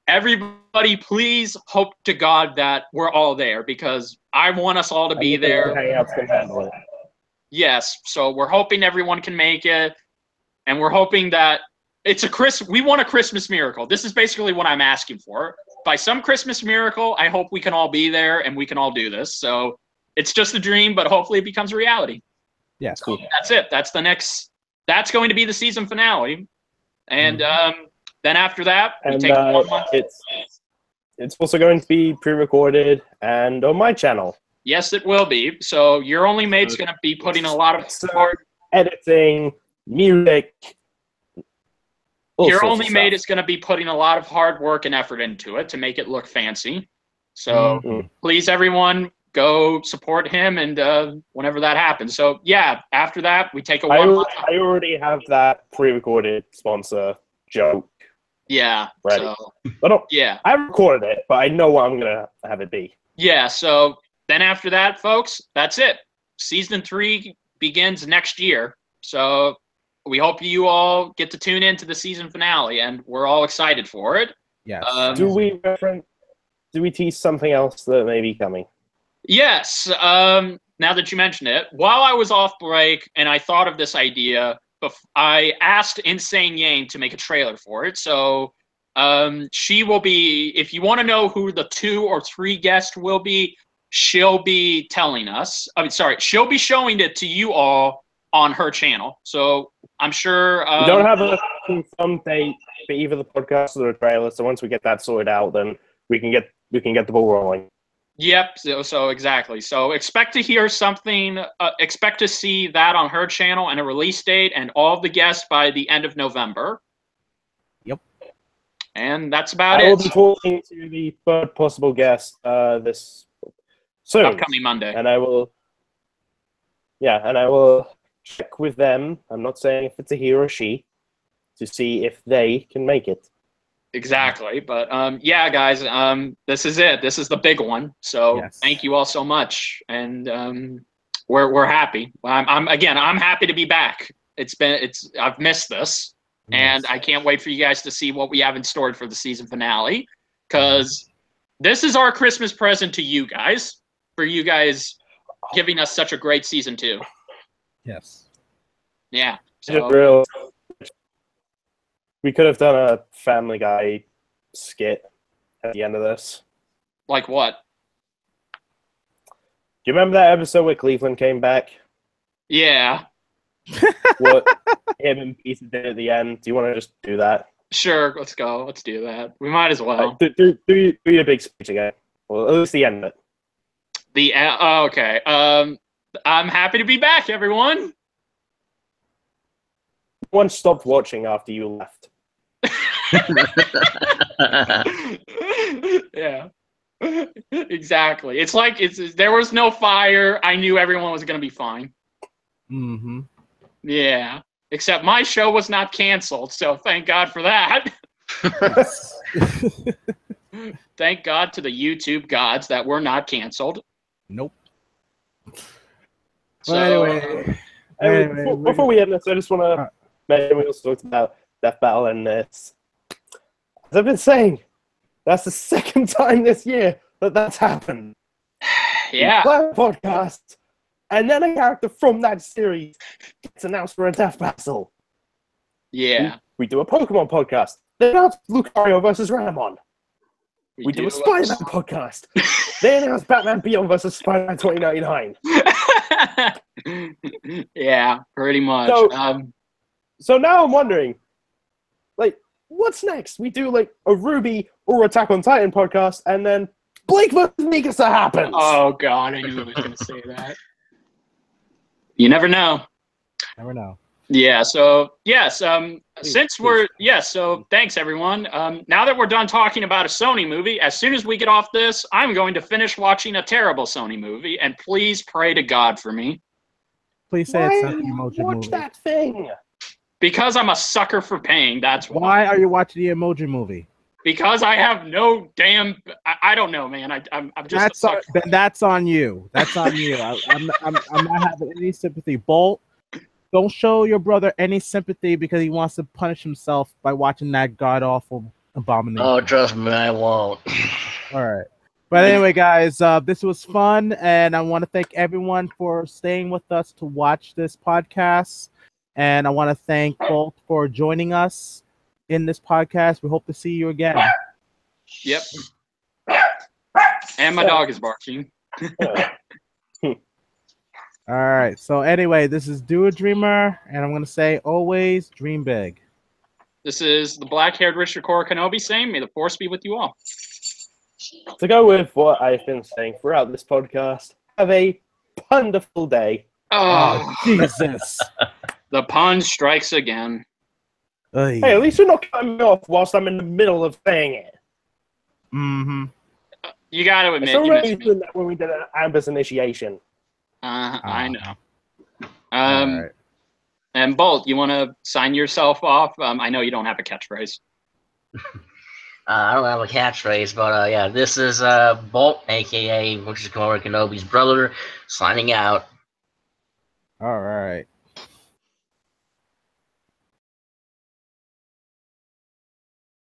everybody, please hope to God that we're all there, because I want us all to be there. Hangouts can handle it. Yes, so we're hoping everyone can make it, and we're hoping that we want a Christmas miracle. This is basically what I'm asking for. By some Christmas miracle, I hope we can all be there and we can all do this. So it's just a dream, but hopefully it becomes a reality. Yes. Cool. That's it. That's the next that's going to be the season finale. And then after that, we And take 1 month. it's also going to be pre-recorded and on my channel. Yes, it will be. So Your Only Mate's going to be putting a lot of hard. Editing, music. Your Only Mate is going to be putting a lot of hard work and effort into it to make it look fancy. So please, everyone, go support him, and whenever that happens. So yeah, after that, we take a 1 month. I already have that pre-recorded sponsor joke. Yeah. Ready. So, I recorded it, but I know what I'm gonna have it be. Yeah. So then after that, folks, that's it. Season 3 begins next year. So we hope you all get to tune into the season finale, and we're all excited for it. Yes. Do we tease something else that may be coming? Yes. Now that you mention it, while I was off break and I thought of this idea, I asked Insane Yang to make a trailer for it. So she will be, if you want to know who the 2 or 3 guests will be, she'll be telling us. She'll be showing it to you all on her channel. So I'm sure. We don't have a confirmed date for either the podcast or the trailer. So once we get that sorted out, then we can get the ball rolling. Yep. So exactly. So expect to hear something. Expect to see that on her channel and a release date and all of the guests by the end of November. Yep. And that's about it. I will be talking to the third possible guest this soon, upcoming Monday, and I will. Yeah, and I will check with them. I'm not saying if it's a he or she, to see if they can make it. Exactly. But yeah, guys, this is it. This is the big one. So Thank you all so much, and we're happy. I'm happy to be back. I've missed this, and I can't wait for you guys to see what we have in store for the season finale, because this is our Christmas present to you guys, for you guys giving us such a great season 2. Yes. Yeah. So. We could have done a Family Guy skit at the end of this. Like what? Do you remember that episode where Cleveland came back? Yeah. What him and Peter did at the end? Do you want to just do that? Sure, let's go. Let's do that. We might as well. Do your big speech again. Well, at least the end of it. Okay. I'm happy to be back, everyone. No one stopped watching after you left. Yeah. Exactly. It's like there was no fire. I knew everyone was going to be fine. Mm-hmm. Yeah. Except my show was not canceled, so thank God for that. Thank God to the YouTube gods that we're not canceled. Nope. So, anyway, before we end this, I just want to mention we also talked about Death Battle and this. As I've been saying, that's the second time this year that's happened. Yeah. We play a podcast, and then a character from that series gets announced for a Death Battle. Yeah. We do a Pokemon podcast. They announced Lucario versus Ramon. We do a Spider-Man podcast. They announced Batman Beyond versus Spider-Man 2099. Yeah, pretty much. So now I'm wondering, like, what's next? We do, like, a Ruby or Attack on Titan podcast, and then Blake vs. Mikasa happens. Oh, God, I knew I was going to say that. You never know. Never know. Yeah, so, yes, so thanks, everyone. Now that we're done talking about a Sony movie, as soon as we get off this, I'm going to finish watching a terrible Sony movie, and please pray to God for me. Please say it's not the Emoji watch movie. that thing. Because I'm a sucker for pain, that's why. Why are you watching the Emoji movie? Because I have no damn. I don't know, man. I'm just. That's on you. That's on you. I'm not having any sympathy. Bolt, don't show your brother any sympathy because he wants to punish himself by watching that god awful abomination. Oh, trust me, I won't. All right. But anyway, guys, this was fun, and I want to thank everyone for staying with us to watch this podcast. And I want to thank Bolt for joining us in this podcast. We hope to see you again. Yep. And my dog is barking. All right. So anyway, this is Do a Dreamer, and I'm gonna say always dream big. This is the black-haired Richard Korra Kenobi saying, "May the force be with you all." To go with what I've been saying throughout this podcast, have a wonderful day. Oh, Jesus. The pun strikes again. Hey, Hey, at least you're not cutting me off whilst I'm in the middle of saying it. Mm-hmm. You got to I admit, still you remember missed you me. doing that when we did Amber's initiation. I know. All right. And Bolt, you want to sign yourself off? I know you don't have a catchphrase. I don't have a catchphrase, but yeah, this is Bolt, aka Richard Korra Kenobi's brother, signing out. All right.